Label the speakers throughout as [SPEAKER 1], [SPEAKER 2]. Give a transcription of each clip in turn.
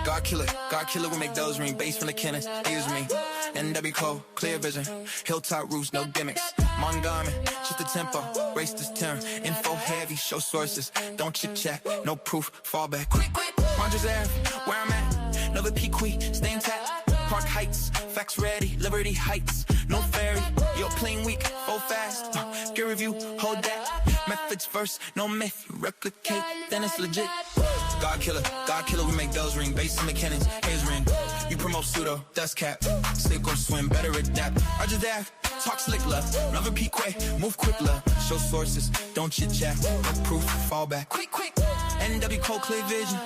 [SPEAKER 1] God killer, we make those ring. Bass from the cannons, use me. NW Cole, clear vision. Hilltop roofs, no gimmicks. Montgomery, just the tempo. Race this term, info heavy, show sources. Don't chit chat, no proof, fall back. Quick, Rogers Ave, where I'm at. Another Pequee, stay intact. Park Heights, facts ready, Liberty Heights. No ferry, yo, clean week, full fast. Gear review, hold that. Methods first, no myth, you replicate, then it's legit. God killer, we make those ring. Bass in the cannons, his ring. You promote pseudo, dust cap. Sink or swim, better adapt. Roger that, talk slick love. Another Pequee, move quick love. Show sources, don't chit chat. No proof, fall back. Quick. NW Cole, clear vision.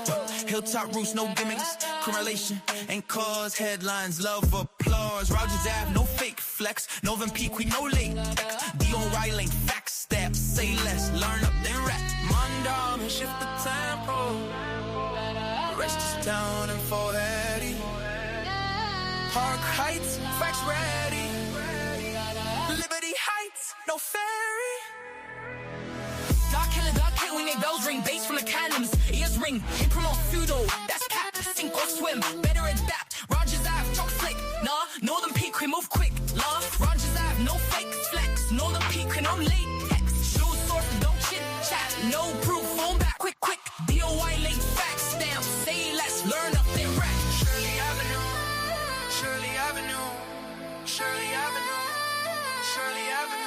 [SPEAKER 1] Hilltop roofs, no gimmicks. Correlation, ain't cause headlines, love applause. Rogers Ave, no fake flex. Novin Pequee, no late. Dion Riley, facts, steps, say less. Learn up, then rap. Mondom, and shift the tempo. Rest is down and 480. Park Heights, facts ready. Liberty Heights, no ferry. God killer, we make bells ring. Bass from the cannons, ears ring. He promote pseudo, that's cap. Sink or swim, better adapt. Rogers Ave, talk slick. Nah, Northern Pequee, move quick. Love, Rogers Ave, no fake flex. Northern Pequee, no late text. Show source, don't chit chat. No proof, phone back, quick. DOI late facts, stamp, say less, learn up, then rap. Shirley Avenue. Shirley Avenue. Shirley Avenue. Shirley Avenue.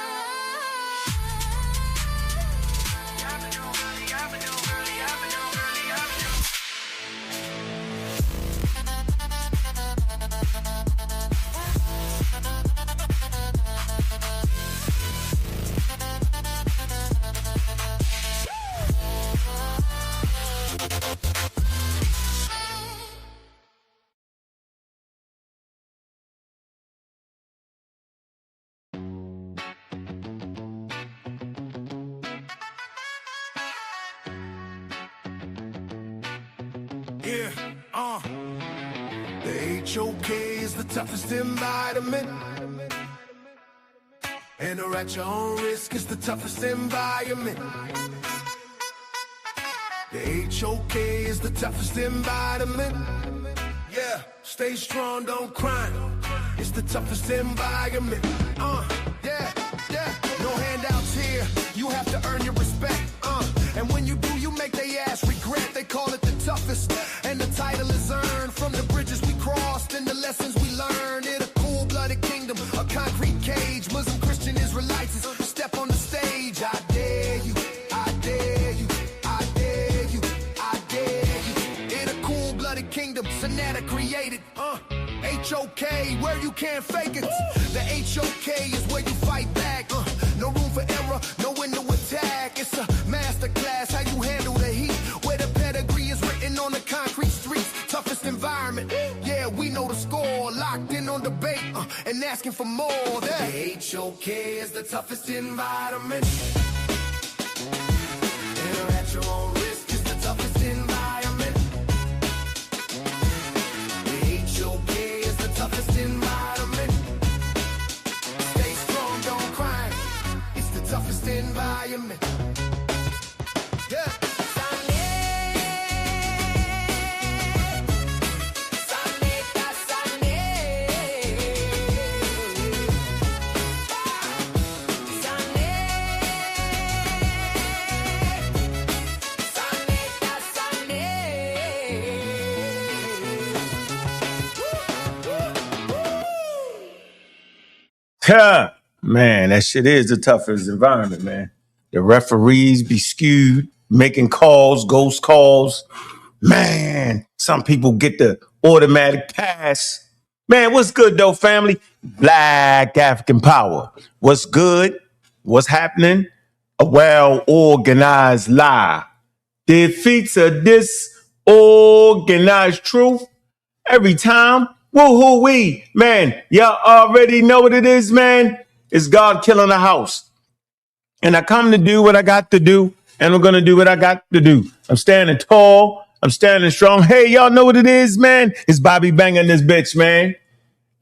[SPEAKER 2] The HOK is the toughest environment, and or at your own risk is the toughest environment. The HOK is the toughest environment. Yeah, stay strong, don't cry. It's the toughest environment. Yeah. No handouts here. You have to earn your respect. And when you do, you make their ass regret. They call it the toughest, and the title is earned from the bridges we crossed and the lessons we learned. In a cold-blooded kingdom, a concrete cage. Muslim, Christian, Israelites step on the stage. I dare you, I dare you, I dare you, I dare you. In a cold-blooded kingdom, Sonata created. HOK, where you can't fake it. The HOK is where you fight back. No room for error, no window attack. It's a masterclass, how you handle the heat. Where the pedigree is written on the concrete streets. Toughest environment, yeah, we know the score. Locked in on debate and asking for more. The HOK is the toughest environment. Enter at your own risk is the toughest environment. The HOK is the toughest environment. Stay strong, don't cry. It's the toughest environment. Yeah.
[SPEAKER 3] Man, that shit is the toughest environment, man. The referees be skewed, making calls, ghost calls. Man, some people get the automatic pass. Man, what's good, though, family? Black African power. What's good? What's happening? A well-organized lie defeats a disorganized truth every time. Woo-hoo-wee. Man, y'all already know what it is, man. It's God killing the house. And I come to do what I got to do, and I'm going to do what I got to do. I'm standing tall. I'm standing strong. Hey, y'all know what it is, man? It's Bobby banging this bitch, man.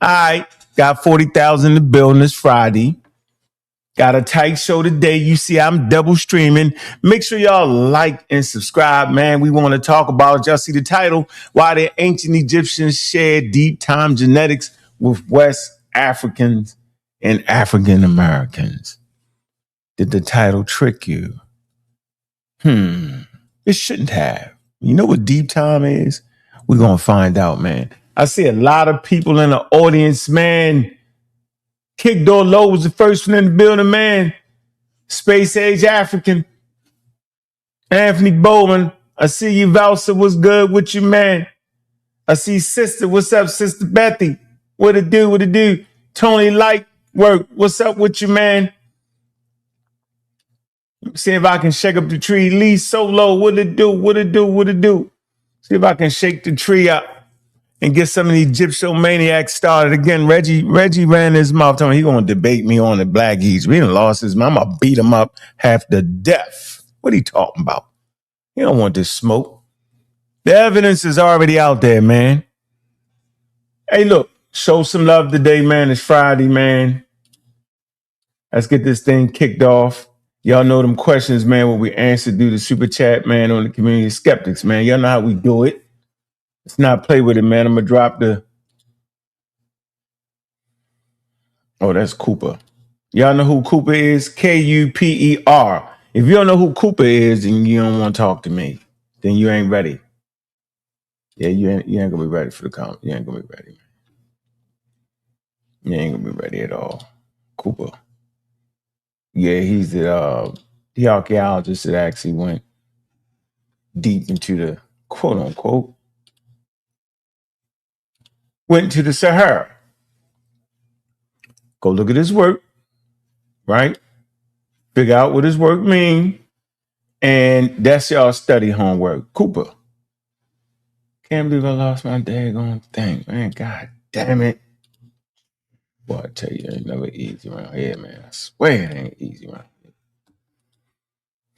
[SPEAKER 3] All right. Got 40,000 to build this Friday. Got a tight show today. You see, I'm double streaming. Make sure y'all like and subscribe, man. We want to talk about, y'all see the title, Why the Ancient Egyptians Shared Deep Time Genetics with West Africans and African Americans. Did the title trick you? It shouldn't have. You know what deep time is? We're going to find out, man. I see a lot of people in the audience, man. Kick Door Low was the first one in the building, man. Space Age African. Anthony Bowman. I see you, Valsa. What's good with you, man? I see Sister. What's up, Sister Bethy? What it do? What it do? Tony Lightwork. What's up with you, man? See if I can shake up the tree. Lee Solo. What it do? What it do? What it do? See if I can shake the tree up and get some of these gypsomaniacs started again. Reggie ran his mouth telling me he gonna debate me on the Black East. We done lost his mind. I'm gonna beat him up half to death. What he talking about? He don't want this smoke. The evidence is already out there, man. Hey, look, show some love today, man. It's Friday, man. Let's get this thing kicked off. Y'all know them questions, man, what we answer through the super chat, man, on the community skeptics, man. Y'all know how we do it. Let's not play with it, man. I'm gonna drop the. Oh, that's Cooper. Y'all know who Cooper is? Kuper. If you don't know who Cooper is and you don't want to talk to me, then you ain't ready. Yeah, you ain't gonna be ready for the comment. You ain't gonna be ready. You ain't gonna be ready at all. Cooper. Yeah, he's the archaeologist that actually went deep into the quote unquote. Went to the Sahara. Go look at his work, right? Figure out what his work means. And that's y'all study homework. Cooper. Can't believe I lost my daggone thing, man. God damn it. Boy, I tell you, it ain't never easy around here, man. I swear it ain't easy around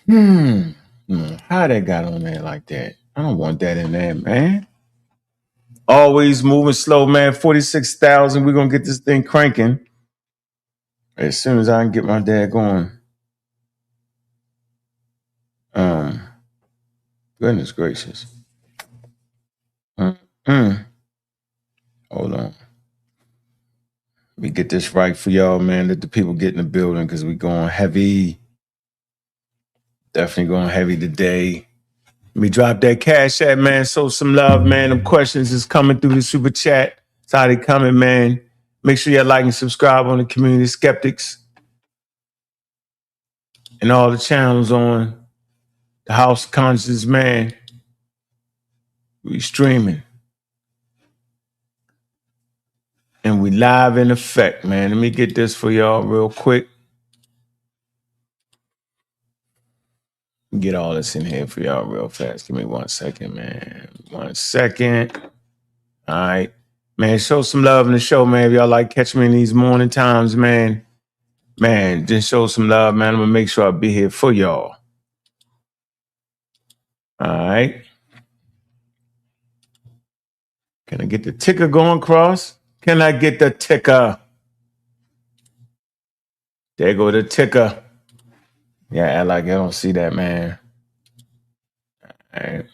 [SPEAKER 3] here. How that got on there like that? I don't want that in there, man. Always moving slow, man. 46,000. We're going to get this thing cranking as soon as I can get my dad going. Goodness gracious. Hold on. Let me get this right for y'all, man. Let the people get in the building because we going heavy. Definitely going heavy today. Let me drop that cash app, man. Show some love, man. Them questions is coming through the super chat. It's how they coming, man. Make sure you like and subscribe on the Community Skeptics and all the channels on the House of Conscience, man. We streaming. And we live in effect, man. Let me get this for y'all real quick. Get all this in here for y'all real fast. Give me 1 second, man. 1 second. All right. Man, show some love in the show, man. If y'all like catch me in these morning times, man. Man, just show some love, man. I'm going to make sure I'll be here for y'all. All right. Can I get the ticker going across? Can I get the ticker? There go the ticker. Yeah, act like I don't see that, man. All right.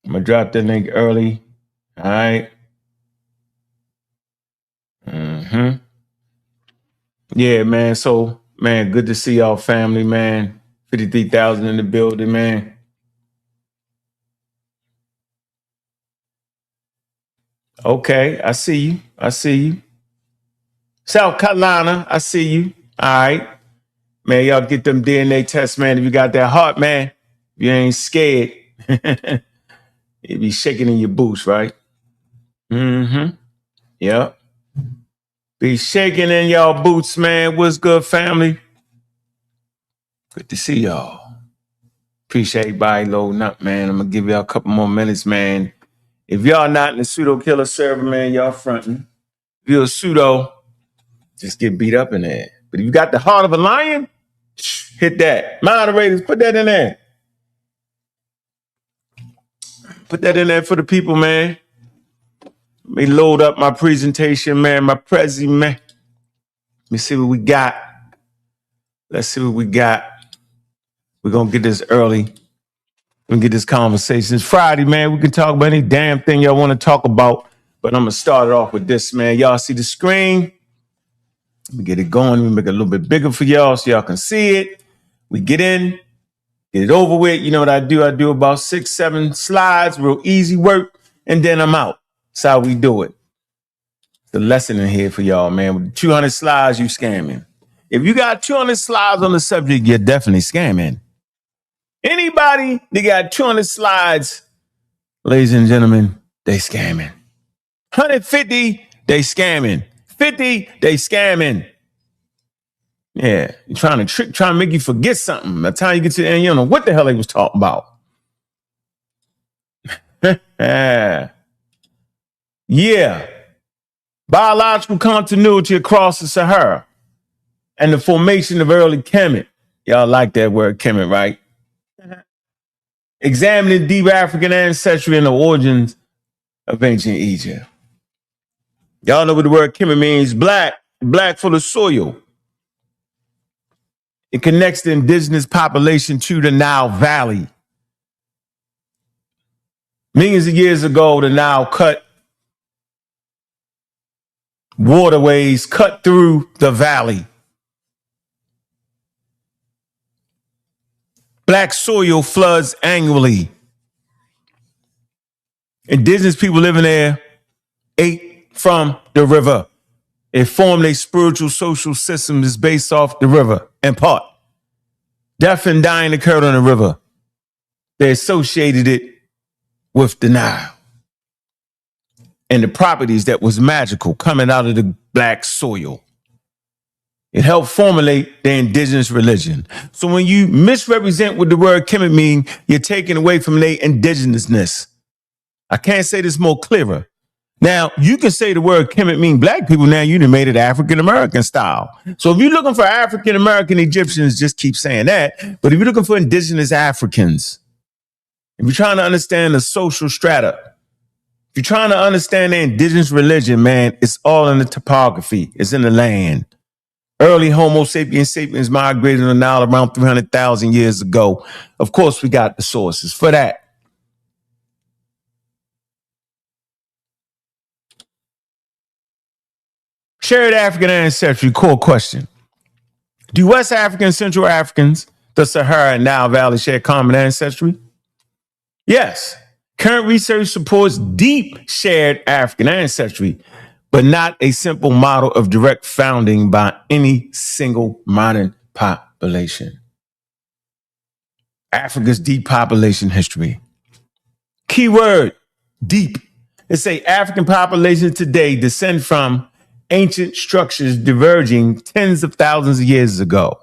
[SPEAKER 3] I'm going to drop the link early. All right. Yeah, man. So, man, good to see y'all family, man. 53,000 in the building, man. Okay, I see you. I see you. South Carolina, I see you. All right. Man, y'all get them DNA tests, man. If you got that heart, man, you ain't scared. You be shaking in your boots, right? Yep. Be shaking in y'all boots, man. What's good, family? Good to see y'all. Appreciate everybody loading up, man. I'm going to give y'all a couple more minutes, man. If y'all not in the pseudo killer server, man, y'all fronting. If you're a pseudo, just get beat up in there. But if you got the heart of a lion, hit that. Moderators, put that in there. Put that in there for the people, man. Let me load up my presentation, man, my prezi, man. Let me see what we got. Let's see what we got. We're going to get this early. We're going to get this conversation. It's Friday, man. We can talk about any damn thing y'all want to talk about. But I'm going to start it off with this, man. Y'all see the screen? Let me get it going. Let me make it a little bit bigger for y'all so y'all can see it. We get in, get it over with. You know what I do? I do about 6, 7 slides, real easy work, and then I'm out. That's how we do it. The lesson in here for y'all, man. With 200 slides, you scamming. If you got 200 slides on the subject, you're definitely scamming. Anybody that got 200 slides, ladies and gentlemen, they scamming. 150, they scamming. 50, they scamming. Yeah, you're trying to make you forget something. By the time you get to the end, you don't know what the hell they was talking about. Yeah. Biological continuity across the Sahara and the formation of early Kemet. Y'all like that word Kemet, right? Examining deep African ancestry and the origins of ancient Egypt. Y'all know what the word Kemet means. Black for the soil. It connects the indigenous population to the Nile Valley. Millions of years ago, the Nile cut waterways, cut through the valley. Black soil floods annually. Indigenous people living there ate from the river. It formed a spiritual social system that's based off the river, in part. Death and dying occurred on the river. They associated it with the Nile and the properties that was magical coming out of the black soil. It helped formulate the indigenous religion. So when you misrepresent what the word Kemet mean, you're taking away from their indigenousness. I can't say this more clearer. Now, you can say the word Kemet mean black people. Now you done made it African-American style. So if you're looking for African-American Egyptians, just keep saying that. But if you're looking for indigenous Africans, if you're trying to understand the social strata, if you're trying to understand the indigenous religion, man, it's all in the topography. It's in the land. Early Homo sapiens migrated on the Nile around 300,000 years ago. Of course, we got the sources for that. Shared African ancestry, core question. Do West African and Central Africans, the Sahara and Nile Valley, share common ancestry? Yes. Current research supports deep shared African ancestry, but not a simple model of direct founding by any single modern population. Africa's deep population history. Keyword, deep. Let's say African populations today descend from ancient structures diverging tens of thousands of years ago.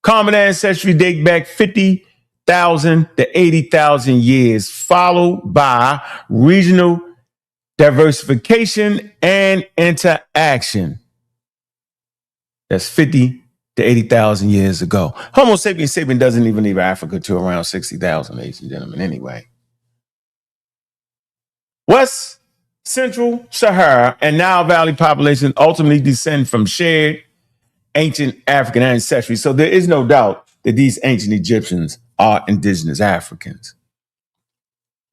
[SPEAKER 3] Common ancestry date back 50,000 to 80,000 years, followed by regional diversification and interaction. That's 50 to 80,000 years ago. Homo sapiens doesn't even leave Africa to around 60,000, ladies and gentlemen, anyway. West Central Sahara and Nile Valley populations ultimately descend from shared ancient African ancestry. So there is no doubt that these ancient Egyptians are indigenous Africans.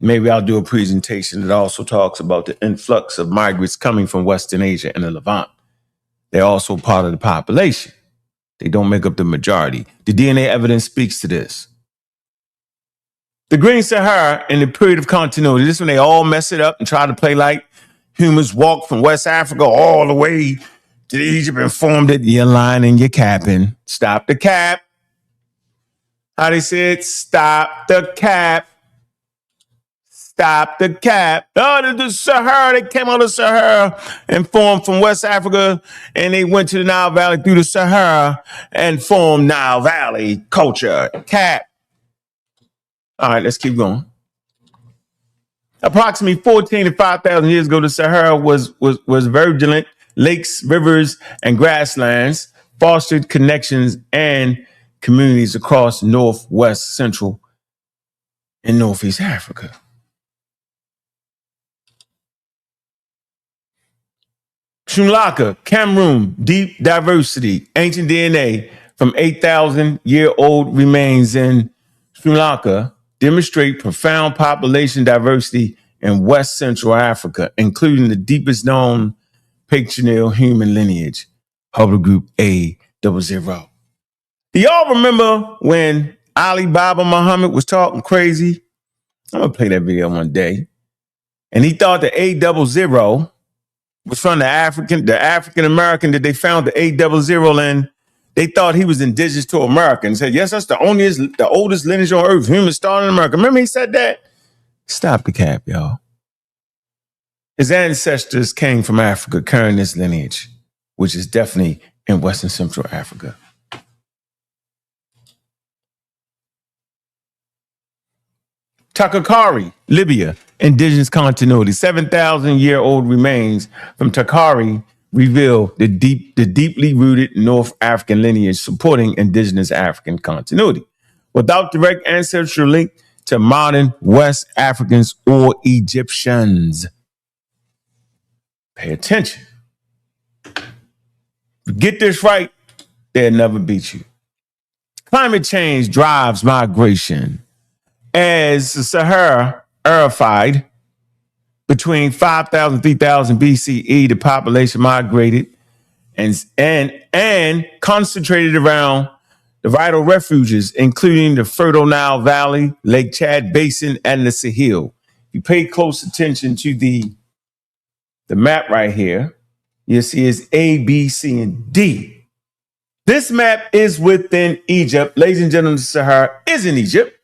[SPEAKER 3] Maybe I'll do a presentation that also talks about the influx of migrants coming from Western Asia and the Levant. They're also part of the population. They don't make up the majority. The DNA evidence speaks to this. The Green Sahara in the period of continuity, this is when they all mess it up and try to play like humans walked from West Africa all the way to Egypt and formed it. You're lying and you're capping. Stop the cap. How they said, stop the cap. Stop the cap. Oh, the Sahara, they came out of Sahara and formed from West Africa, and they went to the Nile Valley through the Sahara and formed Nile Valley culture. Cap. All right, let's keep going. Approximately 14 to 5,000 years ago, the Sahara was verdant. Lakes, rivers, and grasslands fostered connections and communities across Northwest, Central, and Northeast Africa. Sri Lanka, Cameroon, deep diversity, ancient DNA, from 8,000-year-old remains in Sri Lanka demonstrate profound population diversity in West Central Africa, including the deepest known patrilineal human lineage, haplogroup A00. Do y'all remember when Ali Baba Muhammad was talking crazy? I'm going to play that video one day. And he thought the A00 was from the African American that they found the A00 in. They thought he was indigenous to America and said, yes, that's the oldest lineage on earth. Humans started in America. Remember he said that? Stop the cap, y'all. His ancestors came from Africa carrying this lineage, which is definitely in Western Central Africa. Takakari, Libya, indigenous continuity. 7,000-year-old remains from Takari reveal the deeply rooted North African lineage supporting indigenous African continuity, without direct ancestral link to modern West Africans or Egyptians. Pay attention. Get this right, they'll never beat you. Climate change drives migration. As the Sahara aerified between 5,000 and 3,000 BCE, the population migrated and concentrated around the vital refuges, including the Fertile Nile Valley, Lake Chad Basin, and the Sahel. If you pay close attention to the map right here, you'll see it's A, B, C, and D. This map is within Egypt. Ladies and gentlemen, the Sahara is in Egypt.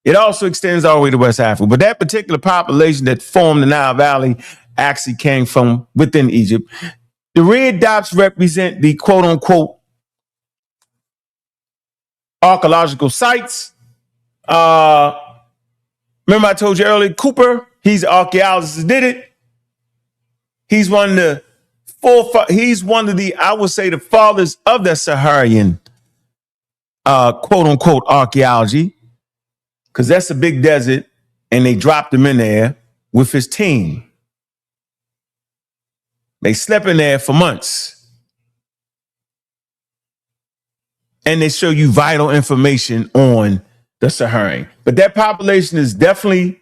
[SPEAKER 3] It also extends all the way to West Africa. But that particular population that formed the Nile Valley actually came from within Egypt. The red dots represent the quote-unquote archaeological sites. Remember I told you earlier, Cooper, he's an archaeologist that did it. He's one of the I would say, the fathers of the Saharan quote-unquote archaeology. Because that's a big desert, and they dropped him in there with his team. They slept in there for months. And they show you vital information on the Saharan. But that population is definitely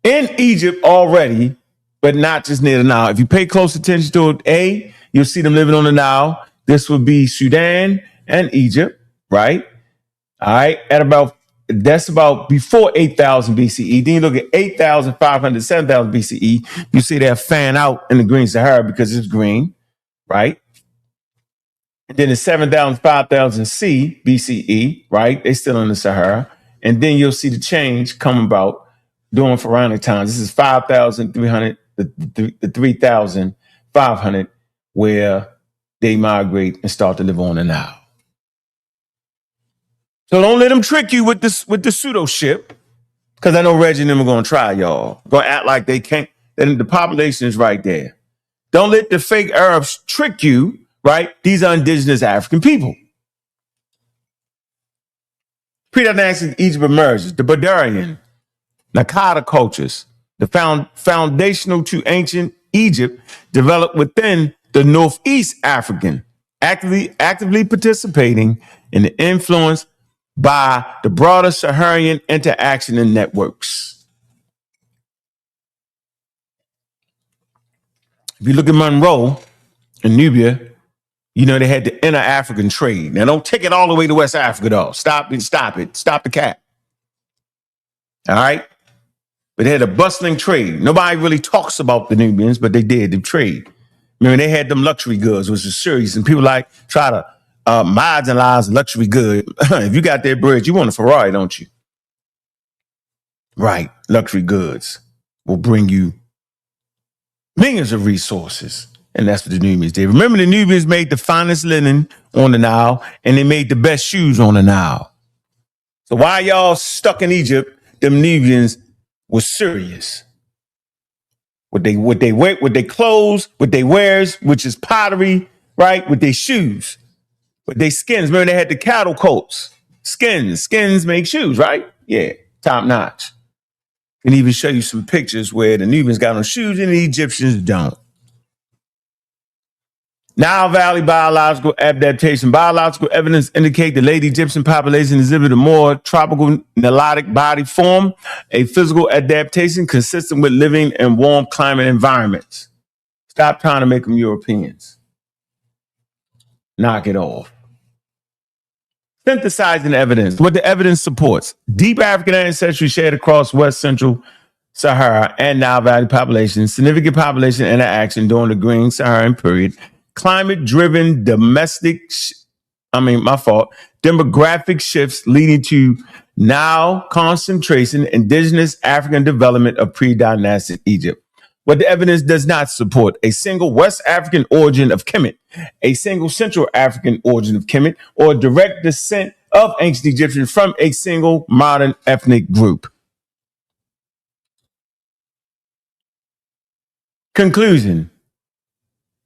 [SPEAKER 3] in Egypt already, but not just near the Nile. If you pay close attention to it, you'll see them living on the Nile. This would be Sudan and Egypt, right? All right, that's about before 8,000 BCE. Then you look at 8,500, 7,000 BCE. You see that fan out in the Green Sahara because it's green, right? And then it's 7,000, 5,000 C BCE, right? They still in the Sahara. And then you'll see the change come about during pharaonic times. This is 5,300, the 3,500, where they migrate and start to live on the Nile. So don't let them trick you with the pseudo ship, because I know Reggie and them are going to try, y'all. Going to act like they can't. Then the population is right there. Don't let the fake Arabs trick you, right? These are indigenous African people. Pre-dynastic Egypt emerges. The Badarian, Nakada cultures, the foundational to ancient Egypt, developed within the Northeast African, actively participating in the influence by the broader Saharan interaction and networks. If you look at Monroe and Nubia, you know they had the inter-African trade. Now don't take it all the way to West Africa though. Stop it. Stop the cap. All right? But they had a bustling trade. Nobody really talks about the Nubians, but they did, the trade. Remember, they had them luxury goods, which is serious, and people try to marginalize luxury good. If you got that bread, you want a Ferrari, don't you? Right. Luxury goods will bring you millions of resources. And that's what the Nubians did. Remember, the Nubians made the finest linen on the Nile, and they made the best shoes on the Nile. So why y'all stuck in Egypt, them Nubians were serious. What they wear, what they clothes, what they wears, which is pottery, right? With their shoes. But they skins, remember they had the cattle coats. Skins make shoes, right? Yeah, top notch. Can even show you some pictures where the Nubians got on shoes and the Egyptians don't. Nile Valley biological adaptation. Biological evidence indicate the late Egyptian population exhibited a more tropical Nilotic body form, a physical adaptation consistent with living in warm climate environments. Stop trying to make them Europeans. Knock it off. Synthesizing evidence. What the evidence supports. Deep African ancestry shared across West Central Sahara and Nile Valley populations. Significant population interaction during the Green Saharan period. Climate-driven demographic shifts leading to now concentration, indigenous African development of pre-dynastic Egypt. What the evidence does not support: a single West African origin of Kemet, a single Central African origin of Kemet, or direct descent of ancient Egyptians from a single modern ethnic group. Conclusion: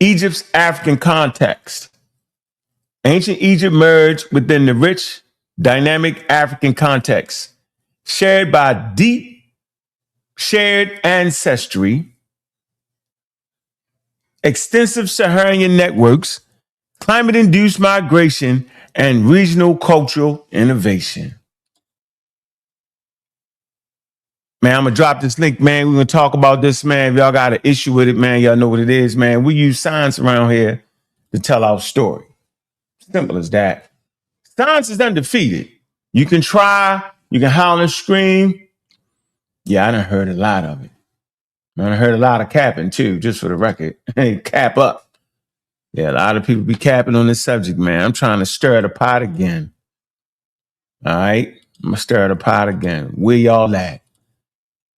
[SPEAKER 3] Egypt's African context. Ancient Egypt merged within the rich, dynamic African context, shared by deep shared ancestry, extensive Saharan networks, climate-induced migration, and regional cultural innovation. Man, I'm going to drop this link, man. We're going to talk about this, man. If y'all got an issue with it, man, y'all know what it is, man. We use science around here to tell our story. Simple as that. Science is undefeated. You can try, you can howl and scream. Yeah, I done heard a lot of it. I done heard a lot of capping too, just for the record. Hey, cap up. Yeah, a lot of people be capping on this subject, man. I'm trying to stir the pot again. All right? I'm going to stir the pot again. Where y'all at?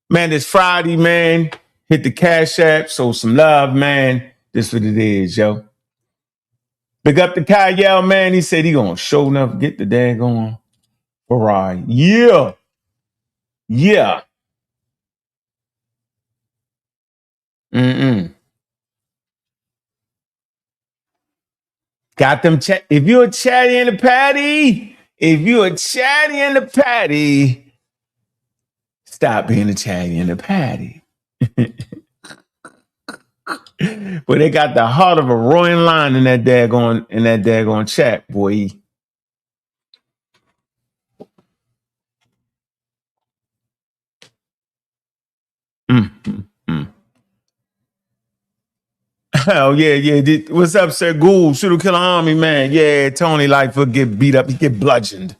[SPEAKER 3] Man, this Friday, man. Hit the Cash App, show some love, man. This what it is, yo. Big up to Kyle, man. He said he gonna show enough get the daggone Ferrari. Yeah. Yeah. Got them if you're a chatty in the patty, stop being a chatty in the patty. But they got the heart of a roaring lion in that daggone chat, boy. Oh, yeah. What's up, Sir Ghoul? Shooter Killer Army, man. Yeah, Tony Lightfoot get beat up. He get bludgeoned.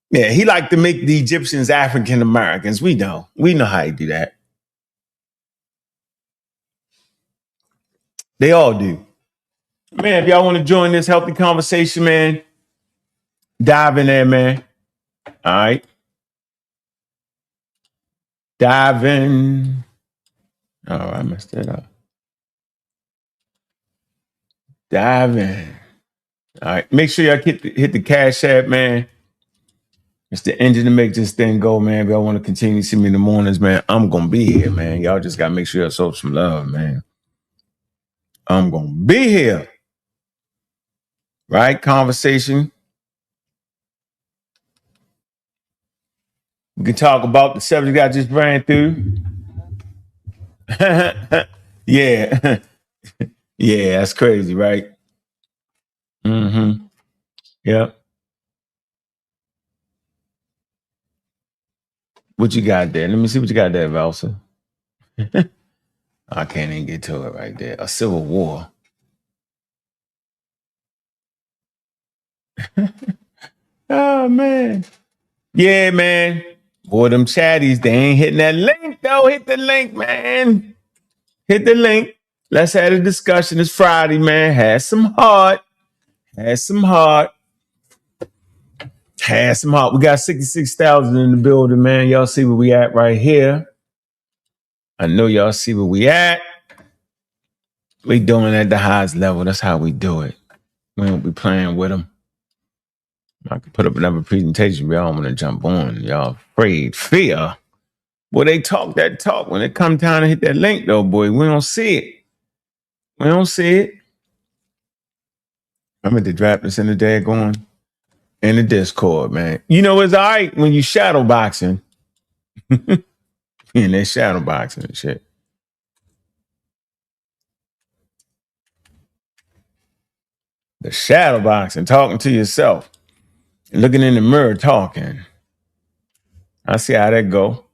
[SPEAKER 3] Yeah, he like to make the Egyptians African Americans. We know how he do that. They all do. Man, if y'all want to join this healthy conversation, man, dive in there, man. All right. Dive in. Oh, I messed that up. Dive in. All right. Make sure y'all hit the Cash App, man. It's the engine to make this thing go, man. If y'all want to continue to see me in the mornings, man, I'm going to be here, man. Y'all just got to make sure y'all show some love, man. I'm going to be here. Right? Conversation. We can talk about the subject I just ran through. Yeah. Yeah, that's crazy, right? Yep. What you got there? Let me see what you got there, Valsa. I can't even get to it right there. A civil war. Oh, man. Yeah, man. Boy, them chatties, they ain't hitting that link, though. Hit the link, man. Hit the link. Let's have a discussion. It's Friday, man. Have some heart. We got 66,000 in the building, man. Y'all see where we at right here. I know y'all see where we at. We doing it at the highest level. That's how we do it. We don't be playing with them. I can put up another presentation. Y'all want to jump on. Y'all afraid. Fear. Boy, they talk that talk. When it come time to hit that link, though, boy, we don't see it. I'm at the drop this in the daggone in the Discord, man. You know, it's all right when you shadow boxing. In that shadow boxing and shit. The shadow boxing, talking to yourself, looking in the mirror, talking. I see how that go.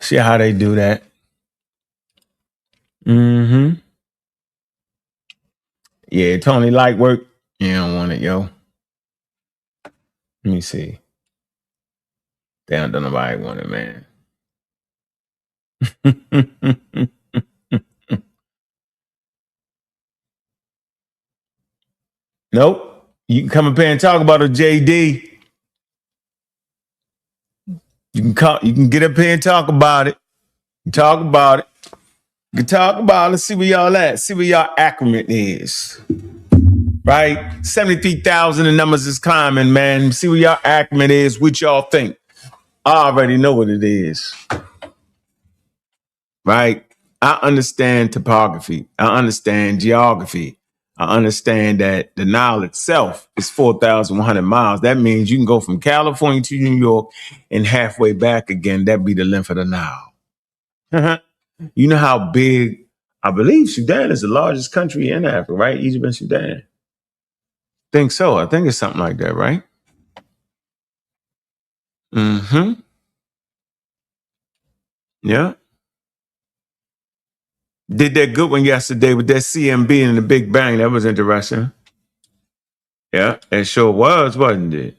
[SPEAKER 3] See how they do that. Mm-hmm. Yeah, Tony light work. You don't want it, yo. Let me see. They don't nobody want it, man. Nope. You can come up here and talk about a JD. You can get up here and talk about it. Talk about it. You can talk about it. See where y'all at. See where y'all acclimate is. Right? 73,000 the numbers is climbing, man. See where y'all acclimate is. What y'all think. I already know what it is. Right? I understand topography. I understand geography. I understand that the Nile itself is 4,100 miles. That means you can go from California to New York and halfway back again. That'd be the length of the Nile. You know how big, I believe Sudan is the largest country in Africa, right? Egypt and Sudan. Think so. I think it's something like that, right? Mm-hmm. Yeah. Did that good one yesterday with that CMB and the Big Bang. That was interesting. Yeah, it sure was, wasn't it?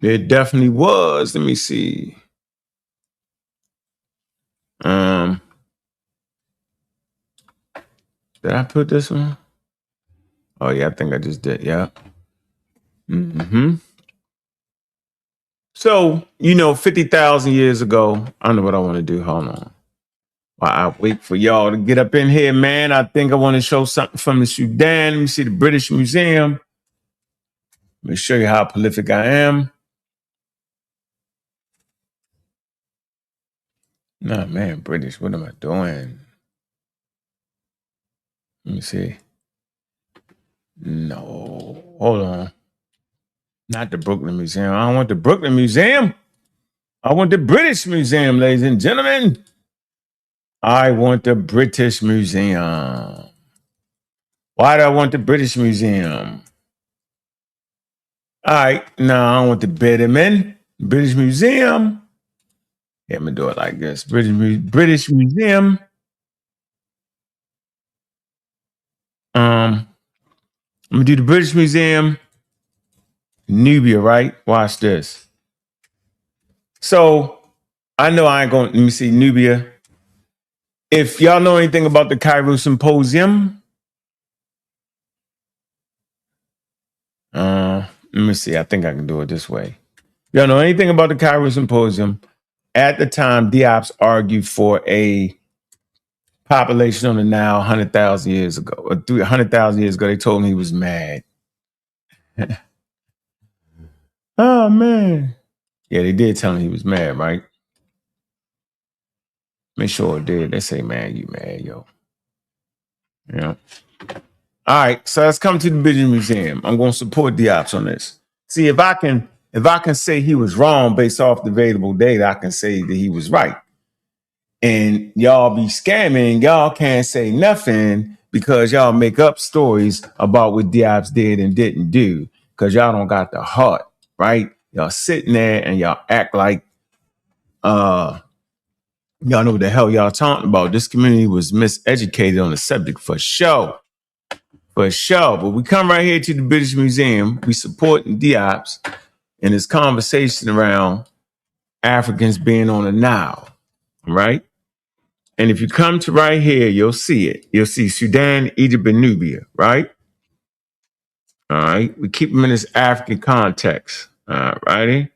[SPEAKER 3] It definitely was. Let me see. Did I put this one? Oh yeah, I think I just did. Yeah. Mm-hmm. So, 50,000 years ago, I don't know what I want to do. Hold on. While I wait for y'all to get up in here, man, I think I want to show something from the Sudan. Let me see the British Museum. Let me show you how prolific I am. Nah, man, British, what am I doing? Let me see. No, hold on. Not the Brooklyn Museum. I don't want the Brooklyn Museum. I want the British Museum, ladies and gentlemen. I want the British Museum. Why do I want the British Museum? All right, no, I don't want the Betterman. British Museum. Yeah, I'm gonna do it like this. British Museum. I'm gonna do the British Museum. Nubia, right? Watch this. So I know I ain't gonna, let me see, Nubia. If y'all know anything about the Cairo Symposium, let me see, I think I can do it this way. Y'all know anything about the Cairo Symposium? At the time, Diops argued for a population on the Nile 100,000 years ago, or 300,000 years ago. They told him he was mad. Oh, man. Yeah, they did tell him he was mad, right? Make sure it did. They say, man, you mad, yo. Yeah. All right, so let's come to the British Museum. I'm going to support Diops on this. See, if I can say he was wrong based off the available data, I can say that he was right. And y'all be scamming, y'all can't say nothing because y'all make up stories about what Diops did and didn't do because y'all don't got the heart, right? Y'all sitting there and y'all act like y'all know what the hell y'all talking about. This community was miseducated on the subject for sure. For sure. But we come right here to the British Museum. We support Diops in this conversation around Africans being on the Nile, right? And if you come to right here, you'll see it. You'll see Sudan, Egypt, and Nubia, right? All right. We keep them in this African context. All righty.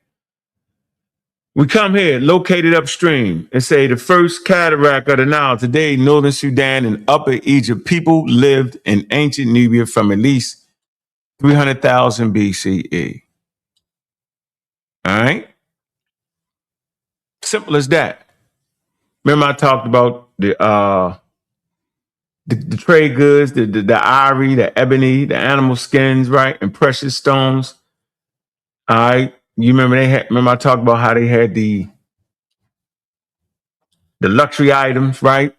[SPEAKER 3] We come here, located upstream, and say the first cataract of the Nile. Today, northern Sudan and upper Egypt, people lived in ancient Nubia from at least 300,000 BCE. All right? Simple as that. Remember I talked about the trade goods, the ivory, the ebony, the animal skins, right? And precious stones. All right. You remember I talked about how they had the luxury items, right?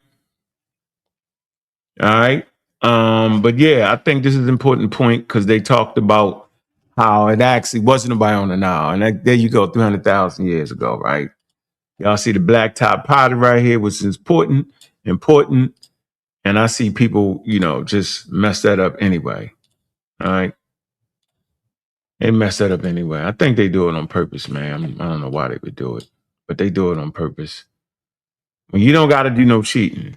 [SPEAKER 3] All right. But yeah, I think this is an important point because they talked about how it actually wasn't nobody on the Nile. And there you go, 300,000 years ago, right? Y'all see the black top pottery right here, which is important. And I see people, just mess that up anyway. All right. They mess that up anyway. I think they do it on purpose, man. I don't know why they would do it, but they do it on purpose. When you don't got to do no cheating.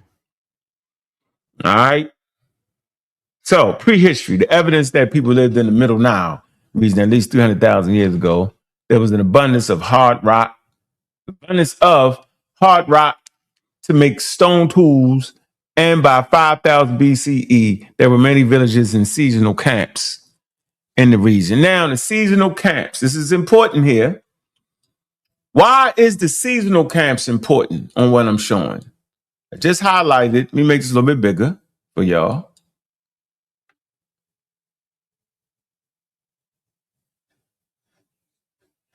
[SPEAKER 3] All right. So prehistory, the evidence that people lived in the Middle Nile region at least 300,000 years ago, there was an abundance of hard rock to make stone tools. And by 5000 BCE, there were many villages and seasonal camps in the region. Now, the seasonal camps, this is important here. Why is the seasonal camps important on what I'm showing? I just highlighted it. Let me make this a little bit bigger for y'all.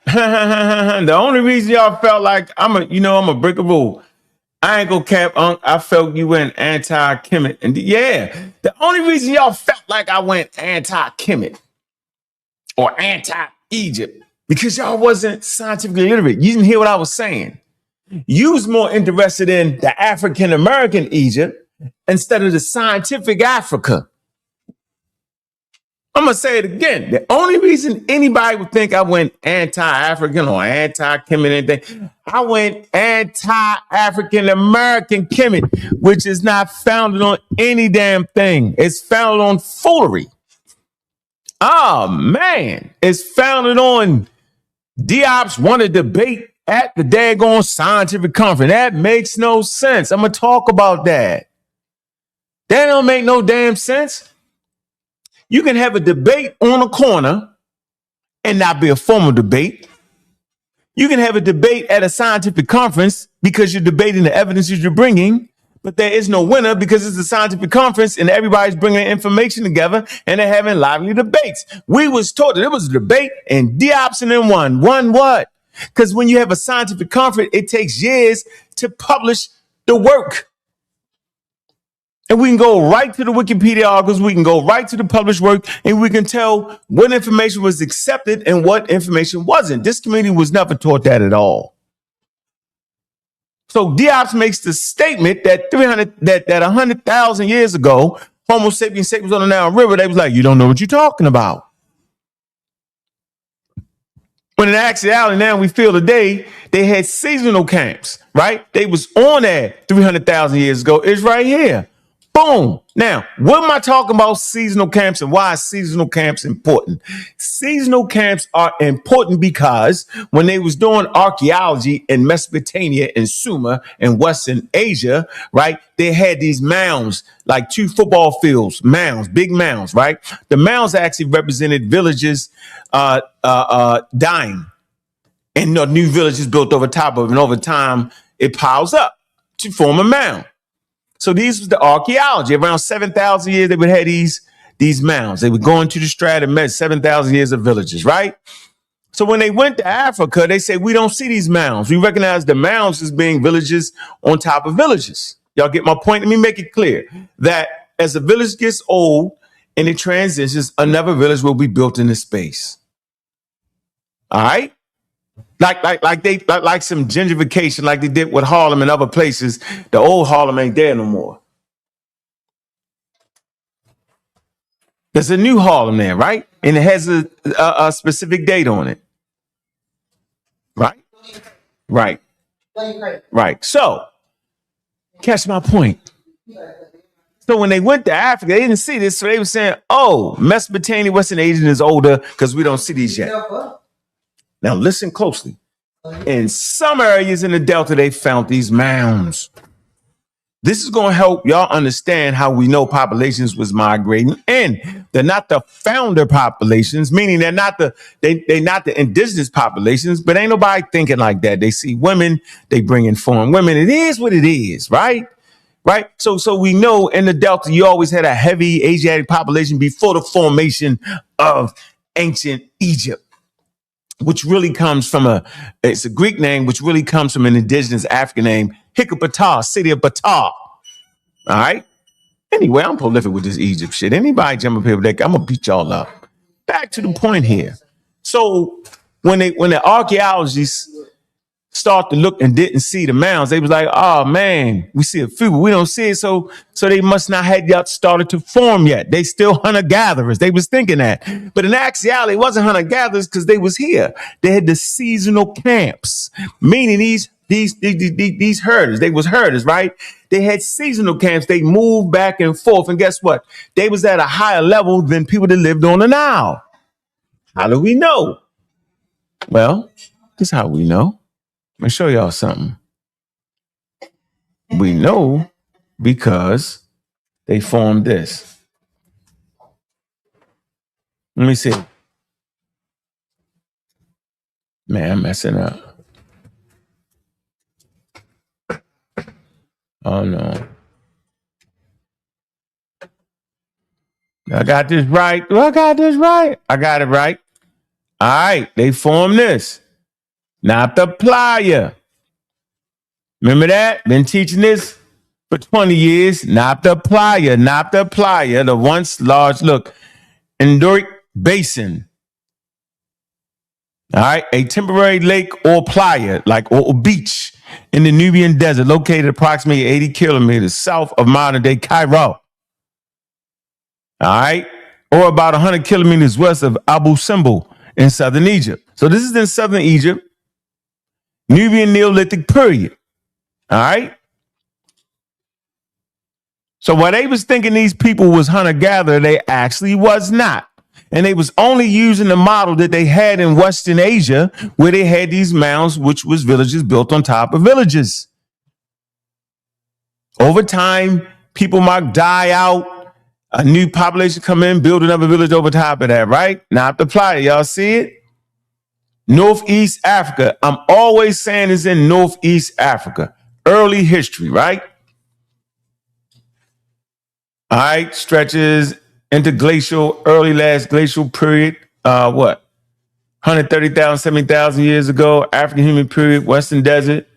[SPEAKER 3] The only reason y'all felt like I'm a brick of rule. I ain't gonna cap, Unc. I felt you went anti-Kemet. And yeah, the only reason y'all felt like I went anti-Kemet or anti-Egypt, because y'all wasn't scientifically literate. You didn't hear what I was saying. You was more interested in the African-American Egypt instead of the scientific Africa. I'm going to say it again. The only reason anybody would think I went anti-African or anti-Kemet anything, I went anti-African-American Kemet, which is not founded on any damn thing. It's founded on foolery. Oh, man. It's founded on Diop's won a debate at the daggone scientific conference. That makes no sense. I'm going to talk about that. That don't make no damn sense. You can have a debate on a corner and not be a formal debate. You can have a debate at a scientific conference because you're debating the evidence that you're bringing, but there is no winner because it's a scientific conference and everybody's bringing their information together and they're having lively debates. We was taught that it was a debate and Diopson and won. Won what? Because when you have a scientific conference, it takes years to publish the work. And we can go right to the Wikipedia articles, we can go right to the published work, and we can tell what information was accepted and what information wasn't. This community was never taught that at all. So Diop's makes the statement that 100,000 years ago, Homo sapiens sapiens on the Nile River, they was like, you don't know what you're talking about. When in actuality, now we feel today, they had seasonal camps, right? They was on there 300,000 years ago. It's right here. Boom. Now, what am I talking about seasonal camps and why is seasonal camps important? Seasonal camps are important because when they was doing archaeology in Mesopotamia and Sumer in Western Asia, right, they had these mounds, like 2 football fields, mounds, big mounds, right? The mounds actually represented villages dying and new villages built over top of it. And over time, it piles up to form a mound. So these was the archaeology. Around 7,000 years, they would have these mounds. They would go into the strata and met 7,000 years of villages, right? So when they went to Africa, they said, we don't see these mounds. We recognize the mounds as being villages on top of villages. Y'all get my point? Let me make it clear that as a village gets old and it transitions, another village will be built in the space. All right? Like some gentrification, like they did with Harlem and other places. The old Harlem ain't there no more. There's a new Harlem there, right? And it has a specific date on it. Right? Right. So, catch my point. So when they went to Africa, they didn't see this. So they were saying, oh, Mesopotamia, Western Asia is older because we don't see these yet. Now listen closely. In some areas in the Delta, they found these mounds. This is going to help y'all understand how we know populations was migrating, and they're not the founder populations, meaning they're not the indigenous populations, but ain't nobody thinking like that. They see women, they bring in foreign women. It is what it is, right? Right. So we know in the Delta, you always had a heavy Asiatic population before the formation of ancient Egypt, which really comes from it's a Greek name, which really comes from an indigenous African name, Hikapata, city of Ptah. All right. Anyway, I'm prolific with this Egypt shit. Anybody jump up here with that, I'm gonna beat y'all up. Back to the point here. So when the archaeologists start to look and didn't see the mounds, they was like, oh man, we see a few, but we don't see it. So they must not have yet started to form yet. They still hunter-gatherers. They was thinking that. But in actuality, it wasn't hunter-gatherers because they was here. They had the seasonal camps, meaning these herders, they was herders, right? They had seasonal camps. They moved back and forth. And guess what? They was at a higher level than people that lived on the Nile. How do we know? Well, this is how we know. Let me show y'all something. We know because they formed this. Let me see. Man, I'm messing up. Oh no. I got this right. I got this right. I got it right. All right. They formed this. Not the playa. Remember that? Been teaching this for 20 years. Not the playa. Not the playa. The once large, endorheic basin. All right. A temporary lake or playa, or beach in the Nubian desert, located approximately 80 kilometers south of modern day Cairo. All right. Or about 100 kilometers west of Abu Simbel in southern Egypt. So this is in southern Egypt. Nubian Neolithic period. All right. So while they was thinking these people was hunter-gatherer, they actually was not. And they was only using the model that they had in Western Asia, where they had these mounds, which was villages built on top of villages. Over time, people might die out, a new population come in, build another village over top of that, right? Not the playa. Y'all see it? Northeast Africa. I'm always saying it's in Northeast Africa. Early history, right? All right, stretches interglacial, early last glacial period. 130,000, 70,000 years ago. African human period, Western desert.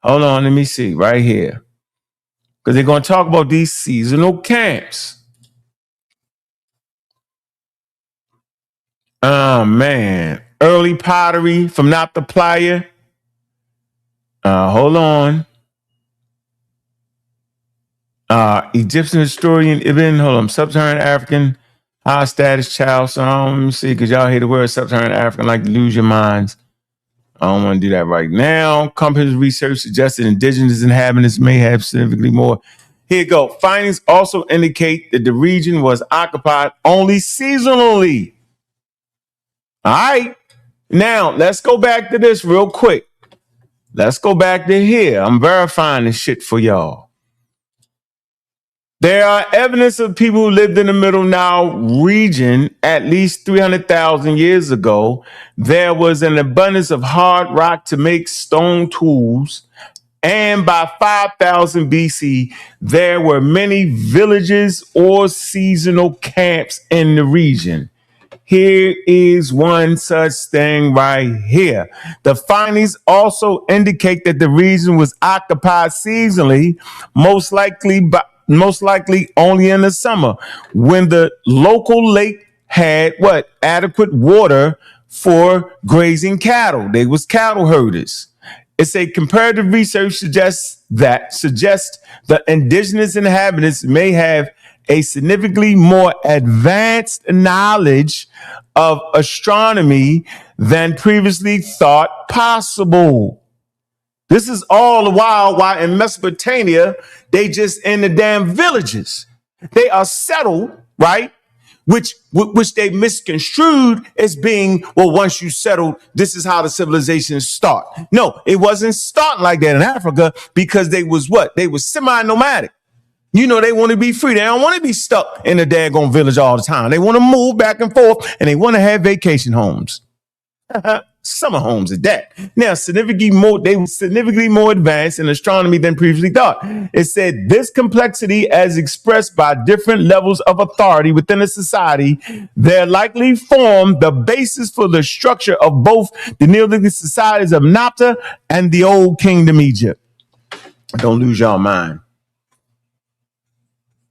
[SPEAKER 3] Hold on, let me see right here. Because they're going to talk about these seasonal camps. Oh, man. Early pottery from not the playa. Hold on. Egyptian historian Sub-Saharan African, high status child. So let me see, because y'all hear the word Sub-Saharan African, like to lose your minds. I don't want to do that right now. Company's research suggested indigenous inhabitants may have significantly more. Here you go. Findings also indicate that the region was occupied only seasonally. All right. Now, let's go back to this real quick. Let's go back to here. I'm verifying this shit for y'all. There are evidence of people who lived in the Middle Nile region at least 300,000 years ago. There was an abundance of hard rock to make stone tools. And by 5000 BC, there were many villages or seasonal camps in the region. Here is one such thing right here. The findings also indicate that the region was occupied seasonally, most likely only in the summer, when the local lake had adequate water for grazing cattle. They was cattle herders. It's a comparative research suggests the indigenous inhabitants may have a significantly more advanced knowledge of astronomy than previously thought possible. This is all the while in Mesopotamia, they just in the damn villages. They are settled, right? Which they misconstrued as being, well, once you settled, this is how the civilizations start. No, it wasn't starting like that in Africa because they was what? They was semi-nomadic. You know, they want to be free. They don't want to be stuck in a daggone village all the time. They want to move back and forth, and they want to have vacation homes. Summer homes at that. Now, they were significantly more advanced in astronomy than previously thought. It said this complexity, as expressed by different levels of authority within a society, there likely formed the basis for the structure of both the Neolithic societies of Nabta and the Old Kingdom Egypt. Don't lose your mind.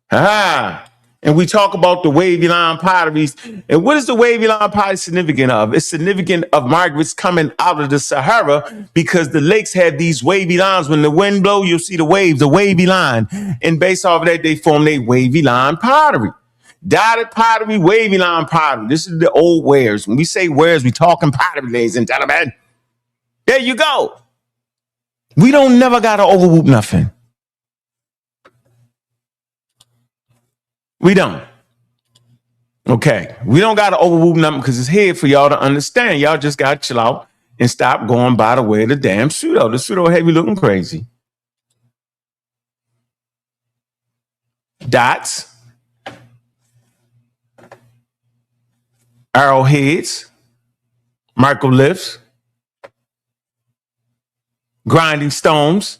[SPEAKER 3] Ah, and we talk about the wavy line potteries. And what is the wavy line pottery significant of? It's significant of migrants coming out of the Sahara because the lakes have these wavy lines. When the wind blow, you'll see the waves, the wavy line. And based off of that, they form a wavy line pottery. Dotted pottery, wavy line pottery. This is the old wares. When we say wares, we talking pottery, ladies and gentlemen. There you go. We don't never gotta overwhoop nothing. We don't. Okay. We don't got to overwhoop nothing because it's here for y'all to understand. Y'all just got to chill out and stop going by the way of the damn pseudo. The pseudo heavy looking crazy. Dots. Arrowheads. Microliths. Grinding stones.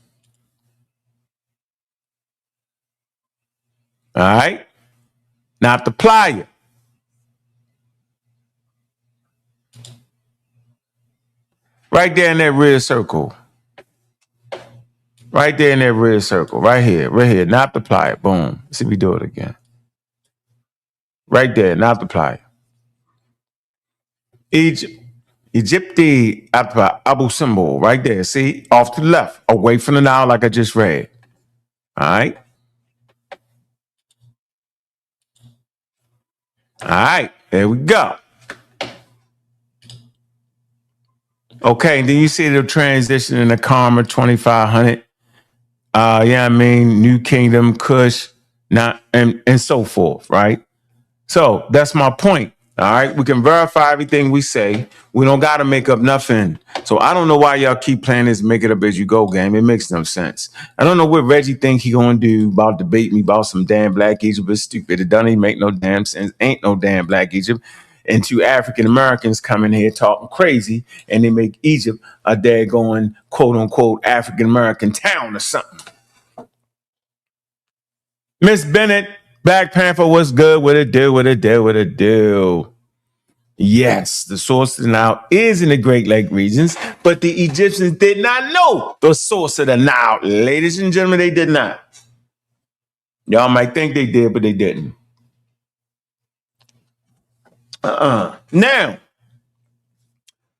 [SPEAKER 3] All right. Now the plier. Right there in that red circle. Right there in that red circle. Right here. Not the plier. Boom. Let's see if we do it again. Right there. Not the plier. Egypti Abu symbol. Right there. See? Off to the left. Away from the Nile like I just read. All right. All right, there we go. Okay, then you see the transition in the Karma 2500. Yeah, I mean, New Kingdom, Kush, not and so forth, right? So that's my point. All right, we can verify everything we say. We don't got to make up nothing. So I don't know why y'all keep playing this make it up as you go game. It makes no sense. I don't know what Reggie think he gonna do about debate me about some damn Black Egypt. It's stupid. It doesn't even make no damn sense. Ain't no damn Black Egypt. And two African Americans come in here talking crazy, and they make Egypt a daggone quote unquote African American town or something. Miss Bennett. Black Panther, what's good? What it do? What it do? What it do? Yes, the source of the Nile is in the Great Lake regions, but the Egyptians did not know the source of the Nile. Ladies and gentlemen, they did not. Y'all might think they did, but they didn't. Now,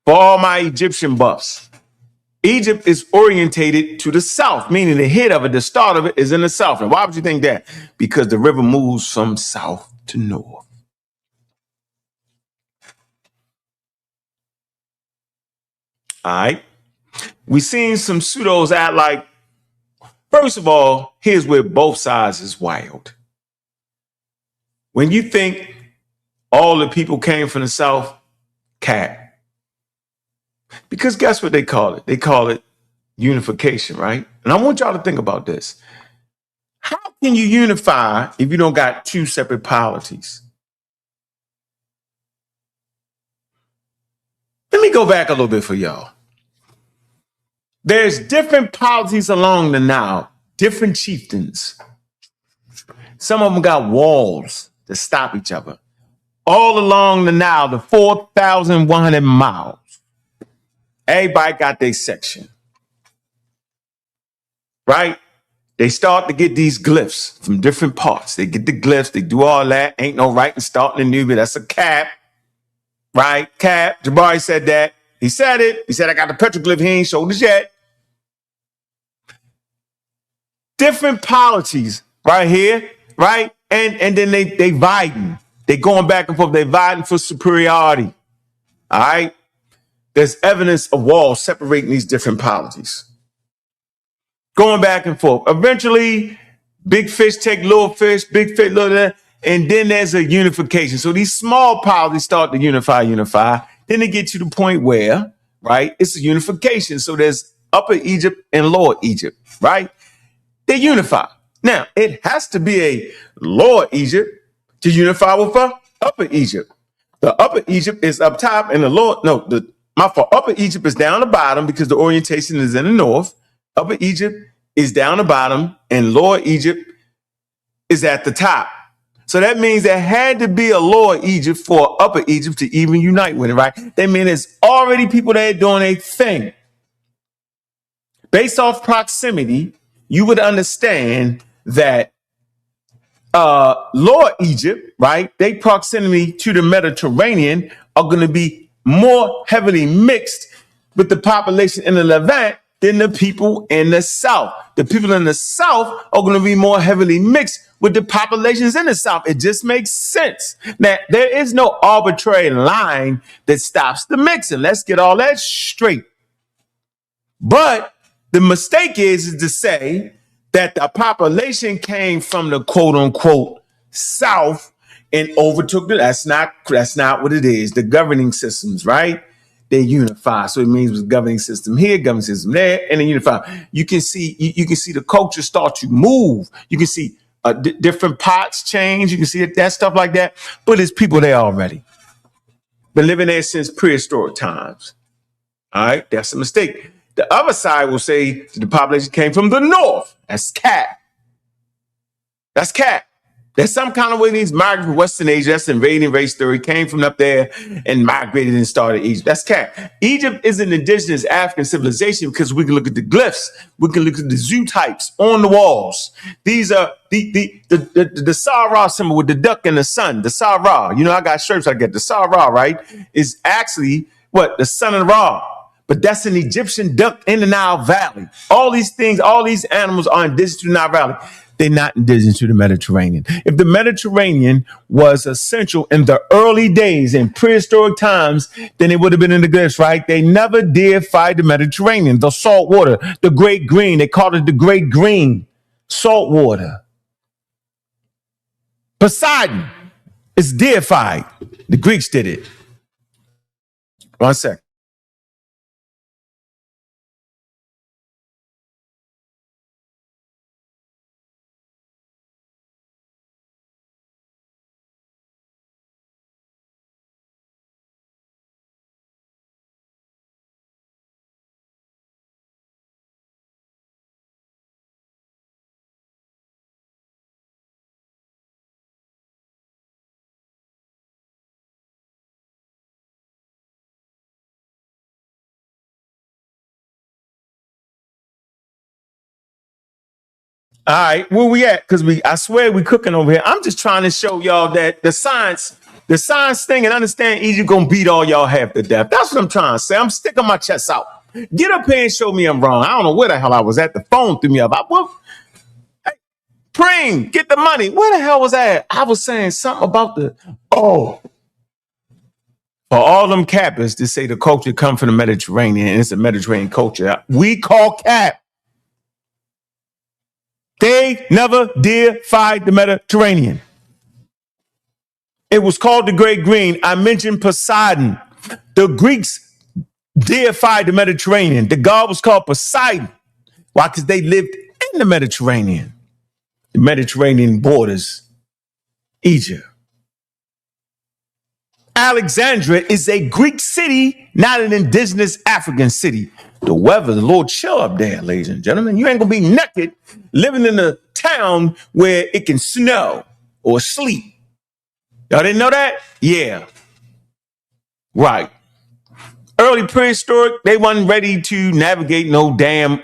[SPEAKER 3] for all my Egyptian buffs, Egypt is orientated to the south, meaning the head of it, the start of it is in the south. And why would you think that? Because the river moves from south to north. All right. We seen some pseudos act like, first of all, here's where both sides is wild. When you think all the people came from the south, cat. Because guess what they call it? They call it unification, right? And I want y'all to think about this. How can you unify if you don't got two separate polities? Let me go back a little bit for y'all. There's different polities along the Nile, different chieftains. Some of them got walls to stop each other. All along the Nile, the 4,100 miles. Everybody got their section. Right? They start to get these glyphs from different parts. They get the glyphs. They do all that. Ain't no right in starting in Nubia. That's a cap. Right? Cap. Jabari said that. He said it. He said, I got the petroglyph. He ain't showed us yet. Different policies right here. Right? And then they vying. They going back and forth. They vying for superiority. All right? There's evidence of walls separating these different polities. Going back and forth. Eventually, big fish take little fish, big fish, little, and then there's a unification. So these small polities start to unify. Then they get to the point where, right, it's a unification. So there's Upper Egypt and Lower Egypt, right? They unify. Now, it has to be a Lower Egypt to unify with Upper Egypt. The Upper Egypt is up top and the lower, Upper Egypt is down the bottom because the orientation is in the north. Upper Egypt is down the bottom and Lower Egypt is at the top. So that means there had to be a Lower Egypt for Upper Egypt to even unite with it, right? That means there's already people there doing a thing. Based off proximity, you would understand that Lower Egypt, right? They proximity to the Mediterranean are going to be more heavily mixed with the population in the Levant than the people in the South. The people in the South are going to be more heavily mixed with the populations in the South. It just makes sense. Now, there is no arbitrary line that stops the mixing. Let's get all that straight. But the mistake is to say that the population came from the quote unquote South and overtook it. That's not what it is. The governing systems, right? They unify. So it means it was governing system here, governing system there, and they unify. You can see the culture start to move. You can see different pots change. You can see that stuff like that. But it's people there already. Been living there since prehistoric times. All right, that's a mistake. The other side will say that the population came from the north. That's cap. That's cap. There's some kind of way these migrated from Western Asia. That's invading race theory. Came from up there and migrated and started Egypt. That's cap. Egypt is an indigenous African civilization because we can look at the glyphs. We can look at the zootypes on the walls. These are the Sarah symbol with the duck and the sun. The Sarah. You know, I got shirts I get. The Sarah, right, is actually what? The son of Ra. But that's an Egyptian duck in the Nile Valley. All these things, all these animals are indigenous to the Nile Valley. They're not indigenous to the Mediterranean. If the Mediterranean was essential in the early days, in prehistoric times, then it would have been in the glyphs, right? They never deified the Mediterranean, the salt water, the great green. They called it the great green, salt water. Poseidon is deified. The Greeks did it. 1 second. All right, where we at? Because I swear we cooking over here. I'm just trying to show y'all that the science thing and understand Egypt gonna beat all y'all half to death. That's what I'm trying to say. I'm sticking my chest out. Get up here and show me I'm wrong. I don't know where the hell I was at. The phone threw me up. Hey, Pring, get the money. Where the hell was I at? I was saying something about for all them cappers to say the culture come from the Mediterranean and it's a Mediterranean culture. We call cap. They never deified the Mediterranean. It was called the Great Green. I mentioned Poseidon. The Greeks deified the Mediterranean. The god was called Poseidon. Why? Because they lived in the Mediterranean. The Mediterranean borders Egypt. Alexandria is a Greek city, not an indigenous African city. The weather's a little chill up there, ladies and gentlemen. You ain't gonna be naked living in a town where it can snow or sleet. Y'all didn't know that? Yeah. Right. Early prehistoric, they wasn't ready to navigate no damn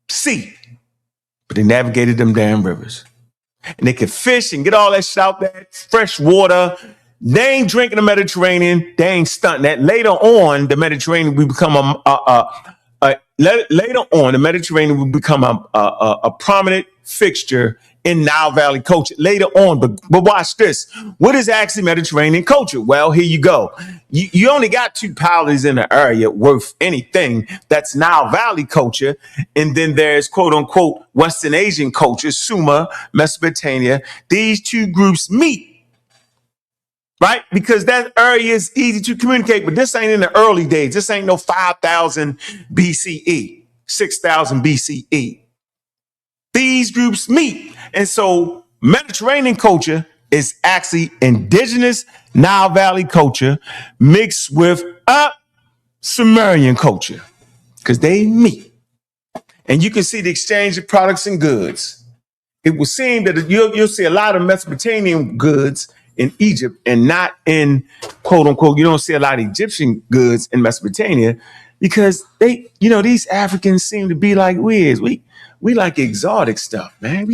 [SPEAKER 3] sea, but they navigated them damn rivers. And they could fish and get all that shit out there, fresh water. They ain't drinking the Mediterranean. They ain't stunting that. Later on, the Mediterranean will become a prominent fixture in Nile Valley culture later on. But watch this. What is actually Mediterranean culture? Well, here you go. You only got two powers in the area worth anything. That's Nile Valley culture. And then there's quote unquote Western Asian culture, Sumer, Mesopotamia. These two groups meet. Right? Because that area is easy to communicate, but this ain't in the early days. This ain't no 5,000 BCE, 6,000 BCE. These groups meet. And so Mediterranean culture is actually indigenous Nile Valley culture mixed with Sumerian culture because they meet. And you can see the exchange of products and goods. It will seem that you'll see a lot of Mesopotamian goods in Egypt and not in quote unquote, you don't see a lot of Egyptian goods in Mesopotamia because these Africans seem to be like we is. We like exotic stuff, man.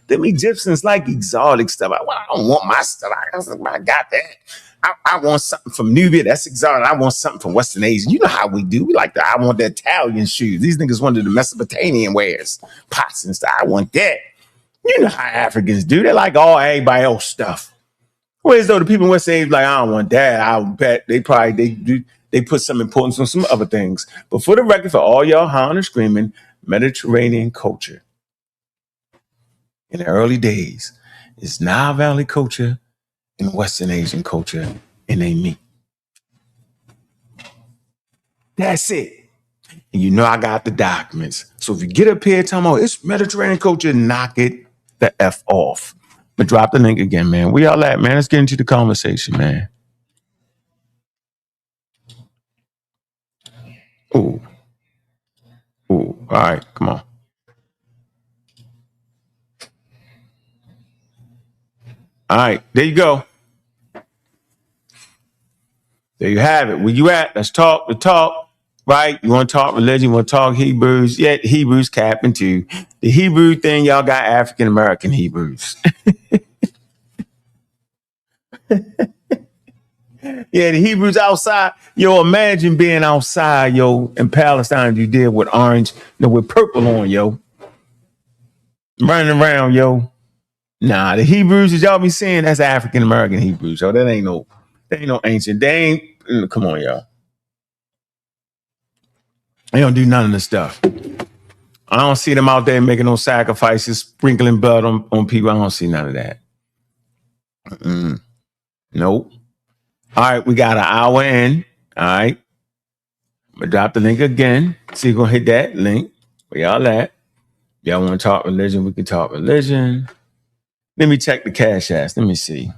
[SPEAKER 3] Them Egyptians like exotic stuff. I don't want my stuff. I got that. I want something from Nubia. That's exotic. I want something from Western Asia. You know how we do. We like that. I want the Italian shoes. These niggas wanted the Mesopotamian wares, pots and stuff. I want that. You know how Africans do. They like all everybody else stuff. Whereas though the people in West Asia like, I don't want that. I bet they put some importance on some other things. But for the record, for all y'all hollering and screaming, Mediterranean culture in the early days is Nile Valley culture and Western Asian culture, and they meet. That's it. And you know I got the documents. So if you get up here talking about it's Mediterranean culture, knock it the F off. But drop the link again, man. Where y'all at, man? Let's get into the conversation, man. Ooh. All right, come on. All right, there you go. There you have it. Where you at? Let's talk the talk, right? You want to talk religion? You want to talk Hebrews? Yeah, Hebrews capping too. The Hebrew thing, y'all got African American Hebrews. Yeah, the Hebrews outside. Yo, imagine being outside, yo, in Palestine. You did with orange, with purple on, yo, running around, yo. Nah, the Hebrews that y'all be seeing, that's African American Hebrews, yo. That ain't no ancient. They ain't. Come on, y'all. They don't do none of this stuff. I don't see them out there making no sacrifices, sprinkling blood on people. I don't see none of that. Nope. All right, we got an hour in. All right. I'm going to drop the link again. So you're going to hit that link. Where y'all at? Y'all want to talk religion? We can talk religion. Let me check the cash apps. Let me see.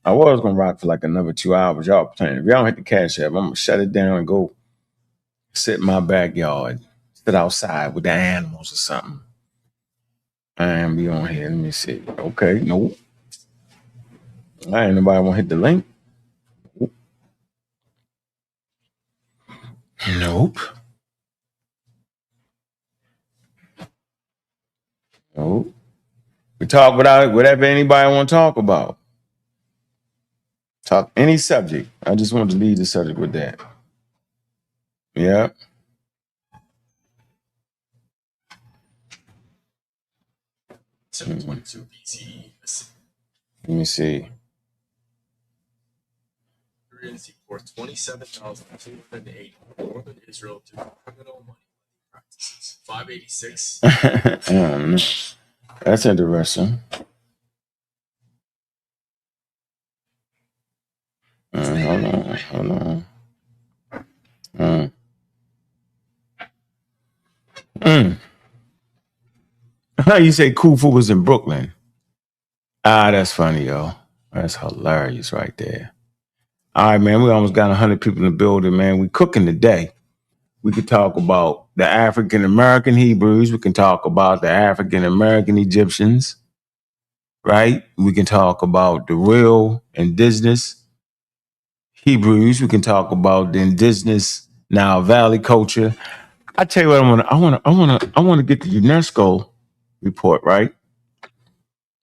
[SPEAKER 3] I was going to rock for like another 2 hours. Y'all playing. If y'all don't hit the cash app, I'm going to shut it down and go sit in my backyard. Sit outside with the animals or something. And be on here. Let me see. Okay. Nope. I ain't nobody want to hit the link. Nope. Nope. We talk about whatever anybody want to talk about. Talk any subject. I just want to lead the subject with that. Yeah. Let me see. For 27,280 northern Israel to criminal money practices. 586. That's interesting. Hold on. How you say Khufu was in Brooklyn? That's funny, yo. That's hilarious right there. All right, man. We almost got 100 people in the building, man. We cooking today. We could talk about the African American Hebrews. We can talk about the African American Egyptians, right? We can talk about the real indigenous Hebrews. We can talk about the indigenous Nile Valley culture. I tell you what, I want to get the UNESCO report, right?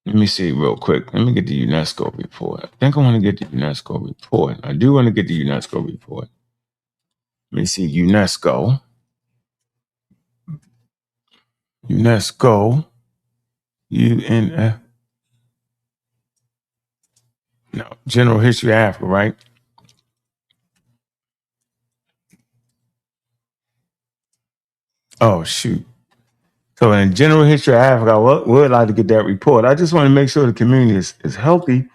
[SPEAKER 3] Let me see real quick. Let me get the UNESCO report. I think I want to get the UNESCO report. I do want to get the UNESCO report. Let me see UNESCO. UNF. No, General History of Africa, right? Oh, shoot. So in General History of Africa, I would like to get that report. I just want to make sure the community is healthy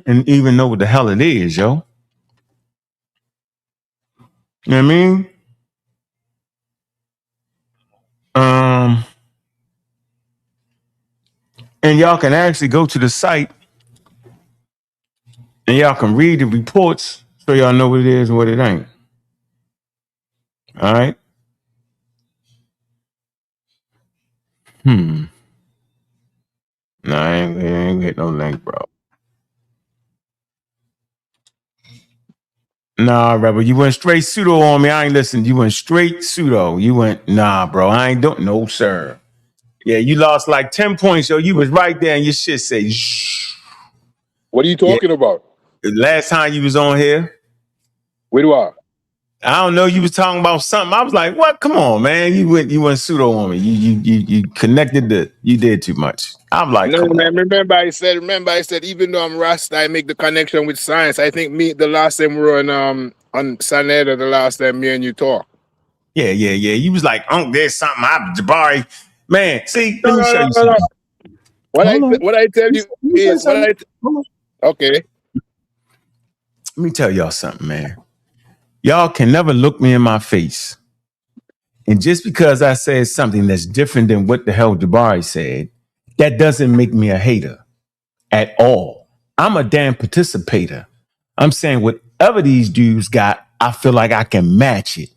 [SPEAKER 3] and even know what the hell it is, yo. You know what I mean? And y'all can actually go to the site and y'all can read the reports so y'all know what it is and what it ain't. All right? No, I ain't get no link, bro. Nah, rebel, you went straight pseudo on me. I ain't listened. You went straight pseudo. You went, nah, bro. I ain't doing no, sir. Yeah, you lost like 10 points, yo. You was right there and your shit say, shh.
[SPEAKER 4] What are you talking about?
[SPEAKER 3] The last time you was on here,
[SPEAKER 4] Where do I
[SPEAKER 3] don't know, you was talking about something. I was like, what? Come on, man. You went pseudo on me. You connected you did too much. I'm like,
[SPEAKER 4] No,
[SPEAKER 3] come
[SPEAKER 4] man.
[SPEAKER 3] on.
[SPEAKER 4] Remember I said, even though I'm Rasta, I make the connection with science. I think the last time we were on Saneda, the last time me and you talked.
[SPEAKER 3] Yeah. You was like, there's something. Jabari. Man, see,
[SPEAKER 4] No,
[SPEAKER 3] let me show you something.
[SPEAKER 4] What I tell you is okay.
[SPEAKER 3] Let me tell y'all something, man. Y'all can never look me in my face. And just because I said something that's different than what the hell Jabari said, that doesn't make me a hater at all. I'm a damn participator. I'm saying whatever these dudes got, I feel like I can match it.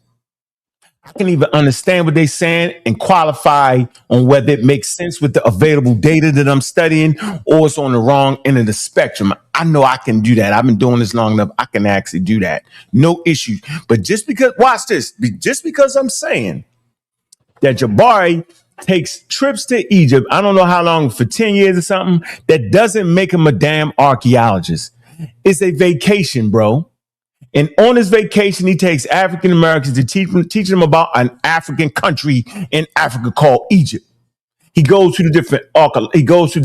[SPEAKER 3] I can even understand what they're saying and qualify on whether it makes sense with the available data that I'm studying or it's on the wrong end of the spectrum. I know I can do that. I've been doing this long enough. I can actually do that. No issue. But just because, watch this, just because I'm saying that Jabari takes trips to Egypt, I don't know how long, for 10 years or something, that doesn't make him a damn archaeologist. It's a vacation, bro. And on his vacation, he takes African Americans to teach them about an African country in Africa called Egypt. He goes to the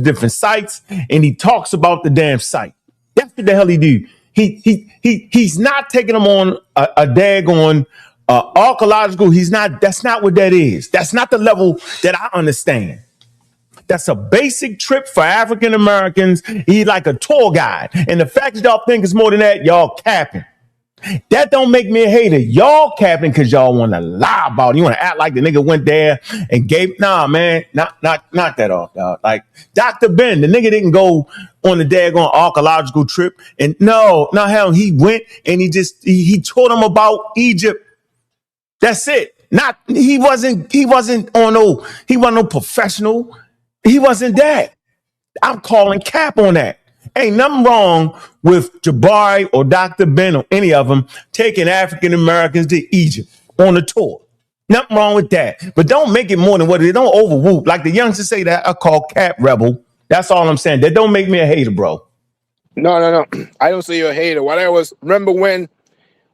[SPEAKER 3] different sites and he talks about the damn site. That's what the hell he do. He's not taking them on a daggone archaeological. That's not what that is. That's not the level that I understand. That's a basic trip for African Americans. He's like a tour guide. And the fact that y'all think it's more than that, y'all capping. That don't make me a hater. Y'all capping because y'all want to lie about it. You want to act like the nigga went there and gave. Nah, man, knock that off, dog. Like Dr. Ben, the nigga didn't go on the daggone archaeological trip. And no, hell, he went and he taught him about Egypt. That's it. He wasn't no professional. He wasn't that. I'm calling cap on that. Ain't nothing wrong with Jabari or Dr. Ben or any of them taking African Americans to Egypt on a tour. Nothing wrong with that. But don't make it more than what it is. Don't overwhoop. Like the youngsters say that I call cap rebel. That's all I'm saying. That don't make me a hater, bro.
[SPEAKER 4] No. I don't say you're a hater. Remember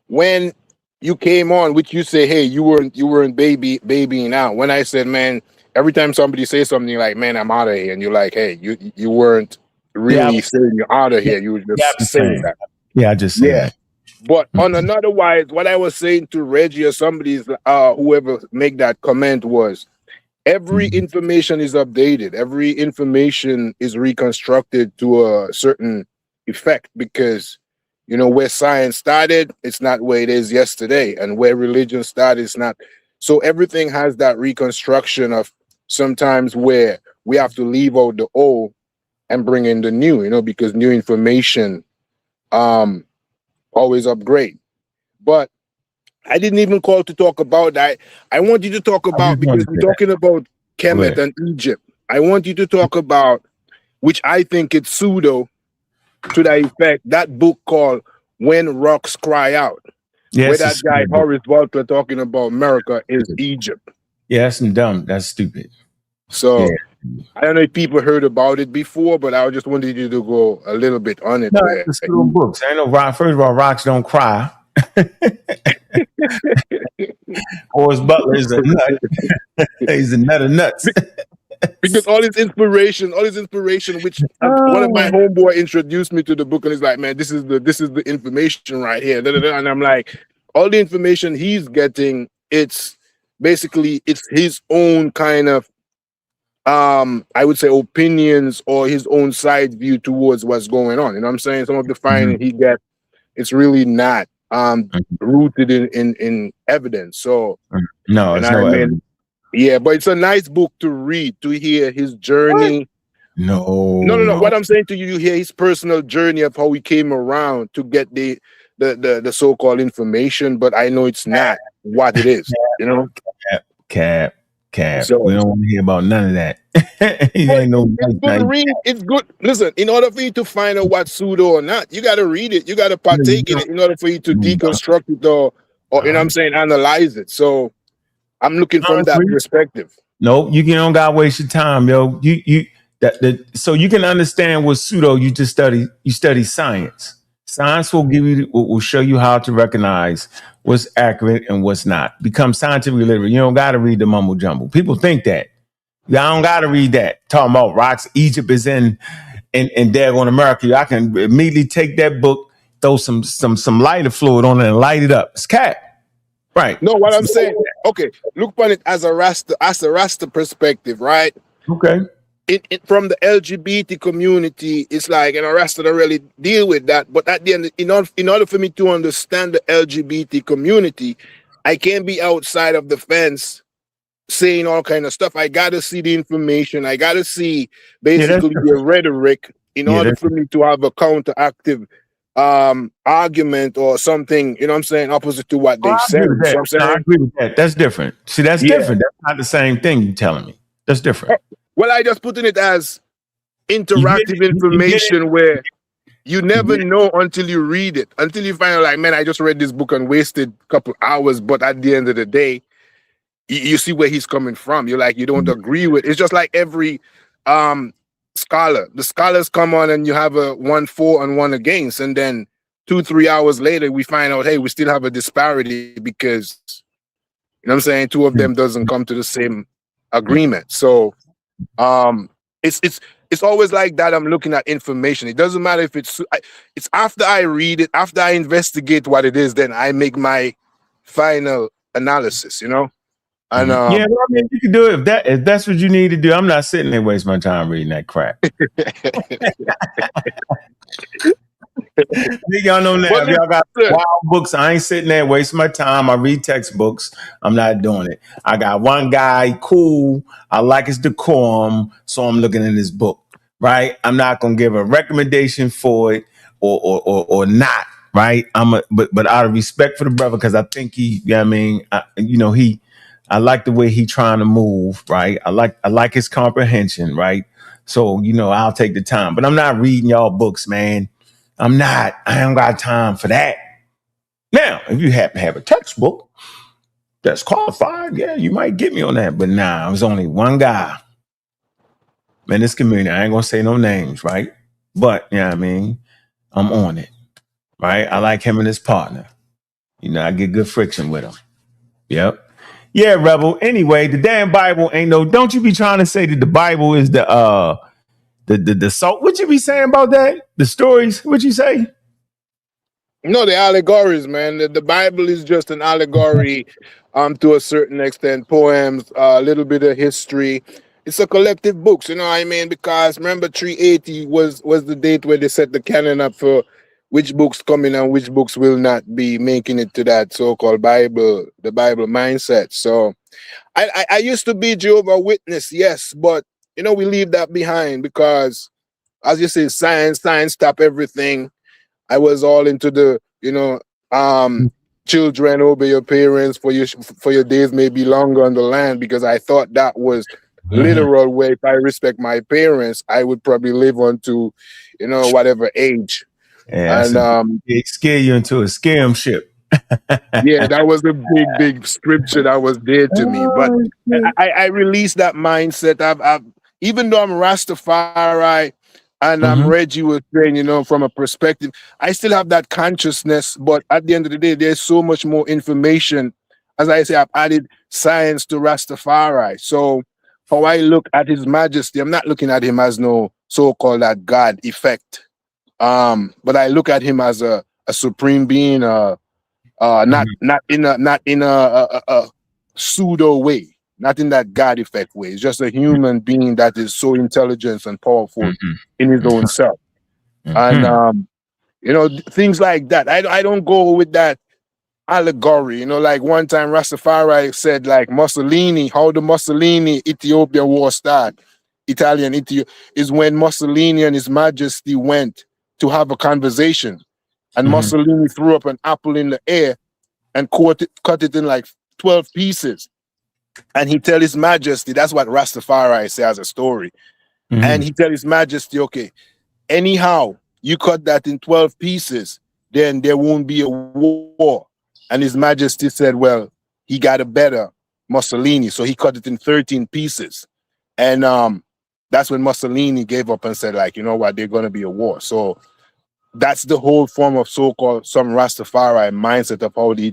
[SPEAKER 4] when you came on, which you say, hey, you weren't babying out. When I said, man, every time somebody says something like, man, I'm out of here, and you're like, hey, you weren't really saying you're out of here. You were just saying that.
[SPEAKER 3] Yeah, I just said that.
[SPEAKER 4] But on another wise, what I was saying to Reggie or somebody's whoever make that comment was every information is updated. Every information is reconstructed to a certain effect because where science started, it's not where it is yesterday, and where religion started, it's not. So everything has that reconstruction of sometimes where we have to leave out the old and bring in the new, because new information always upgrade. But I didn't even call to talk about that. I want you to talk about, because we're talking about Kemet and Egypt. I want you to talk about, which I think it's pseudo to that effect, that book called When Rocks Cry Out.
[SPEAKER 3] Yes,
[SPEAKER 4] where that guy Horace Butler talking about America is Egypt.
[SPEAKER 3] Yeah, that's dumb. That's stupid.
[SPEAKER 4] So I don't know if people heard about it before, but I just wanted you to go a little bit on it.
[SPEAKER 3] No, it's little books. I know rock. First of all, rocks don't cry. Horace Butler is a nut. He's a nut of nuts.
[SPEAKER 4] Because all his inspiration, which one of my homeboy introduced me to the book, and he's like, man, this is the information right here. And I'm like, all the information he's getting, it's his own kind of I would say opinions or his own side view towards what's going on. You know what I'm saying? Some of the finding he gets, it's really not rooted in evidence. So
[SPEAKER 3] no, it's no evidence.
[SPEAKER 4] Yeah, but it's a nice book to read, to hear his journey.
[SPEAKER 3] No.
[SPEAKER 4] What I'm saying to you, you hear his personal journey of how he came around to get the so-called information, but I know it's not what it is.
[SPEAKER 3] Cap. So, we don't want to hear about none of that.
[SPEAKER 4] It's good to read. It's good. Listen, in order for you to find out what's pseudo or not, you got to read it. You got to partake in it in order for you to deconstruct it or you know what I'm saying, analyze it. So I'm looking from that perspective.
[SPEAKER 3] No, you don't gotta waste your time, yo. So you can understand what pseudo you just study. You study science. Science will will show you how to recognize what's accurate and what's not. Become scientifically literate. You don't gotta read the mumble jumble. People think that. I don't gotta read that. Talking about rocks, Egypt is in daggone America. I can immediately take that book, throw some lighter fluid on it, and light it up. It's cat. Right.
[SPEAKER 4] No, what I'm saying, okay, look upon it as a Rasta perspective, right?
[SPEAKER 3] Okay.
[SPEAKER 4] From the LGBT community, it's like, Rasta don't really deal with that. But at the end, in order for me to understand the LGBT community, I can't be outside of the fence saying all kind of stuff. I gotta see the information. I gotta see basically the rhetoric in order for me to have a counteractive argument or something, you know what I'm saying, opposite to what they said. So I'm saying,
[SPEAKER 3] I agree with that. That's different. See, that's different. That's not the same thing you're telling me. That's different.
[SPEAKER 4] Well, I just putting it as interactive information where you never know until you read it, until you find out, like, man, I just read this book and wasted a couple hours, but at the end of the day, you see where he's coming from. You're like, you don't agree with. It's just like every scholar. The scholars come on and you have a 1 for and 1 against, and then 2-3 hours later we find out, hey, we still have a disparity because, you know what I'm saying, 2 of them doesn't come to the same agreement. So it's always like that. I'm looking at information. It doesn't matter if it's after I read it, after I investigate what it is, then I make my final analysis, you know. And
[SPEAKER 3] yeah, well, I mean, you can do it if that's what you need to do. I'm not sitting there wasting my time reading that crap. Y'all know now. If y'all got wild books, I ain't sitting there wasting my time. I read textbooks. I'm not doing it. I got one guy, cool. I like his decorum, so I'm looking in his book. Right? I'm not gonna give a recommendation for it or not. Right? But out of respect for the brother, because I think I like the way he trying to move, right? I like his comprehension, right? So, I'll take the time. But I'm not reading y'all books, man. I'm not. I don't got time for that. Now, if you happen to have a textbook that's qualified, yeah, you might get me on that. But nah, I was only one guy in this community. I ain't gonna say no names, right? But I'm on it, right? I like him and his partner. I get good friction with him. Yep. Yeah, Rebel. Anyway, the damn Bible ain't no. Don't you be trying to say that the Bible is the salt? What you be saying about that? The stories? What you say?
[SPEAKER 4] No, the allegories, man. The Bible is just an allegory, to a certain extent. Poems, a little bit of history. It's a collective books, you know what I mean? Because remember, 380 was the date where they set the canon up for which books come in and which books will not be making it to that so-called Bible, the Bible mindset. So I used to be Jehovah's Witness, yes, but we leave that behind because, as you say, science stop everything. I was all into the, children, obey your parents, for your days may be longer on the land, because I thought that was literal, where if I respect my parents, I would probably live on to, whatever age.
[SPEAKER 3] Yeah, and it scare you into a scam ship.
[SPEAKER 4] Yeah, that was a big scripture that was there to me. But I released that mindset. I've even though I'm Rastafari and I'm Reggie was saying, from a perspective, I still have that consciousness. But at the end of the day, there's so much more information. As I say, I've added science to Rastafari. So how I look at His Majesty, I'm not looking at him as no so-called that God effect. But I look at him as a supreme being, not in a pseudo way, not in that God effect way. It's just a human being that is so intelligent and powerful in his own self. And things like that. I don't go with that allegory. Like one time Rastafari said, like, Mussolini, how the Mussolini Ethiopian war started, Italian Ethiopia, is when Mussolini and His Majesty went to have a conversation, and Mussolini threw up an apple in the air and cut it in like 12 pieces, and he tell His Majesty, that's what Rastafari say as a story, and he tell His Majesty, okay, anyhow you cut that in 12 pieces, then there won't be a war. And His Majesty said, well, he got a better Mussolini. So he cut it in 13 pieces. And that's when Mussolini gave up and said, like, you know what, there's going to be a war. So that's the whole form of so-called some Rastafari mindset of how the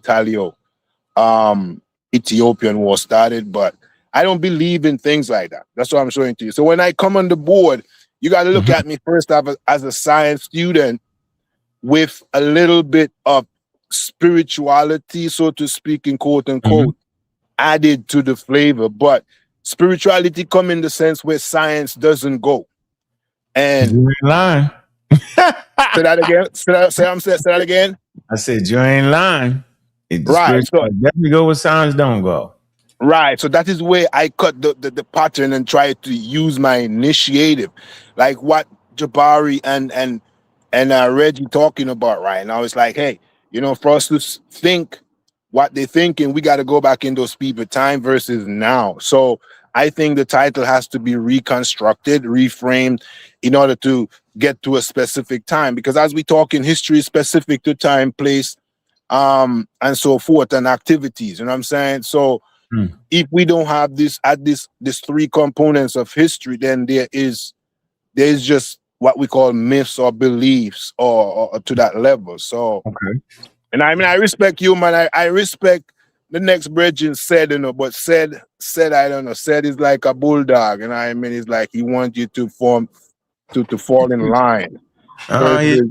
[SPEAKER 4] Ethiopian war started. But I don't believe in things like that. That's what I'm showing to you. So when I come on the board, you got to look at me first as a science student with a little bit of spirituality, so to speak, in quote unquote, added to the flavor. But spirituality come in the sense where science doesn't go. And
[SPEAKER 3] you ain't lying.
[SPEAKER 4] Say that again. Say that again.
[SPEAKER 3] I said you ain't lying.
[SPEAKER 4] Right. So
[SPEAKER 3] definitely go where science don't go.
[SPEAKER 4] Right. So that is where I cut the pattern and try to use my initiative, like what Jabari and Reggie talking about right now. It's like, hey, you know, for us to think what they're thinking, we got to go back in those people time versus now. So I think the title has to be reconstructed, reframed in order to get to a specific time. Because as we talk in history, specific to time, place, and so forth, and activities. You know what I'm saying? So if we don't have this three components of history, then there's just what we call myths or beliefs or to that level. So
[SPEAKER 3] okay.
[SPEAKER 4] And I mean, I respect you, man. I respect the next brethren said, you know, but said, I don't know, said is like a bulldog. And I mean, it's like he wants you to fall in line. Versus,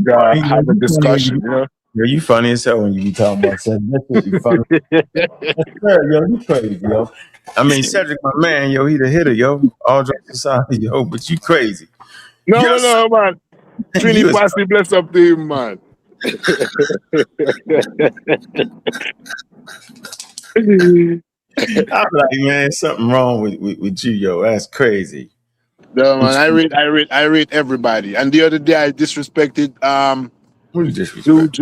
[SPEAKER 4] have a discussion, you know?
[SPEAKER 3] Yo, you funny as hell when you be talking about Cedric. That's you funny. Yo, you crazy, yo. I mean, Cedric, my man, yo, he the hitter, yo. All jokes aside, yo, but you crazy.
[SPEAKER 4] No, man. Trini Passy, bless up to him, man.
[SPEAKER 3] I'm like, man, something wrong with you, yo. That's crazy.
[SPEAKER 4] No, man, I rate everybody. And the other day I disrespected
[SPEAKER 3] Who you disrespect?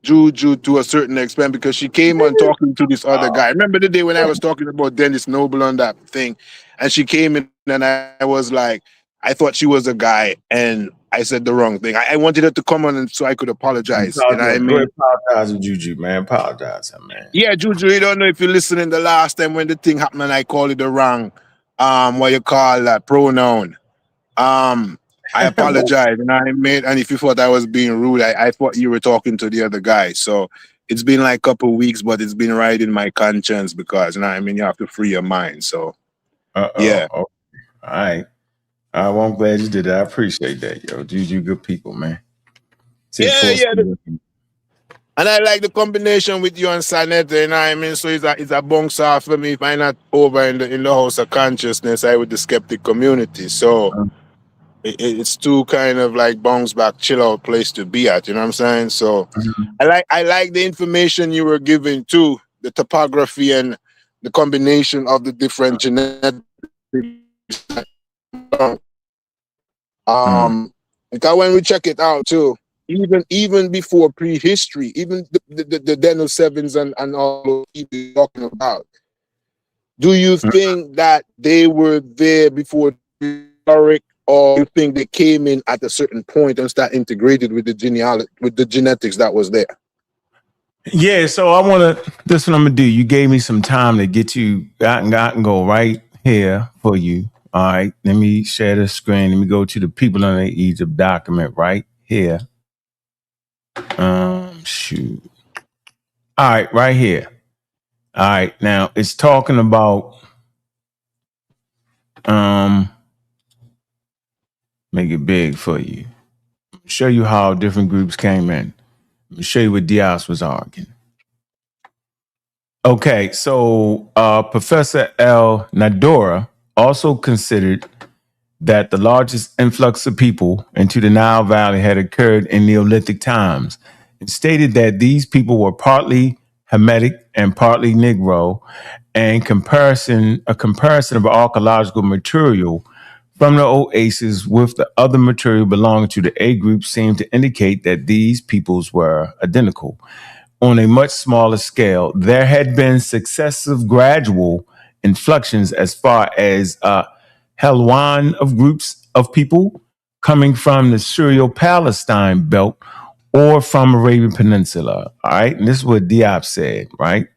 [SPEAKER 4] Juju to a certain extent because she came on talking to this other guy. Remember the day when I was talking about Dennis Noble on that thing, and she came in and I was like, I thought she was a guy, and I said the wrong thing. I wanted her to come on and so I could apologize. You know what I mean?
[SPEAKER 3] Apologize to Juju, man. Apologize, man.
[SPEAKER 4] Yeah, Juju, you don't know if you're listening the last time when the thing happened and I called it the wrong what you call that pronoun. I apologize, and I made. And if you thought I was being rude, I thought you were talking to the other guy. So it's been like a couple of weeks, but it's been right in my conscience because, you know, I mean, you have to free your mind. So, yeah.
[SPEAKER 3] Okay. All right. Well, I'm glad you did that. I appreciate that, yo. You good people, man.
[SPEAKER 4] Yeah. And I like the combination with you and Sanet, you know what I mean? So it's a bounce off for me if I'm not over in the house of consciousness, I with the skeptic community. So. It's too kind of like bounce back, chill out place to be at. You know what I'm saying? So I like the information you were giving too, the topography and the combination of the different genetics. Because when we check it out too, even before prehistory, even the Deno Sevens and all those people talking about, do you think that they were there before historic? Or you think they came in at a certain point and start integrated with the genealogy, with the genetics that was there?
[SPEAKER 3] Yeah, so this is what I'm gonna do. You gave me some time to get you got and go right here for you. All right, let me share the screen. Let me go to the people on the Egypt document right here. Shoot. All right, right here. All right, now it's talking about make it big for you. Show you how different groups came in. Show you what Diaz was arguing. Okay, so Professor L. Nadora also considered that the largest influx of people into the Nile Valley had occurred in Neolithic times and stated that these people were partly Hamitic and partly Negro, and a comparison of archaeological material from the oasis with the other material belonging to the A group seemed to indicate that these peoples were identical. On a much smaller scale, there had been successive gradual inflections as far as Helwan of groups of people coming from the Syrio-Palestine belt or from Arabian Peninsula. All right, and this is what Diop said, right?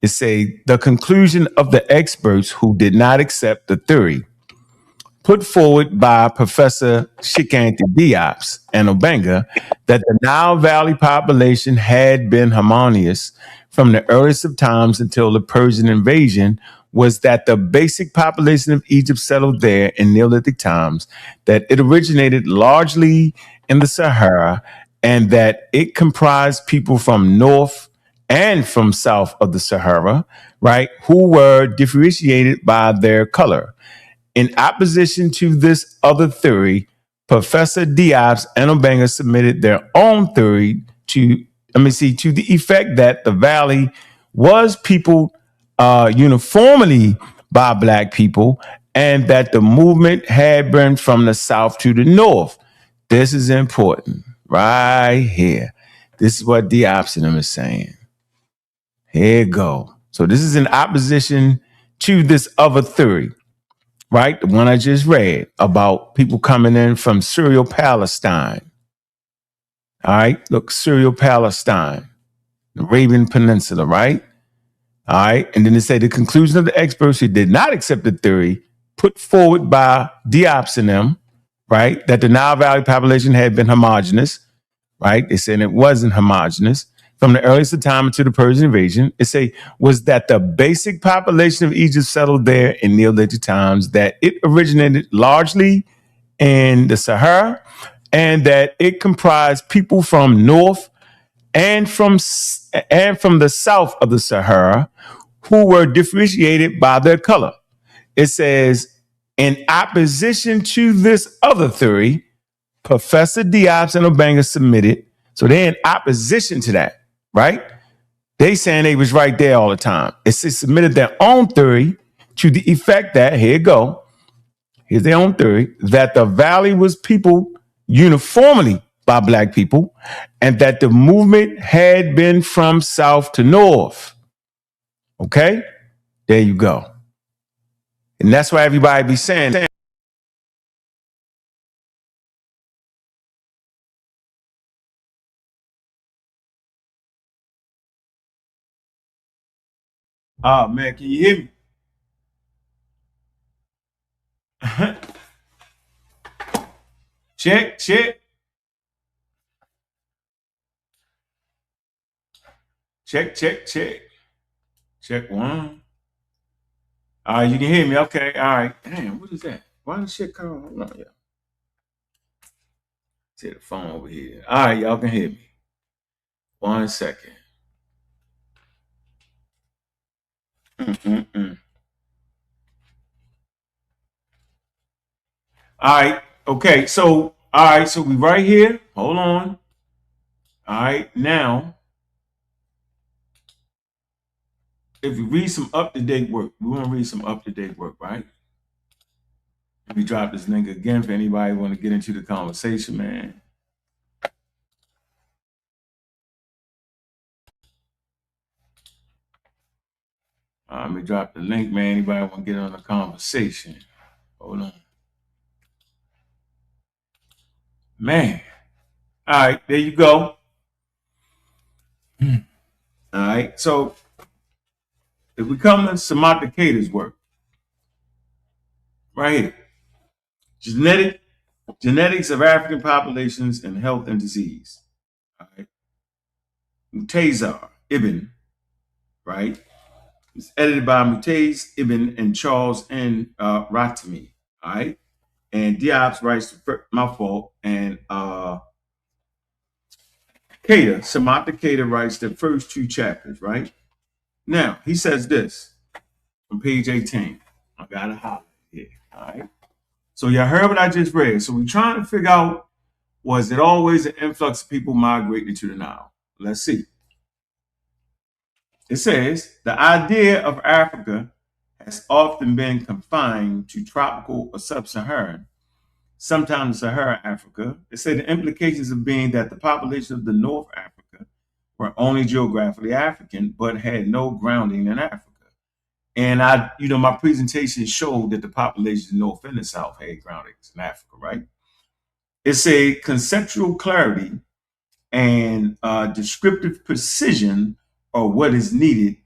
[SPEAKER 3] It say the conclusion of the experts who did not accept the theory put forward by Professor Shikanti Diop and Obanga that the Nile Valley population had been harmonious from the earliest of times until the Persian invasion was that the basic population of Egypt settled there in Neolithic times, that it originated largely in the Sahara, and that it comprised people from north and from south of the Sahara, right, who were differentiated by their color. In opposition to this other theory, Professor Diop and Obanga submitted their own theory to the effect that the valley was peopled uniformly by black people and that the movement had been from the south to the north. This is important right here. This is what Diop and them is saying. Here you go. So this is in opposition to this other theory, right? The one I just read about people coming in from Syria, Palestine. All right. Look, Syria, Palestine, the Arabian Peninsula, right? All right. And then they say the conclusion of the experts who did not accept the theory put forward by Diop and them, right, that the Nile Valley population had been homogenous, right? They said it wasn't homogenous from the earliest of time until the Persian invasion. It say was that the basic population of Egypt settled there in Neolithic times, that it originated largely in the Sahara, and that it comprised people from north and from the south of the Sahara who were differentiated by their color. It says, in opposition to this other theory, Professor Diop and Obanga submitted. So they're in opposition to that, right? They saying they was right there all the time. They submitted their own theory to the effect that, here you go, here's their own theory, that the valley was peopled uniformly by black people and that the movement had been from south to north. Okay? There you go. And that's why everybody be saying, oh man, can you hear me? Check, check. Check, check, check. Check one. All right, you can hear me. Okay, all right. Damn, what is that? Why the shit come on? Hold on, yeah. See the phone over here. All right, y'all can hear me. 1 second. Mm-mm-mm. All right, okay. So, all right, so we right here. Hold on. All right, now, if you read some up-to-date work, we want to read some up-to-date work, right? Let me drop this link again for anybody who want to get into the conversation, man. Let me drop the link, man. Anybody want to get on the conversation? Hold on. Man. All right, there you go. All right, so if we come to Samantha Cater's work, right here, genetics of African populations and health and disease. All right, Mutazar Ibn, right? It's edited by Mutaz Ibn and Charles N. Ratimi. All right, and Diop writes, my fault, and Samantha Cater writes the first 2 chapters, right? Now, he says this on page 18. I got to holler here, all right? So y'all heard what I just read. So we're trying to figure out, was it always an influx of people migrating to the Nile? Let's see. It says, the idea of Africa has often been confined to tropical or sub-Saharan, sometimes Sahara Africa. It said the implications of being that the population of the North Africa were only geographically African, but had no grounding in Africa. And my presentation showed that the population North and the South had groundings in Africa, right? It's a conceptual clarity and descriptive precision are what is needed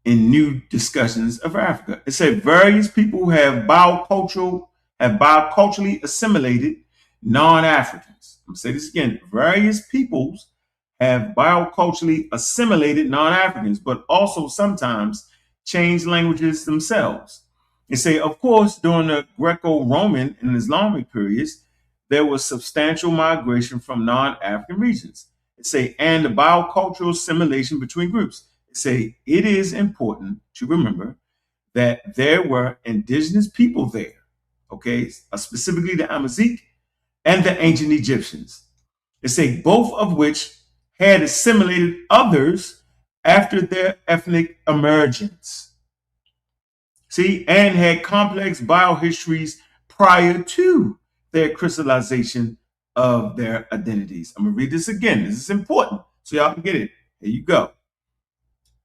[SPEAKER 3] in new discussions of Africa. It said various people have biculturally assimilated non-Africans. I'm gonna say this again. Various peoples have biculturally assimilated non-Africans, but also sometimes change languages themselves. They say, of course, during the Greco-Roman and Islamic periods, there was substantial migration from non-African regions. They say, and the bicultural assimilation between groups. They say, it is important to remember that there were indigenous people there, okay, specifically the Amazigh and the ancient Egyptians. They say, both of which had assimilated others after their ethnic emergence. See, and had complex biohistories prior to their crystallization of their identities. I'm gonna read this again. This is important so y'all can get it. Here you go.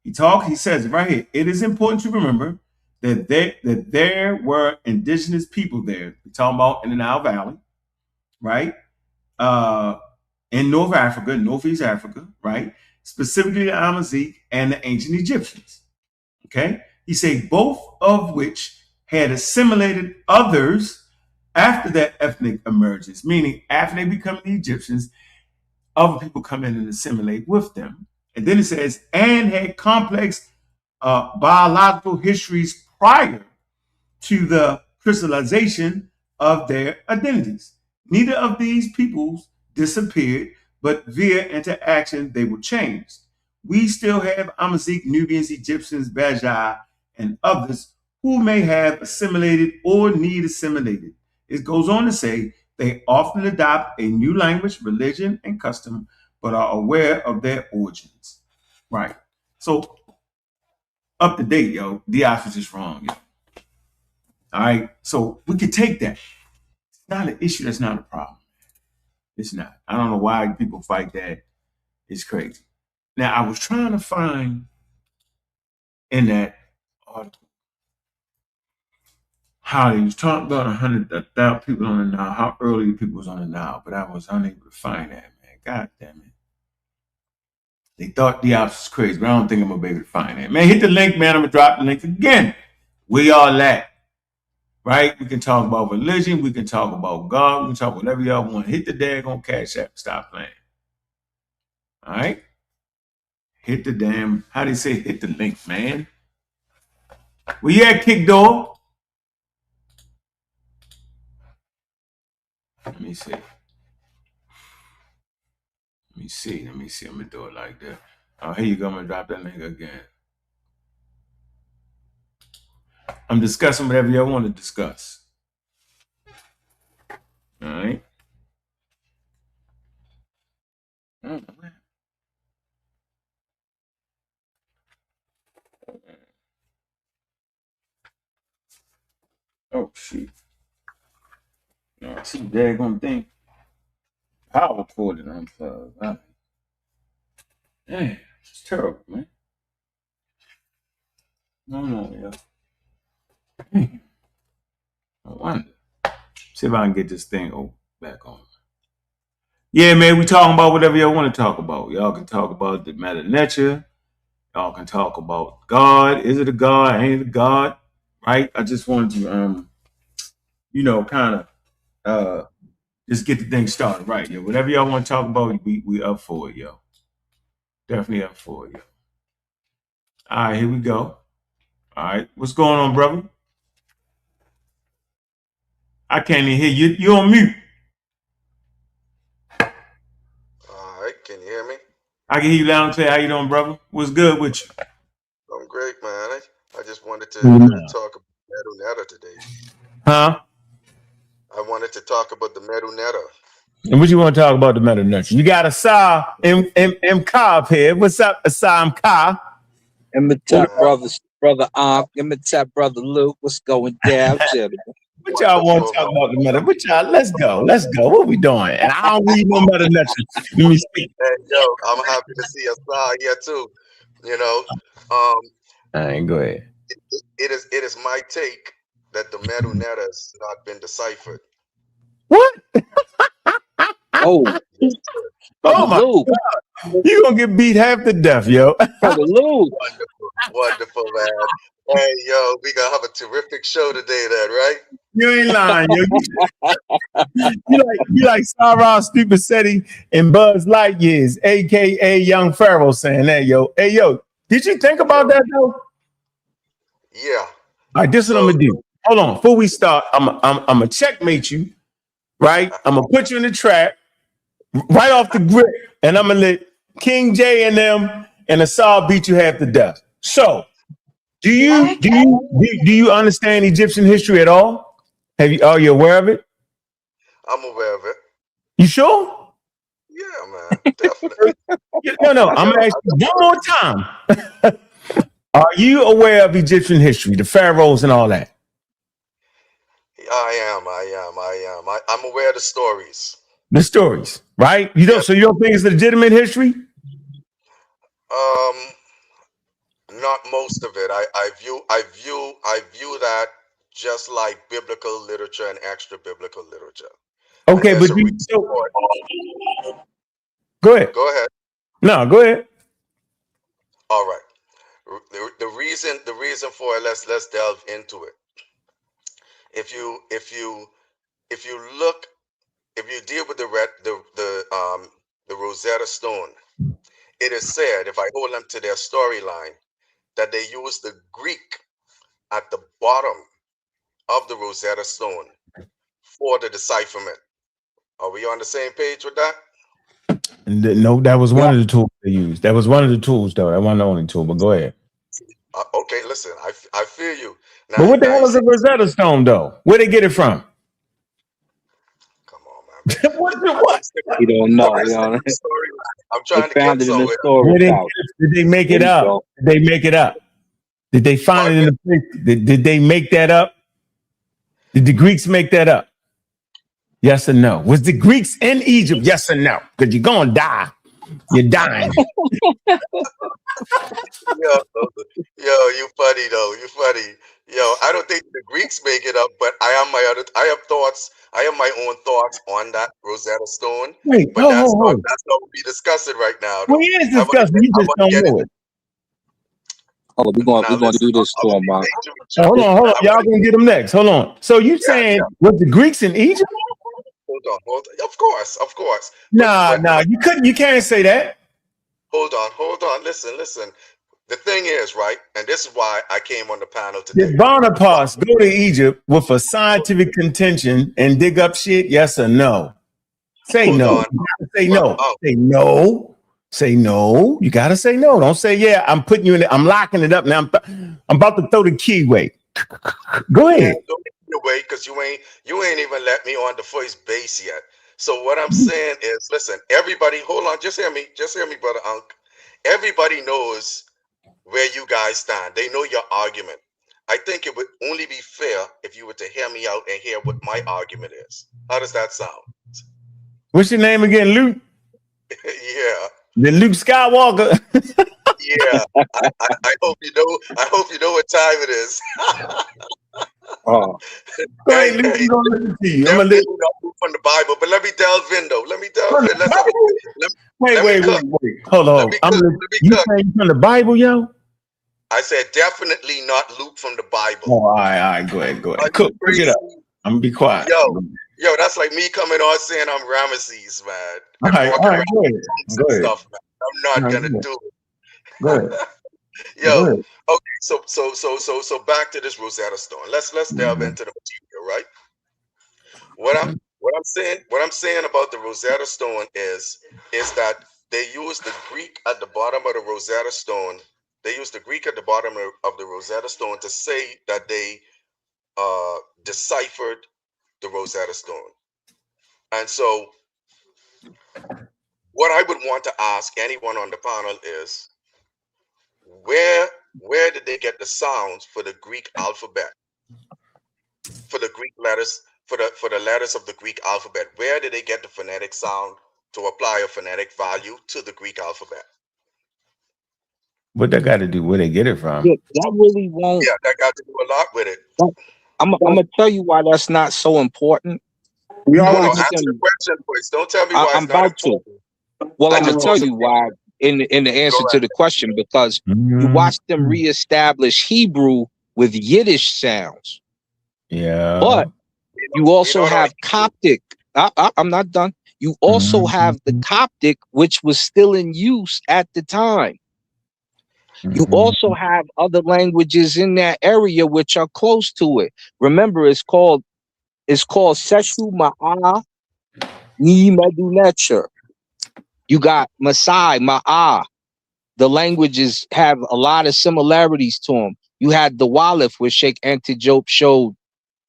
[SPEAKER 3] He says right here, it is important to remember that there were indigenous people there. We're talking about in the Nile Valley, right? In North Africa, Northeast Africa, right? Specifically the Amazigh and the ancient Egyptians. Okay? He said both of which had assimilated others after their ethnic emergence, meaning after they become the Egyptians, other people come in and assimilate with them. And then it says, and had complex biological histories prior to the crystallization of their identities. Neither of these peoples disappeared, but via interaction, they were changed. We still have Amazigh, Nubians, Egyptians, Bajai, and others who may have assimilated or need assimilated. It goes on to say they often adopt a new language, religion, and custom, but are aware of their origins. Right. So up to date, yo, Diaz was just wrong, yo. All right. So we could take that. It's not an issue. That's not a problem. It's not. I don't know why people fight that. It's crazy. Now, I was trying to find in that article how he was talking about 100,000 people on the Nile, how early the people was on the Nile, but I was unable to find that, man. God damn it. They thought the ops was crazy, but I don't think I'm going to be able to find that. Man, hit the link, man. I'm going to drop the link again. We all at, right? We can talk about religion. We can talk about God. We can talk whatever y'all want. Hit the daggone Cash App. Stop playing. All right? Hit the damn, how do you say hit the link, man? Where you at, Kick Door? Let me see. Let me see. I'm going to do it like that. Oh, here you go. I'm going to drop that link again. I'm discussing whatever y'all want to discuss. All right. Oh, shit. No, I see the daggone thing. Power cord it unplugged. Damn, it's terrible, man. No, yeah. I wonder. See if I can get this thing back on. Yeah, man, we talking about whatever y'all want to talk about. Y'all can talk about the matter of nature. Y'all can talk about God. Is it a God? Ain't it a God? Right? I just wanted to, kind of just get the thing started, right? Yo, whatever y'all want to talk about, we up for it, yo. Definitely up for it, yo. All right, here we go. All right, what's going on, brother? I can't even hear you. You're on mute.
[SPEAKER 5] All right, can you hear me?
[SPEAKER 3] I can hear you loud and clear. How you doing, brother? What's good with you?
[SPEAKER 5] I'm great, man. I just wanted to talk about Medu Netta today.
[SPEAKER 3] Huh?
[SPEAKER 5] I wanted to talk about the Medu Netta.
[SPEAKER 3] And what you want to talk about the Medu Netta? You got Asa M. Cobb here. What's up, Asa M. Cobb?
[SPEAKER 6] Imitate brother Ankh. Imitate brother Luke. What's going down, gentlemen?
[SPEAKER 3] What y'all want to talk about the Medu? What y'all? Let's go. What we doing? And I don't read no Medu Netta. Let me speak.
[SPEAKER 5] Hey, yo, I'm happy to see Asa here too. You know,
[SPEAKER 3] All right, go ahead.
[SPEAKER 5] It is my take that the Medu Netta has not been deciphered.
[SPEAKER 3] What?
[SPEAKER 6] Oh,
[SPEAKER 3] oh my God. You gonna get beat half to death, yo.
[SPEAKER 6] Brother Luke.
[SPEAKER 5] Wonderful, man. Hey, yo, we gonna have a terrific show today, then, right?
[SPEAKER 3] You ain't lying, yo. You like Sarah Stupid Seti and Buzz Lightyears, aka Young Pharaoh, saying that, yo. Hey, yo, did you think about that though?
[SPEAKER 5] Yeah.
[SPEAKER 3] All right, this is what I'm gonna do. Hold on, before we start, I'm gonna checkmate you, right? I'm gonna put you in the trap right off the grip, and I'm gonna let King J and them and Asar beat you half to death. So, do you understand Egyptian history at all? Are you aware of it?
[SPEAKER 5] I'm aware of it.
[SPEAKER 3] You sure?
[SPEAKER 5] Yeah, man, definitely.
[SPEAKER 3] No. I'm gonna ask you one more time. Are you aware of Egyptian history, the pharaohs and all that?
[SPEAKER 5] I am. I'm aware of the stories.
[SPEAKER 3] The stories, right? So you don't think it's legitimate history?
[SPEAKER 5] Not most of it. I view that just like biblical literature and extra biblical literature.
[SPEAKER 3] Okay, but go ahead.
[SPEAKER 5] Go ahead.
[SPEAKER 3] No, go ahead.
[SPEAKER 5] All right. The reason for it, let's delve into it. If you deal with the Rosetta Stone, it is said, if I hold them to their storyline, that they use the Greek at the bottom of the Rosetta Stone for the decipherment. Are we on the same page with that?
[SPEAKER 3] No, that was one of the tools they used. That was one of the tools, though. That wasn't the only tool, but go ahead.
[SPEAKER 5] Okay, listen, I feel you. Now,
[SPEAKER 3] but what the hell is a Rosetta Stone, though? Where they get it from?
[SPEAKER 5] Come on, man.
[SPEAKER 6] what? You don't know.
[SPEAKER 5] I'm trying to get somewhere.
[SPEAKER 3] Did they make it up? Did they make it up? Did they find it in the place? Did they make that up? Did the Greeks make that up? Yes or no? Was the Greeks in Egypt? Yes or no? Because you're going to die. You're dying.
[SPEAKER 5] Yo, you funny though. You funny. Yo, I don't think the Greeks make it up, but I have my own thoughts on that Rosetta Stone.
[SPEAKER 3] Wait,
[SPEAKER 5] but that's not what we're discussing right now.
[SPEAKER 3] Well, he is discussing. You just don't know it.
[SPEAKER 6] Oh, we're going to do this to him, man.
[SPEAKER 3] Hold on. Y'all gonna get him next. Hold on. So you saying was the Greeks in Egypt?
[SPEAKER 5] Hold on. Of course.
[SPEAKER 3] Nah. You can't say that.
[SPEAKER 5] Hold on. Listen. The thing is, right, and this is why I came on the panel today.
[SPEAKER 3] Did Bonaparte go to Egypt with a scientific contention and dig up shit? Yes or no? Say no. Say no. Say no. Say no. You gotta say no. Don't say yeah. I'm putting you in it. I'm locking it up now. I'm about to throw the key away. Go ahead.
[SPEAKER 5] Away because you ain't even let me on the first base yet. So what I'm saying is, listen, everybody, hold on, just hear me, brother Ankh. Everybody knows where you guys stand. They know your argument. I think it would only be fair if you were to hear me out and hear what my argument is. How does that sound?
[SPEAKER 3] What's your name again, Luke?
[SPEAKER 5] Yeah.
[SPEAKER 3] The Luke Skywalker.
[SPEAKER 5] Yeah. I hope you know what time it is.
[SPEAKER 3] Oh. Hey, Luke, I'm gonna listen to you. I'm gonna listen
[SPEAKER 5] from the Bible, but let me delve in though.
[SPEAKER 3] Wait. Hold on. You saying from the Bible, yo?
[SPEAKER 5] I said definitely not Luke from the Bible.
[SPEAKER 3] Oh, all right. Go ahead. Cook it up. I'm gonna be quiet.
[SPEAKER 5] Yo, that's like me coming on saying I'm Ramesses, man.
[SPEAKER 3] All right, go ahead.
[SPEAKER 5] Stuff, man. I'm not gonna do it.
[SPEAKER 3] Go ahead.
[SPEAKER 5] Yo, okay, so back to this Rosetta Stone. Let's delve into the material, right? What I'm saying about the Rosetta Stone is that they use the Greek at the bottom of the Rosetta Stone. They use the Greek at the bottom of the Rosetta Stone to say that they deciphered the Rosetta Stone. And so what I would want to ask anyone on the panel is, where did they get the sounds for the Greek alphabet? For the Greek letters, for the letters of the Greek alphabet, where did they get the phonetic sound to apply a phonetic value to the Greek alphabet?
[SPEAKER 3] What that got to do? Where they get it from?
[SPEAKER 6] Yeah, that really won't.
[SPEAKER 5] Yeah, that got to do a lot with it.
[SPEAKER 6] I'm gonna tell you why that's not so important.
[SPEAKER 5] Answer the question, please. Don't tell me why.
[SPEAKER 6] I'm about to. Well, I'm gonna tell you why. in the answer to the question, because you watch them reestablish Hebrew with Yiddish sounds.
[SPEAKER 3] Yeah.
[SPEAKER 6] But you also have Coptic. I'm not done. You also have the Coptic, which was still in use at the time. You also have other languages in that area which are close to it. Remember, it's called Seshu Ma'a Ni Medunecher. You got Masai, Ma'a. The languages have a lot of similarities to them. You had the Walif, where Sheikh Antijope showed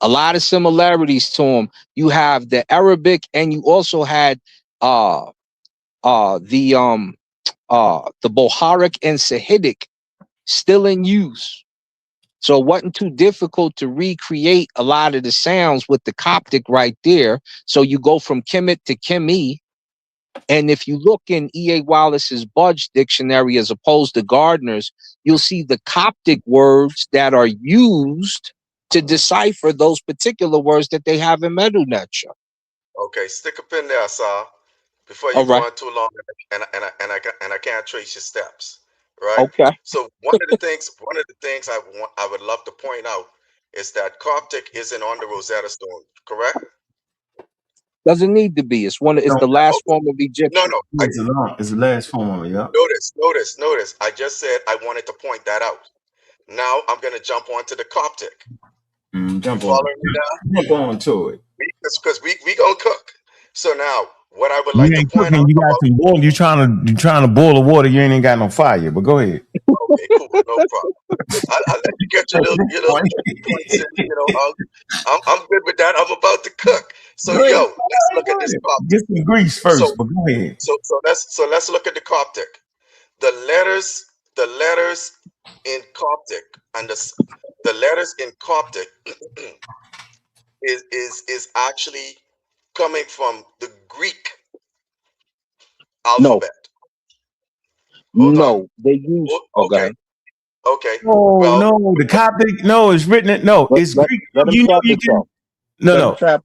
[SPEAKER 6] a lot of similarities to them. You have the Arabic, and you also had the Boharic and Sahidic still in use. So it wasn't too difficult to recreate a lot of the sounds with the Coptic right there. So you go from Kemet to Kemi. And if you look in E.A. Wallace's Budge Dictionary as opposed to Gardner's, you'll see the Coptic words that are used to decipher those particular words that they have in Medunecha.
[SPEAKER 5] Okay, stick a pin there, Sir, before you go on too long, and I can't trace your steps. Right.
[SPEAKER 6] Okay.
[SPEAKER 5] So one of the things I would love to point out is that Coptic isn't on the Rosetta Stone, correct?
[SPEAKER 6] Doesn't need to be. It's the last form of Egyptian.
[SPEAKER 5] No.
[SPEAKER 3] It's the last form. Yeah.
[SPEAKER 5] Notice. I just said I wanted to point that out. Now I'm gonna jump onto the Coptic.
[SPEAKER 3] Jump on to it.
[SPEAKER 5] Because we gonna cook. So now what I would like to point out.
[SPEAKER 3] You got some boil. You trying to boil the water. You ain't got no fire. But go ahead.
[SPEAKER 5] Okay, cool, no problem. I'll let you get your little points in, I'm good with that. I'm about to cook. So let's look at this Coptic.
[SPEAKER 3] Get some grease first, but go ahead.
[SPEAKER 5] So let's look at the Coptic. The letters in Coptic and the letters in Coptic is actually coming from the Greek alphabet.
[SPEAKER 6] No, they use.
[SPEAKER 5] Okay.
[SPEAKER 3] No, the Coptic. No, it's written. No, it's Greek. You can. No.
[SPEAKER 5] I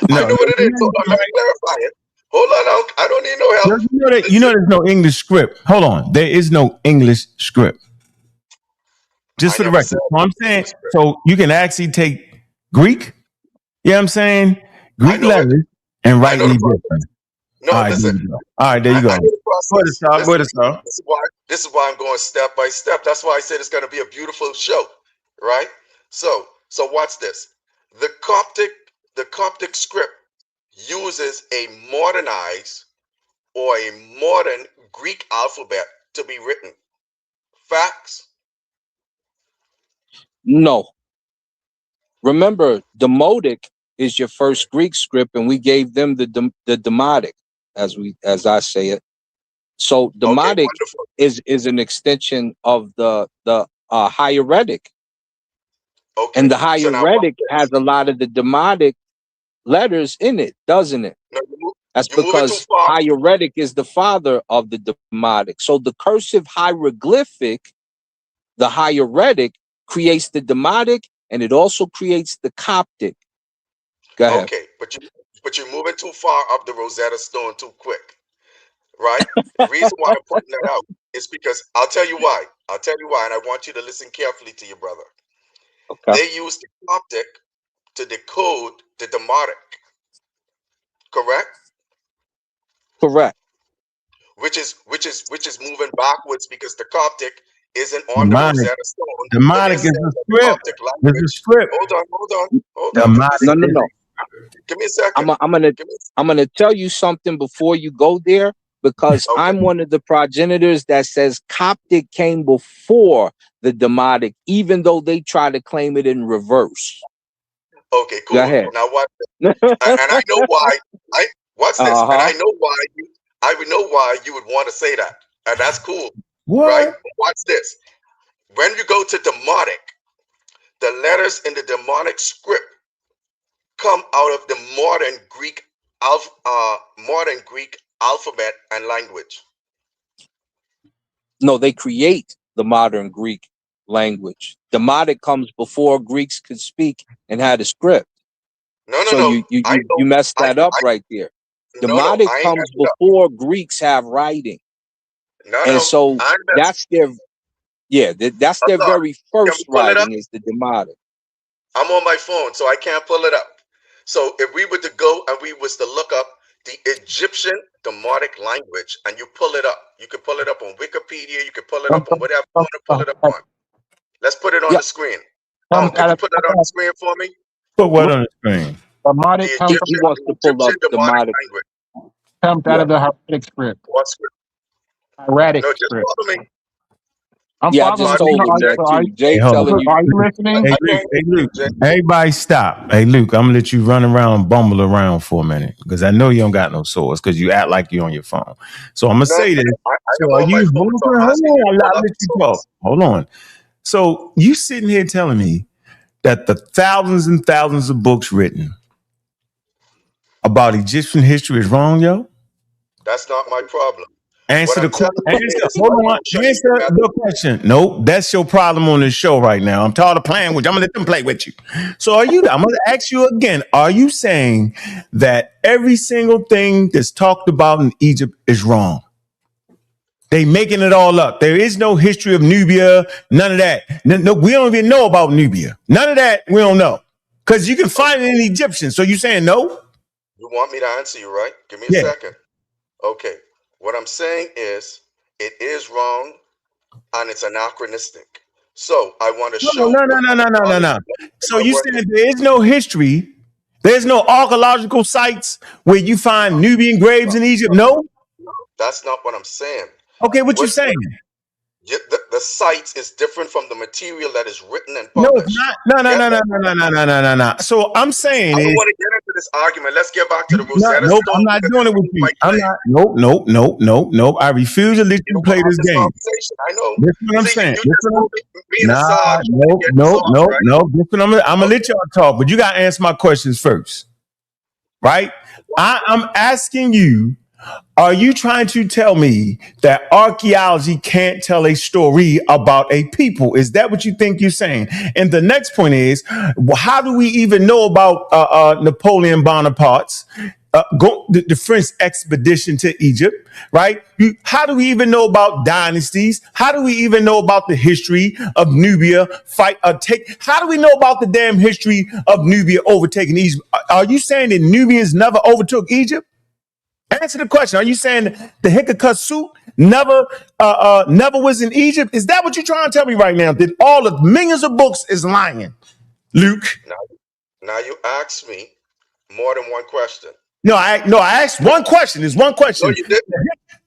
[SPEAKER 5] know what it is. So let me clarify it. Hold on, I don't need no help.
[SPEAKER 3] You know there's no English script. Hold on, there is no English script. Just for the record, I'm saying. So you can actually take Greek. You know what I'm saying? Greek letters and write it different.
[SPEAKER 5] No, listen.
[SPEAKER 3] All right, there you go.
[SPEAKER 5] This is why I'm going step by step. That's why I said it's going to be a beautiful show, right? So watch this. The Coptic script uses a modernized or a modern Greek alphabet to be written. Facts?
[SPEAKER 6] No. Remember, Demotic is your first Greek script, and we gave them the Demotic, as I say it. So Demotic is an extension of the Hieratic. Okay. And the Hieratic has a lot of the Demotic letters in it, doesn't it?
[SPEAKER 5] No,
[SPEAKER 6] that's because Hieratic is the father of the Demotic. So the cursive hieroglyphic, the Hieratic, creates the Demotic, and it also creates the Coptic. Go ahead.
[SPEAKER 5] Okay, but you're moving too far up the Rosetta Stone too quick, right? The reason why I'm pointing that out is because I'll tell you why, and I want you to listen carefully to your brother. Okay. They use the Coptic to decode the Demotic, correct?
[SPEAKER 6] Correct.
[SPEAKER 5] Which is moving backwards because the Coptic isn't on the Rosetta Stone.
[SPEAKER 3] Demotic is a script. It's a script.
[SPEAKER 5] Hold on.
[SPEAKER 6] No.
[SPEAKER 5] Give me a second.
[SPEAKER 6] I'm gonna tell you something before you go there, because I'm one of the progenitors that says Coptic came before the Demotic, even though they try to claim it in reverse.
[SPEAKER 5] Okay, cool.
[SPEAKER 6] Go ahead.
[SPEAKER 5] Now watch this. And I know why. Watch this. And I know why you would want to say that. And that's cool.
[SPEAKER 3] What?
[SPEAKER 5] Right? Watch this. When you go to Demotic, the letters in the Demonic script come out of the modern Greek alphabet and language.
[SPEAKER 6] No, they create the modern Greek language. Demotic comes before Greeks could speak and had a script.
[SPEAKER 5] No.
[SPEAKER 6] You messed that up right there. Demotic comes before Greeks have writing. And so that's their, that's their very first writing is the Demotic.
[SPEAKER 5] I'm on my phone, so I can't pull it up. So if we were to go and we was to look up the Egyptian Demotic language and you pull it up, you can pull it up on Wikipedia, you can pull it up on whatever you want to pull it up on. Let's put it on the screen. Can you put that on the screen for me?
[SPEAKER 3] Put what on the screen?
[SPEAKER 7] Demotic
[SPEAKER 6] he wants to pull up Demotic
[SPEAKER 7] language. Comes out of the hieratic script.
[SPEAKER 5] What script?
[SPEAKER 7] Hieratic
[SPEAKER 5] no, just
[SPEAKER 7] script.
[SPEAKER 5] follow me.
[SPEAKER 6] I just told him that too. Jay telling you.
[SPEAKER 7] Are you listening?
[SPEAKER 3] Hey, Luke. Everybody stop. Hey, Luke, I'm going to let you run around and bumble around for a minute because I know you don't got no source because you act like you're on your phone. So I'm going to say this. Hold on. So you sitting here telling me that the thousands and thousands of books written about Egyptian history is wrong, yo?
[SPEAKER 5] That's not my problem.
[SPEAKER 3] Answer the question. Answer the question. Nope, that's your problem on this show right now. I'm tired of playing with you. I'm gonna let them play with you. So I'm gonna ask you again. Are you saying that every single thing that's talked about in Egypt is wrong? They making it all up. There is no history of Nubia. None of that. No, we don't even know about Nubia. None of that we don't know. Because you can find it in Egyptian. So you saying no?
[SPEAKER 5] You want me to answer you, right? Give me a second. Okay. What I'm saying is, it is wrong, and it's anachronistic. So I want to show.
[SPEAKER 3] No. So you said there is no history, there's no archaeological sites where you find Nubian graves in Egypt. No,
[SPEAKER 5] that's not what I'm saying.
[SPEAKER 3] Okay, what you saying?
[SPEAKER 5] The sites is different from the material that is written and published.
[SPEAKER 3] No. So I'm saying
[SPEAKER 5] I don't want to get into this argument. Let's get back to the Rosetta
[SPEAKER 3] Stone. I'm not doing it with you. I'm not. Nope. I refuse to let you play this game.
[SPEAKER 5] I know.
[SPEAKER 3] That's what I'm saying. No. I'm gonna let y'all talk, but you gotta answer my questions first, right? I'm asking you. Are you trying to tell me that archaeology can't tell a story about a people? Is that what you think you're saying? And the next point is, how do we even know about Napoleon Bonaparte's the French expedition to Egypt, right? How do we even know about dynasties? How do we even know about the history of Nubia how do we know about the damn history of Nubia overtaking Egypt? Are you saying that Nubians never overtook Egypt? Answer the question. Are you saying the Hikakasut never was in Egypt? Is that what you're trying to tell me right now? That all the millions of books is lying, Luke?
[SPEAKER 5] Now you asked me more than one question.
[SPEAKER 3] No, I asked one question. There's one question.
[SPEAKER 5] No, you didn't.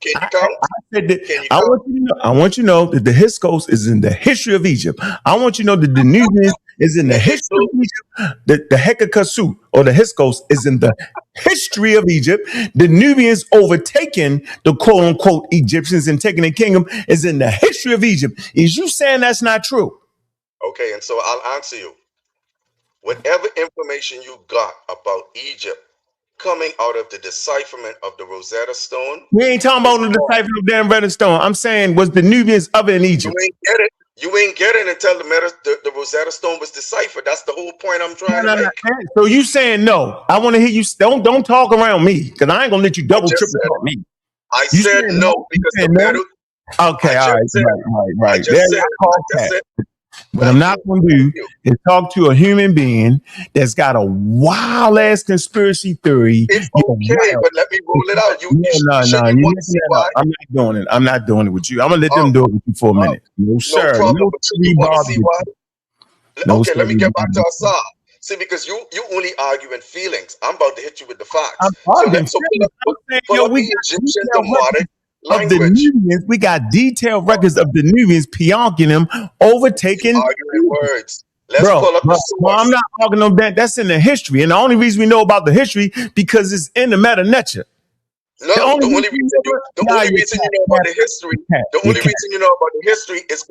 [SPEAKER 5] Can you count?
[SPEAKER 3] I said that I want you to know that the Hyksos is in the history of Egypt. I want you to know that the Nubians is in the history of Egypt. The Hekakasut or the Hyksos is in the history of Egypt. The Nubians overtaking the quote unquote Egyptians and taking the kingdom is in the history of Egypt. Is you saying that's not true?
[SPEAKER 5] Okay, and so I'll answer you. Whatever information you got about Egypt coming out of the decipherment of the Rosetta Stone.
[SPEAKER 3] We ain't talking about the decipherment of damn Rosetta Stone. I'm saying, was the Nubians ever in Egypt?
[SPEAKER 5] You ain't get it until the Rosetta Stone was deciphered. That's the whole point I'm trying to make.
[SPEAKER 3] So you saying no? I want to hear you. Don't talk around me because I ain't gonna let you double triple talk me.
[SPEAKER 5] I said no because the better.
[SPEAKER 3] Okay, all right. What I'm not going to do is talk to a human being that's got a wild ass conspiracy theory.
[SPEAKER 5] It's okay, but let me roll it out.
[SPEAKER 3] I'm not doing it with you. I'm going to let them do it with you for a minute. No, sir.
[SPEAKER 5] No problem. Okay, let me get back to Assad. See, because you only argue in feelings. I'm about to hit you with the facts.
[SPEAKER 3] Of the Nubians, we got detailed records of the Nubians pionking them, overtaking.
[SPEAKER 5] Words. Let's pull up the source.
[SPEAKER 3] No, I'm not arguing on that. That's in the history, and the only reason we know about the history because it's in the meta nature.
[SPEAKER 5] No, the only reason you know about the history. The only reason you know about the history is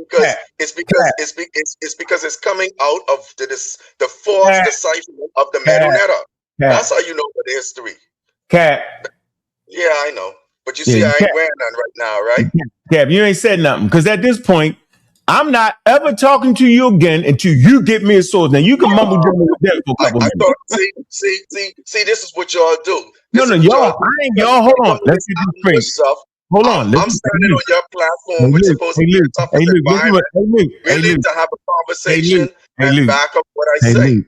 [SPEAKER 5] because it's coming out of the false decipherment of the Medunetta. That's how you know about the history.
[SPEAKER 3] Cap.
[SPEAKER 5] Yeah, I know. But you see, I ain't wearing none right now, right?
[SPEAKER 3] Cap, you ain't said nothing. Because at this point, I'm not ever talking to you again until you get me a source. Now, you can mumble with them for a couple minutes.
[SPEAKER 5] See, this is what y'all do.
[SPEAKER 3] Y'all. Hold on. Let's get this straight. hold on.
[SPEAKER 5] I'm standing on your platform, which is supposed to be the toughest environment, willing to have a conversation and back up what I say.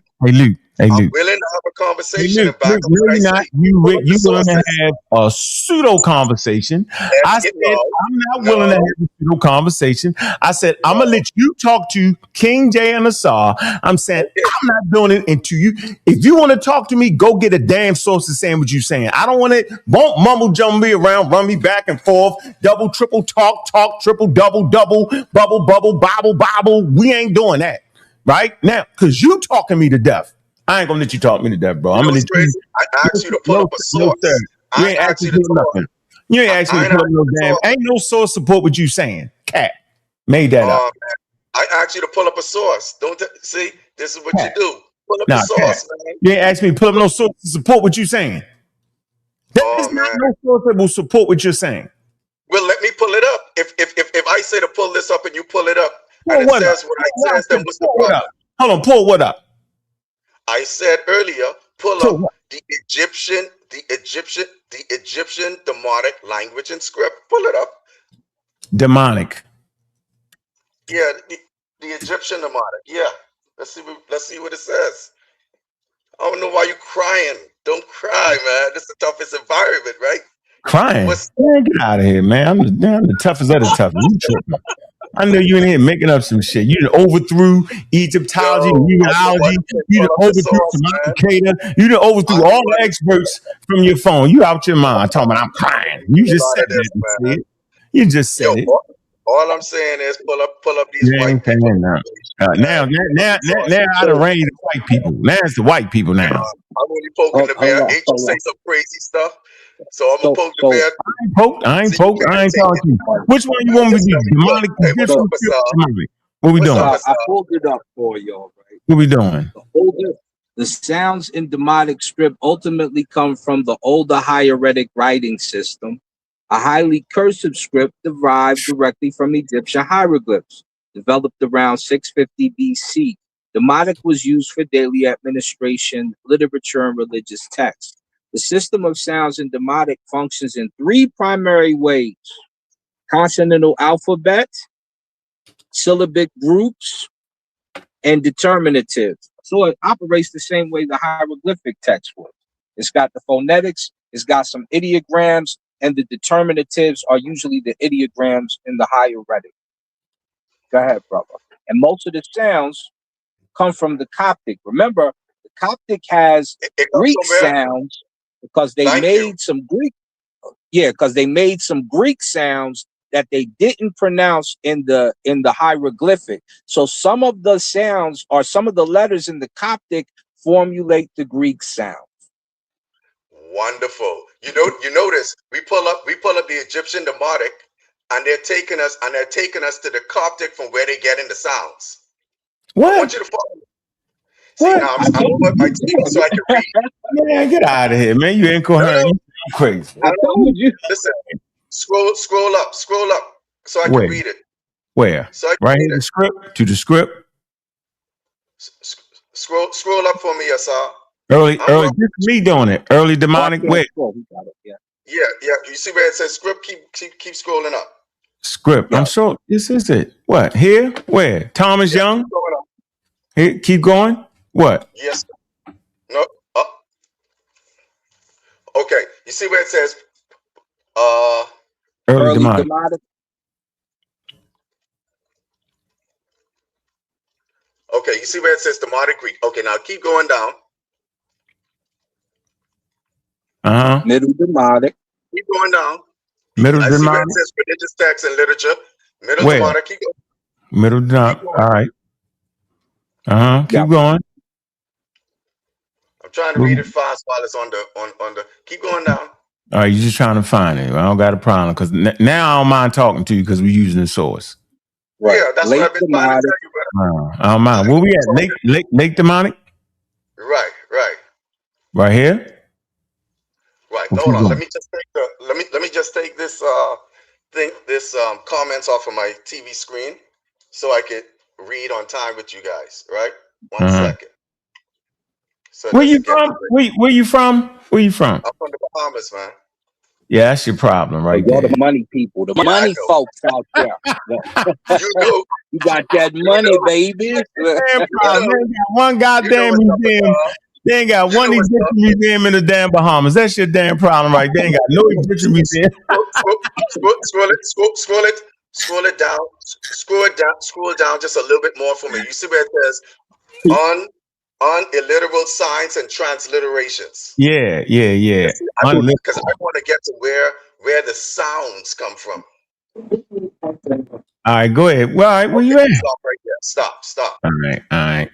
[SPEAKER 5] I'm willing to have a conversation and back up what I say.
[SPEAKER 3] You're going to have a pseudo conversation. I said, I'm not willing to have a pseudo conversation. I said, I'm going to let you talk to King J and Asar. I'm saying, I'm not doing it until you. If you want to talk to me, go get a damn source of saying what you're saying. I don't want it. Won't mumble jumble me around, run me back and forth, double, triple, talk, triple, double, bubble, bobble. We ain't doing that right now because you talking me to death. I ain't gonna let you talk me to death, bro. I'm gonna let you.
[SPEAKER 5] I asked you to pull up a source.
[SPEAKER 3] You ain't asking for nothing. You ain't asking me to pull up no damn. Ain't no source support what you saying. Cat made that up.
[SPEAKER 5] Man. I asked you to pull up a source. Don't see? This is what you do. Pull up the source, man.
[SPEAKER 3] You ain't asking me to pull up no source to support what you saying. There's not no source that will support what you're saying.
[SPEAKER 5] Well, let me pull it up. If I say to pull this up and you pull it up, and it says what I says, then what's the problem?
[SPEAKER 3] Hold on, pull what up?
[SPEAKER 5] I said earlier, pull up the Egyptian demonic language and script. Pull it up.
[SPEAKER 3] Demonic.
[SPEAKER 5] Yeah, the Egyptian demonic. Yeah. Let's see what it says. I don't know why you crying. Don't cry, man. This is the toughest environment, right?
[SPEAKER 3] Crying? Man, get out of here, man. I'm the toughest of the toughest. You tripping. I know you in here making up some shit. You overthrew Egyptology, numerology. You overthrew Decatur. You overthrew all the experts from your phone. You out your mind talking about I'm crying. You just said that. You just said it.
[SPEAKER 5] All I'm saying is pull up these white people.
[SPEAKER 3] Now I done raised the white people. Now it's the white people now.
[SPEAKER 5] I'm only poking the bear. Ain't you say some crazy stuff? So I'm gonna poke the bear.
[SPEAKER 3] I ain't poked. I ain't talking to you. Which one you want me to do? Demonic? What we doing?
[SPEAKER 6] I pulled it up for y'all, right?
[SPEAKER 3] What we doing?
[SPEAKER 6] The sounds in demonic script ultimately come from the older hieratic writing system, a highly cursive script derived directly from Egyptian hieroglyphs, developed around 650 BC. Demonic was used for daily administration, literature, and religious texts. The system of sounds in Demotic functions in three primary ways: consonantal alphabet, syllabic groups, and determinative. So it operates the same way the hieroglyphic text would. It's got the phonetics, it's got some ideograms, and the determinatives are usually the ideograms in the hieratic. Go ahead, brother. And most of the sounds come from the Coptic. Remember, the Coptic has Greek sounds because they made some Greek. Yeah, because they made some Greek sounds that they didn't pronounce in the hieroglyphic. So some of the sounds or some of the letters in the Coptic formulate the Greek sound.
[SPEAKER 5] Wonderful. You notice we pull up the Egyptian Demotic, and they're taking us to the Coptic from where they're getting the sounds.
[SPEAKER 3] What?
[SPEAKER 5] I want you to follow me. See, now I'm over my TV so I can read.
[SPEAKER 3] Man, get out of here, man. You incoherent. You crazy.
[SPEAKER 6] I told you.
[SPEAKER 5] Listen, scroll up so I can read it.
[SPEAKER 3] Where?
[SPEAKER 5] So
[SPEAKER 3] right here, the script, to the script.
[SPEAKER 5] Scroll up for me, Asar.
[SPEAKER 3] Early, this is me doing it. Early demonic. Wait.
[SPEAKER 5] Yeah. You see where it says script? Keep scrolling up.
[SPEAKER 3] Script. Yeah. I'm sure this is it. What? Here? Where? Thomas Young? Here, keep going. What?
[SPEAKER 5] Yes. No. Okay. You see where it says
[SPEAKER 3] early demonic.
[SPEAKER 5] Okay, you see where it says demonic Greek. Okay, now keep going down.
[SPEAKER 6] Middle demonic.
[SPEAKER 5] Keep going down.
[SPEAKER 3] Middle demonic.
[SPEAKER 5] See where it says religious text and literature. Middle demonic. Keep going.
[SPEAKER 3] Middle demonic. All right. Keep going.
[SPEAKER 5] I'm trying to read it fast while it's on the. Keep going down.
[SPEAKER 3] All right, you're just trying to find it. I don't got a problem because now I don't mind talking to you because we're using the source.
[SPEAKER 5] Right. Yeah, that's what I've been trying to tell you, brother.
[SPEAKER 3] I don't mind. Where we at? Lake demonic.
[SPEAKER 5] Right.
[SPEAKER 3] Right here.
[SPEAKER 5] Right. Hold on. Let me just take this comments off of my TV screen so I could read on time with you guys. Right. 1 second. So
[SPEAKER 3] where you from? Where you from?
[SPEAKER 5] I'm from the Bahamas, man.
[SPEAKER 3] Yeah, that's your problem right
[SPEAKER 6] Y'all
[SPEAKER 3] there.
[SPEAKER 6] the money people, the money folks out there. You got that money, baby.
[SPEAKER 3] Damn problem. They ain't got one goddamn museum. They ain't got one Egyptian museum in the damn Bahamas. That's your damn problem, right? They ain't got no Egyptian museum.
[SPEAKER 5] Scroll it down just a little bit more for me. You see where it says unilliterable signs and transliterations.
[SPEAKER 3] Yeah.
[SPEAKER 5] Because I want to get to where the sounds come from.
[SPEAKER 3] All right, go ahead. Well, all right, where you at?
[SPEAKER 5] Stop right there. Stop.
[SPEAKER 3] All right.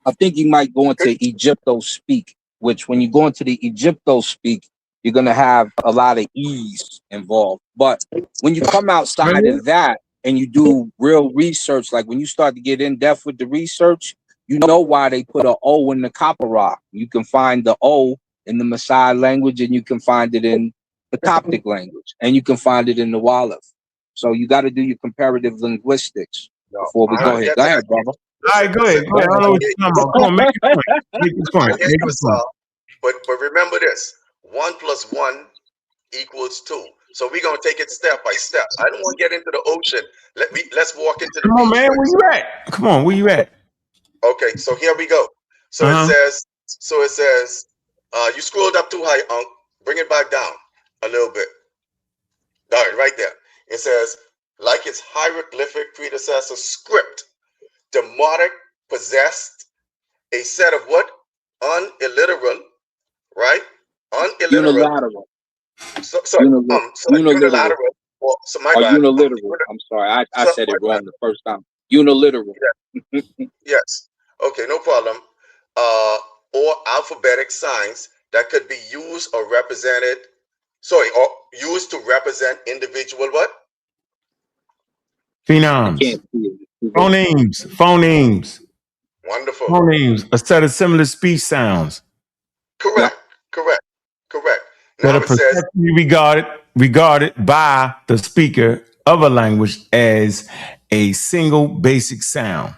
[SPEAKER 6] I think you might go into Egypto-speak, which when you go into the Egypto-speak, you're going to have a lot of ease involved. But when you come outside of that and you do real research, like when you start to get in depth with the research, you know why they put an O in the Kapara. You can find the O in the Maasai language, and you can find it in the Coptic language, and you can find it in the Wolof. So you got to do your comparative linguistics before we go ahead. Go ahead, brother.
[SPEAKER 3] All right, go ahead. I don't know what you're talking about. Come on, make your point.
[SPEAKER 5] But remember this: 1 + 1 = 2. So we're gonna take it step by step. I don't want to get into the ocean. Let's walk into the.
[SPEAKER 3] Come on, man. Where you at? Come on, where you at?
[SPEAKER 5] Okay, so here we go. So it says. You scrolled up too high, Unc. Bring it back down a little bit. All right there. It says, like its hieroglyphic predecessor script, Demotic possessed a set of what? Unilliterable, right?
[SPEAKER 6] Unilateral.
[SPEAKER 5] Unilateral. So my bad.
[SPEAKER 6] Uniliteral. I'm sorry, I said it wrong the first time. Uniliteral.
[SPEAKER 5] Yeah. Yes. Okay, no problem. Or alphabetic signs that could be used or used to represent individual what?
[SPEAKER 3] Phenoms. Phonemes.
[SPEAKER 5] Wonderful.
[SPEAKER 3] Phonemes, a set of similar speech sounds.
[SPEAKER 5] Correct.
[SPEAKER 3] That
[SPEAKER 5] Now
[SPEAKER 3] are perceptually regarded by the speaker of a language as a single basic sound.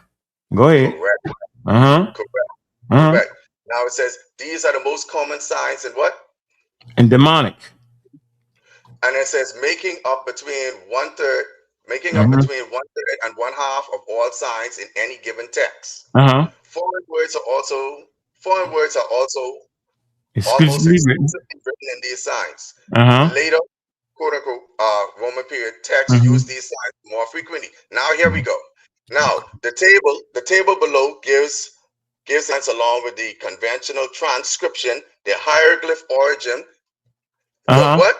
[SPEAKER 3] Go ahead.
[SPEAKER 5] Correct. Correct. Now it says these are the most common signs in what?
[SPEAKER 3] And demonic.
[SPEAKER 5] And it says making up between 1/3 and 1/2 of all signs in any given text. Foreign words are also almost exclusively written in these signs. Later, quote unquote, Roman period texts use these signs more frequently. Now here we go. Now the table below gives signs along with the conventional transcription, the hieroglyph origin. What?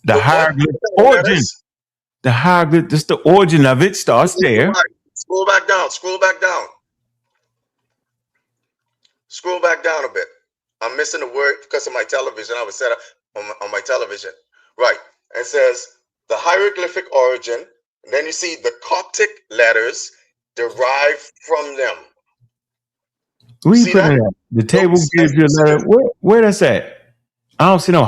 [SPEAKER 3] The hieroglyph origin. The hieroglyph, just the origin of it starts there.
[SPEAKER 5] Scroll back down. Scroll back down a bit. I'm missing a word because of my television. I was set up on my television. Right. It says the hieroglyphic origin. And then you see the Coptic letters derived from them.
[SPEAKER 3] Where you putting it at? The table gives you a letter. Where that's at? I don't see no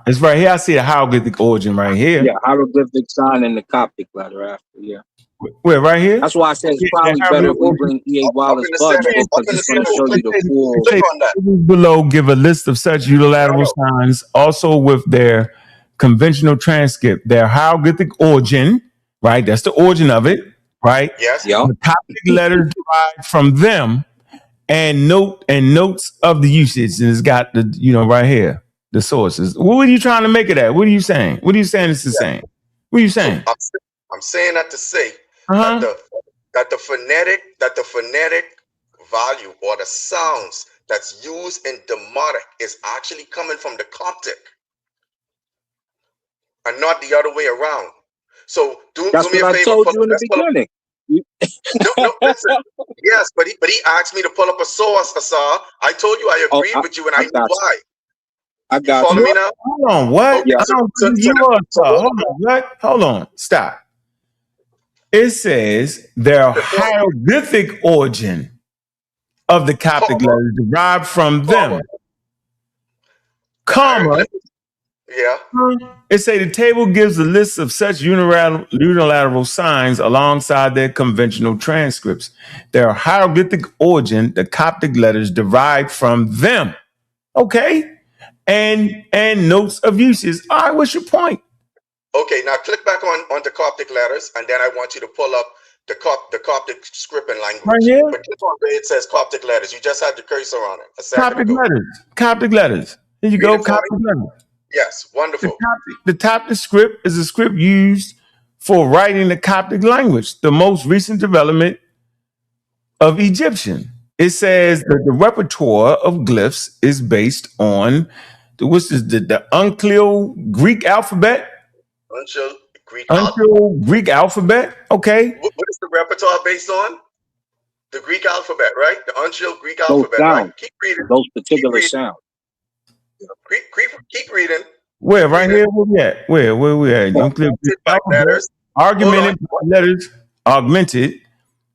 [SPEAKER 3] it's right here. I see the hieroglyphic origin right here.
[SPEAKER 6] Yeah, hieroglyphic sign and the Coptic letter after. Yeah.
[SPEAKER 3] Where, right here?
[SPEAKER 6] That's why I said it's probably better if we bring E.A. Wallace Budge because it's going to show you the full.
[SPEAKER 3] Below give a list of such unilateral signs, also with their conventional transcript, their hieroglyphic origin, right? That's the origin of it, right?
[SPEAKER 5] Yes.
[SPEAKER 3] The Coptic letters derived from them, and notes of the usage, and it's got the right here the sources. What are you trying to make it at? What are you saying? What are you saying it's the same? What are you saying?
[SPEAKER 5] So I'm saying that to say that the phonetic value or the sounds that's used in Demotic is actually coming from the Coptic and not the other way around. So do me a favor.
[SPEAKER 6] I told you in the beginning.
[SPEAKER 5] No, listen. Yes, but he asked me to pull up a source, Asar. I told you I agreed with you, and I knew why.
[SPEAKER 6] I got
[SPEAKER 5] you. Follow me now?
[SPEAKER 3] Hold on, what?
[SPEAKER 5] Okay,
[SPEAKER 3] what? Hold on, stop. It says their hieroglyphic origin of the Coptic letters derived from them. Comma.
[SPEAKER 5] Yeah.
[SPEAKER 3] It say the table gives a list of such unilateral signs alongside their conventional transcripts. Their hieroglyphic origin, the Coptic letters derived from them. Okay. and notes of uses. All right, what's your point?
[SPEAKER 5] Okay, now click back on the Coptic letters, and then I want you to pull up the Coptic script and language.
[SPEAKER 3] Right here?
[SPEAKER 5] But click on where it says Coptic letters. You just had the cursor on it a second
[SPEAKER 3] Coptic
[SPEAKER 5] ago.
[SPEAKER 3] letters. Coptic letters. Here you
[SPEAKER 5] Read
[SPEAKER 3] go,
[SPEAKER 5] it for
[SPEAKER 3] Coptic
[SPEAKER 5] me.
[SPEAKER 3] letters.
[SPEAKER 5] Yes, wonderful.
[SPEAKER 3] The Coptic script is a script used for writing the Coptic language, the most recent development of Egyptian. It says that the repertoire of glyphs is based on the Uncial Greek alphabet.
[SPEAKER 5] Uncial Greek
[SPEAKER 3] alphabet. Okay.
[SPEAKER 5] What is the repertoire based on? The Greek alphabet, right? The Uncial Greek alphabet, right? Keep reading.
[SPEAKER 6] Those particular sounds.
[SPEAKER 5] Keep reading.
[SPEAKER 3] Where? Right here? Where we at? Where we at? Augmented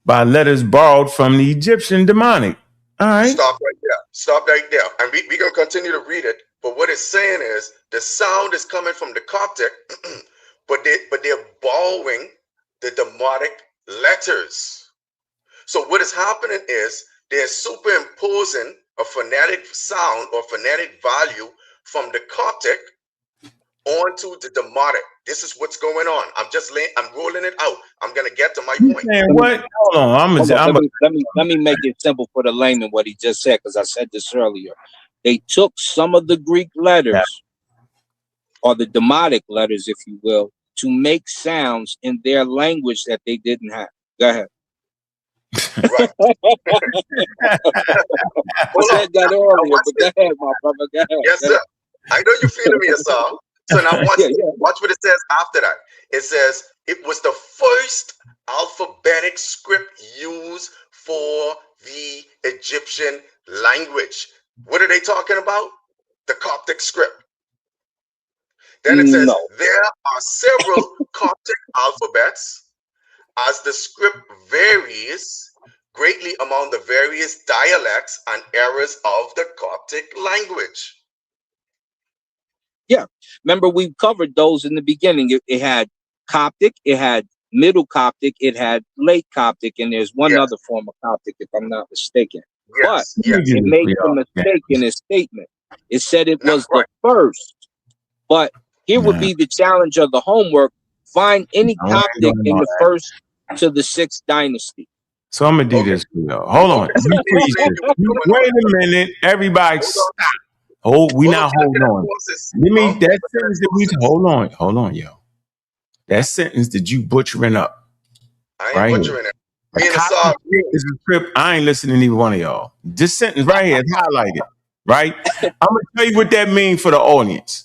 [SPEAKER 3] by letters borrowed from the Egyptian demonic. All right.
[SPEAKER 5] Stop right there. And we're going to continue to read it. But what it's saying is the sound is coming from the Coptic, but they're borrowing the demonic letters. So what is happening is they're superimposing a phonetic sound or phonetic value from the Coptic onto the demonic. This is what's going on. I'm rolling it out. I'm gonna get to my point.
[SPEAKER 3] What? Hold on.
[SPEAKER 6] Let me make it simple for the layman what he just said, because I said this earlier. They took some of the Greek letters, or the demotic letters, if you will, to make sounds in their language that they didn't have. Go ahead.
[SPEAKER 5] Right.
[SPEAKER 6] I said that earlier, but go ahead, my brother. Go ahead.
[SPEAKER 5] Yes, sir. I know you're feeling me, Asal. So now watch what it says after that. It says it was the first alphabetic script used for the Egyptian language. What are they talking about? The Coptic script. Then it says there are several Coptic alphabets, as the script varies greatly among the various dialects and eras of the Coptic language.
[SPEAKER 6] Yeah, remember we covered those in the beginning. It had Coptic, it had Middle Coptic, it had Late Coptic, and there's one other form of Coptic, if I'm not mistaken. But it made a mistake in its statement. It said it was the first. But here would be the challenge of the homework. Find any Coptic in the first to the 6th dynasty.
[SPEAKER 3] So I'm gonna do this for y'all. Hold on. Wait a minute, everybody. Stop. Hold on. That sentence that we hold on, yo. That sentence that you butchering up.
[SPEAKER 5] I ain't butchering it.
[SPEAKER 3] Is a script. I ain't listening to neither one of y'all. This sentence right here is highlighted. Right? I'm gonna tell you what that means for the audience.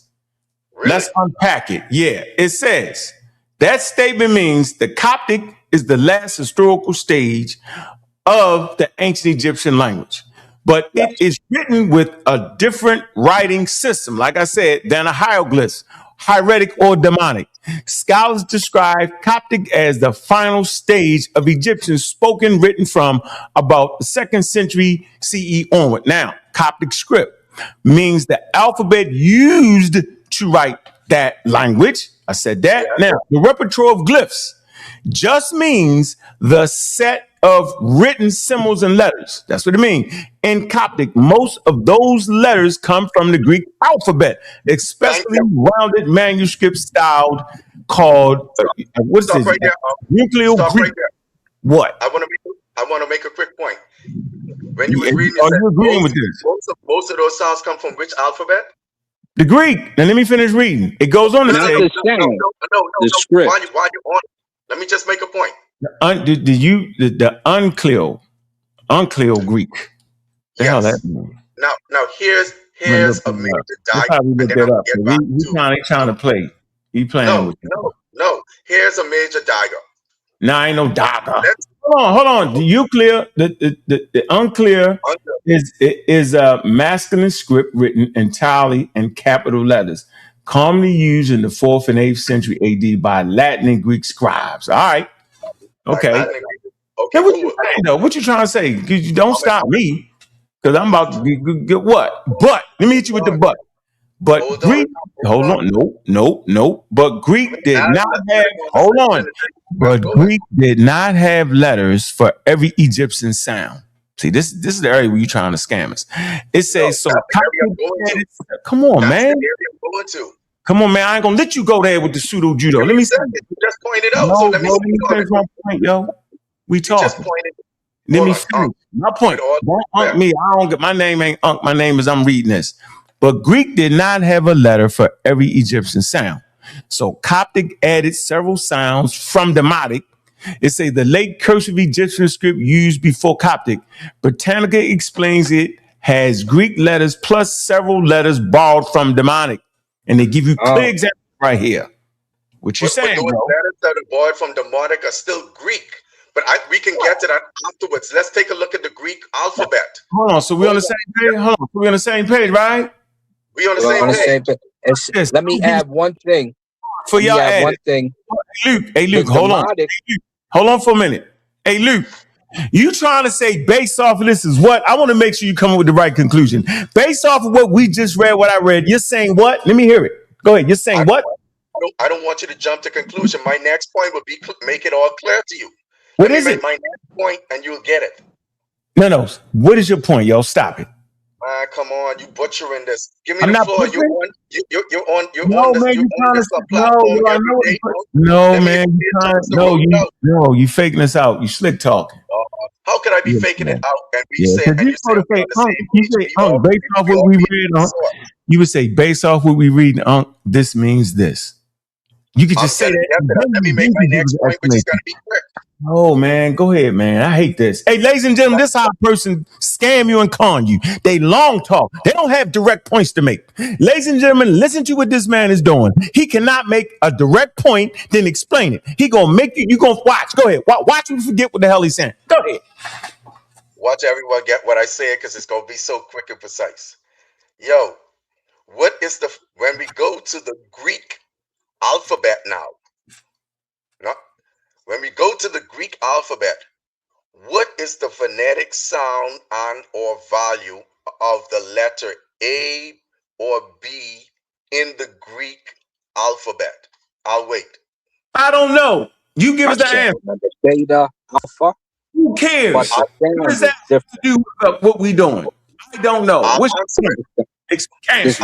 [SPEAKER 5] Really?
[SPEAKER 3] Let's unpack it. Yeah, it says that statement means the Coptic is the last historical stage of the ancient Egyptian language. But it is written with a different writing system, like I said, than a hieroglyphs, hieratic or demonic. Scholars describe Coptic as the final stage of Egyptian spoken written from about the 2nd century CE onward. Now, Coptic script means the alphabet used to write that language. I said that. Now, the repertoire of glyphs just means the set of written symbols and letters. That's what it means. In Coptic, most of those letters come from the Greek alphabet, especially rounded manuscript styled called what is this?
[SPEAKER 5] Right there.
[SPEAKER 3] Nuclear Greek.
[SPEAKER 5] Right there.
[SPEAKER 3] What?
[SPEAKER 5] I want to make a quick point. When you were reading,
[SPEAKER 3] are you agreeing with this?
[SPEAKER 5] Most of those sounds come from which alphabet?
[SPEAKER 3] The Greek. Now let me finish reading. It goes on to say
[SPEAKER 6] the script.
[SPEAKER 5] While you're on it, let me just make a point.
[SPEAKER 3] The unclear Greek. The hell that means?
[SPEAKER 5] Now here's a major diagram.
[SPEAKER 3] He's trying to play. He playing with you.
[SPEAKER 5] No. Here's a major diagram.
[SPEAKER 3] Nah, ain't no diagram. Hold on. The unclear, the unclear is a masculine script written entirely in capital letters, commonly used in the 4th and 8th century AD by Latin and Greek scribes. All right. Okay.
[SPEAKER 5] Okay.
[SPEAKER 3] What you saying, though? What you trying to say? You don't stop me, because I'm about to get what? But let me hit you with the but. But Greek, hold on. No. But Greek did not have. Hold on. But Greek did not have letters for every Egyptian sound. See, this is the area where you're trying to scam us. It says so. Come on,
[SPEAKER 5] that's
[SPEAKER 3] man.
[SPEAKER 5] The area I'm going to.
[SPEAKER 3] Come on, man. I ain't gonna let you go there with the pseudo judo. Let me see.
[SPEAKER 5] You just pointed out.
[SPEAKER 3] No,
[SPEAKER 5] So let me
[SPEAKER 3] finish my point, yo. We talking.
[SPEAKER 5] Just pointed.
[SPEAKER 3] Let me finish my point. Don't unk me. I don't get my name ain't unk. My name is I'm reading this. But Greek did not have a letter for every Egyptian sound. So Coptic added several sounds from Demotic. It say the late cursive Egyptian script used before Coptic. Britannica explains it has Greek letters plus several letters borrowed from Demotic. And they give you clear examples right here. What you saying,
[SPEAKER 5] those letters that are borrowed from Demotic are still Greek. But we can get to that afterwards. Let's take a look at the Greek alphabet.
[SPEAKER 3] Hold on. So we're on the same page? Hold on. So we're on the same page, right?
[SPEAKER 5] We're on the same page.
[SPEAKER 6] Yes. Let me add one thing.
[SPEAKER 3] For y'all add one
[SPEAKER 6] thing.
[SPEAKER 3] Hey, Luke, hold on. Hold on for a minute. Hey, Luke, you trying to say based off of this is what? I want to make sure you come up with the right conclusion. Based off of what we just read, what I read, you're saying what? Let me hear it. Go ahead. You're saying what?
[SPEAKER 5] I don't want you to jump to conclusion. My next point would be make it all clear to you.
[SPEAKER 3] What is it?
[SPEAKER 5] My next point, and you'll get it.
[SPEAKER 3] No. What is your point, yo? Stop it.
[SPEAKER 5] Come on, you butchering this. Give me the floor. You're on this
[SPEAKER 3] platform. You faking us out. You slick talking.
[SPEAKER 5] How could I be faking it out? And you say
[SPEAKER 3] based off what we read, you would say based off what we read, this means this. You could just say that.
[SPEAKER 5] Let me make my next point, which is going to be quick.
[SPEAKER 3] Oh, man. Go ahead, man. I hate this. Hey, ladies and gentlemen, this is how a person scam you and con you. They long talk. They don't have direct points to make. Ladies and gentlemen, listen to what this man is doing. He cannot make a direct point, then explain it. He going to make you going to watch. Go ahead. Watch him forget what the hell he's saying. Go ahead.
[SPEAKER 5] Watch everyone get what I say because it's going to be so quick and precise. Yo, when we go to the Greek alphabet now, when we go to the Greek alphabet, what is the phonetic sound and or value of the letter A or B in the Greek alphabet? I'll wait.
[SPEAKER 3] I don't know. You give us the answer.
[SPEAKER 6] Beta, alpha.
[SPEAKER 3] Who cares? What does that have to do with what we doing? I don't know.
[SPEAKER 5] Excuse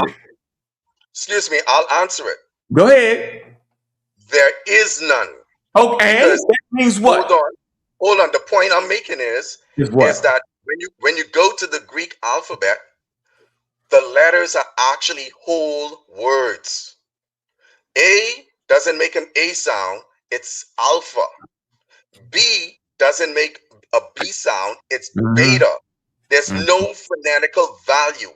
[SPEAKER 5] me, I'll answer it.
[SPEAKER 3] Go ahead.
[SPEAKER 5] There is none.
[SPEAKER 3] Okay, that means what?
[SPEAKER 5] Hold on. The point I'm making is that when you go to the Greek alphabet, the letters are actually whole words. A doesn't make an A sound, it's alpha. B doesn't make a B sound, it's beta. There's no phonetical value.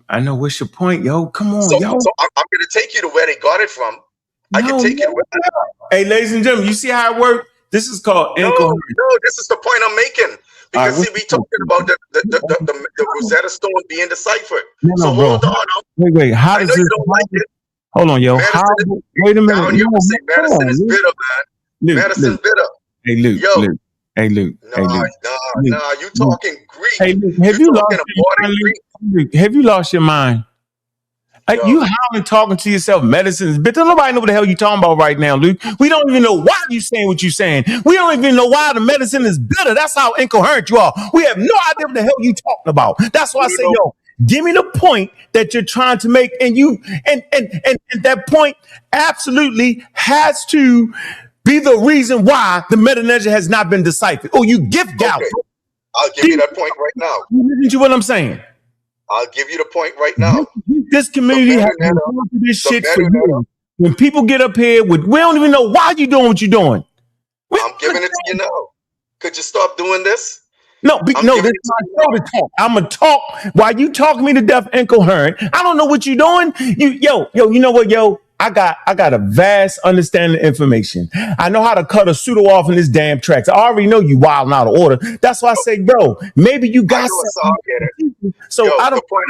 [SPEAKER 3] I know. What's your point, yo? Come on, yo.
[SPEAKER 5] So I'm going to take you to where they got it from. I can take it with me.
[SPEAKER 3] Hey, ladies and gentlemen, you see how it works? This is called
[SPEAKER 5] No, this is the point I'm making. Because we talking about the Rosetta Stone being deciphered. Hold on.
[SPEAKER 3] Wait. How does this? Hold on, yo. Wait a minute.
[SPEAKER 5] Medicine is bitter, man. Medicine bitter.
[SPEAKER 3] Hey, Luke.
[SPEAKER 5] Yo.
[SPEAKER 3] Hey, Luke.
[SPEAKER 5] Nah. You talking Greek?
[SPEAKER 3] Hey, Luke, have you lost your mind? You howling talking to yourself, medicine is bitter. Nobody know what the hell you talking about right now, Luke. We don't even know why you saying what you saying. We don't even know why the medicine is bitter. That's how incoherent you are. We have no idea what the hell you talking about. That's why I say, yo, give me the point that you're trying to make, and that point absolutely has to be the reason why the Meta-Neger has not been deciphered. Oh, you gift gout.
[SPEAKER 5] I'll give you that point right now.
[SPEAKER 3] Listen to what I'm saying.
[SPEAKER 5] I'll give you the point right now.
[SPEAKER 3] This community has been going through this shit for years. When people get up here we don't even know why you doing what you're doing.
[SPEAKER 5] I'm giving it to you now. Could you stop doing this?
[SPEAKER 3] No, this is my show to talk. I'm gonna talk while you talking me to death incoherent. I don't know what you're doing. You know what, yo? I got a vast understanding of information. I know how to cut a pseudo off in this damn tracks. I already know you wilding out of order. That's why I say, bro, maybe you got something. So
[SPEAKER 5] I don't. The point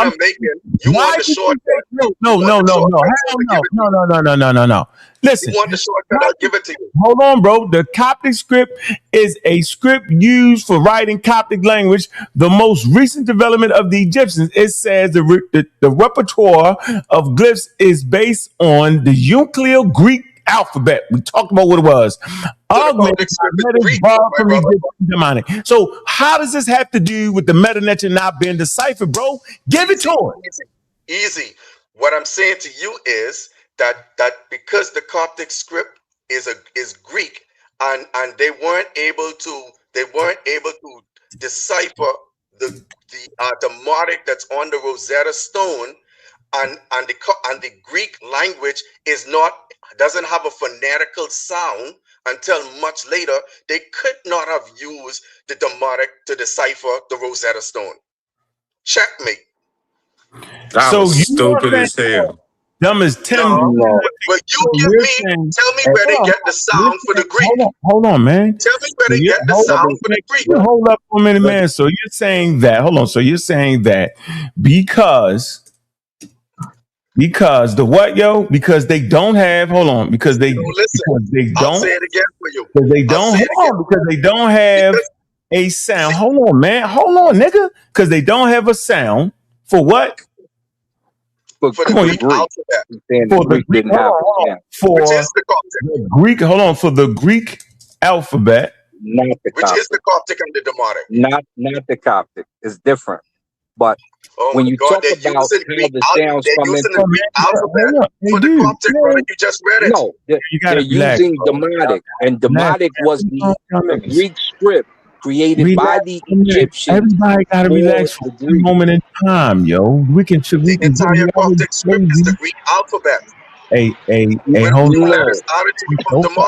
[SPEAKER 5] I'm making. You want the shortcut?
[SPEAKER 3] No. Listen.
[SPEAKER 5] You want the shortcut? I'll give it to you.
[SPEAKER 3] Hold on, bro. The Coptic script is a script used for writing Coptic language. The most recent development of the Egyptians. It says the repertoire of glyphs is based on the Euclid Greek alphabet. We talked about what it was. Augmented letters borrowed from the demonic. So how does this have to do with the meta nature not being deciphered, bro? Give it to him.
[SPEAKER 5] Easy. What I'm saying to you is that because the Coptic script is Greek, and they weren't able to decipher the demonic that's on the Rosetta Stone, and the Greek language doesn't have a phonetical sound until much later. They could not have used the demonic to decipher the Rosetta Stone. Checkmate.
[SPEAKER 8] That was stupid as hell.
[SPEAKER 3] Dumb as Tim.
[SPEAKER 5] No. But tell me where they get the sound for the Greek.
[SPEAKER 3] Hold on, man.
[SPEAKER 5] Tell me where they get the sound for the Greek.
[SPEAKER 3] Hold up for a minute, man. So you're saying that, hold on. So you're saying that because the what, yo? Because they don't have, hold on, because they don't.
[SPEAKER 5] I'll say it again for you.
[SPEAKER 3] Because they don't have a sound. Hold on, man. Hold on, nigga. Because they don't have a sound for what?
[SPEAKER 5] For the Greek alphabet.
[SPEAKER 3] For the Greek, hold on, for the Greek alphabet.
[SPEAKER 6] Not the
[SPEAKER 5] Coptic. Which is the Coptic and the demonic.
[SPEAKER 6] Not the Coptic. It's different. But when you talk about how the sounds come in
[SPEAKER 5] the Greek alphabet for the Coptic, brother, you just read it.
[SPEAKER 6] No, they're using demonic, and demonic was the Greek script created by the Egyptians.
[SPEAKER 3] Everybody gotta relax for a moment in time, yo.
[SPEAKER 5] The entire Coptic script is the Greek alphabet.
[SPEAKER 3] Hey, hold on.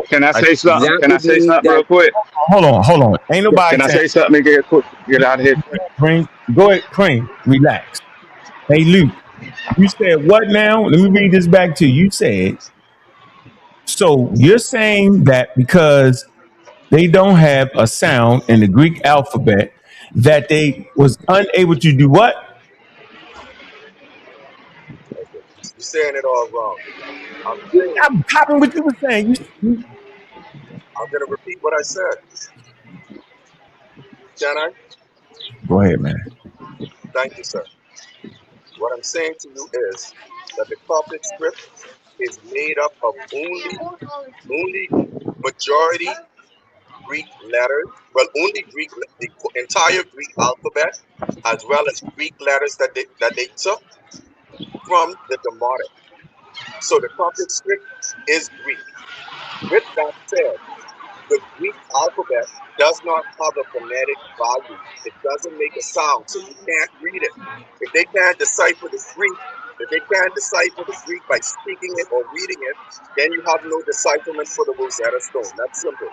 [SPEAKER 8] Can I say something? Can I say something real quick?
[SPEAKER 3] Hold on. Ain't nobody.
[SPEAKER 8] Can I say something? Get out of here.
[SPEAKER 3] Go ahead, Crane. Relax. Hey, Luke. You said what now? Let me read this back to you. You said, so you're saying that because they don't have a sound in the Greek alphabet, that they was unable to do what?
[SPEAKER 5] You're saying it all wrong.
[SPEAKER 3] I'm copying what you were saying.
[SPEAKER 5] I'm going to repeat what I said. Can I?
[SPEAKER 3] Go ahead, man.
[SPEAKER 5] Thank you, sir. What I'm saying to you is that the Coptic script is made up of only majority Greek letters, only Greek, the entire Greek alphabet, as well as Greek letters that they took from the demonic. So the Coptic script is Greek. With that said, the Greek alphabet does not have a phonetic value. It doesn't make a sound, so you can't read it. If they can't decipher the Greek by speaking it or reading it, then you have no decipherment for the Rosetta Stone. That's simple.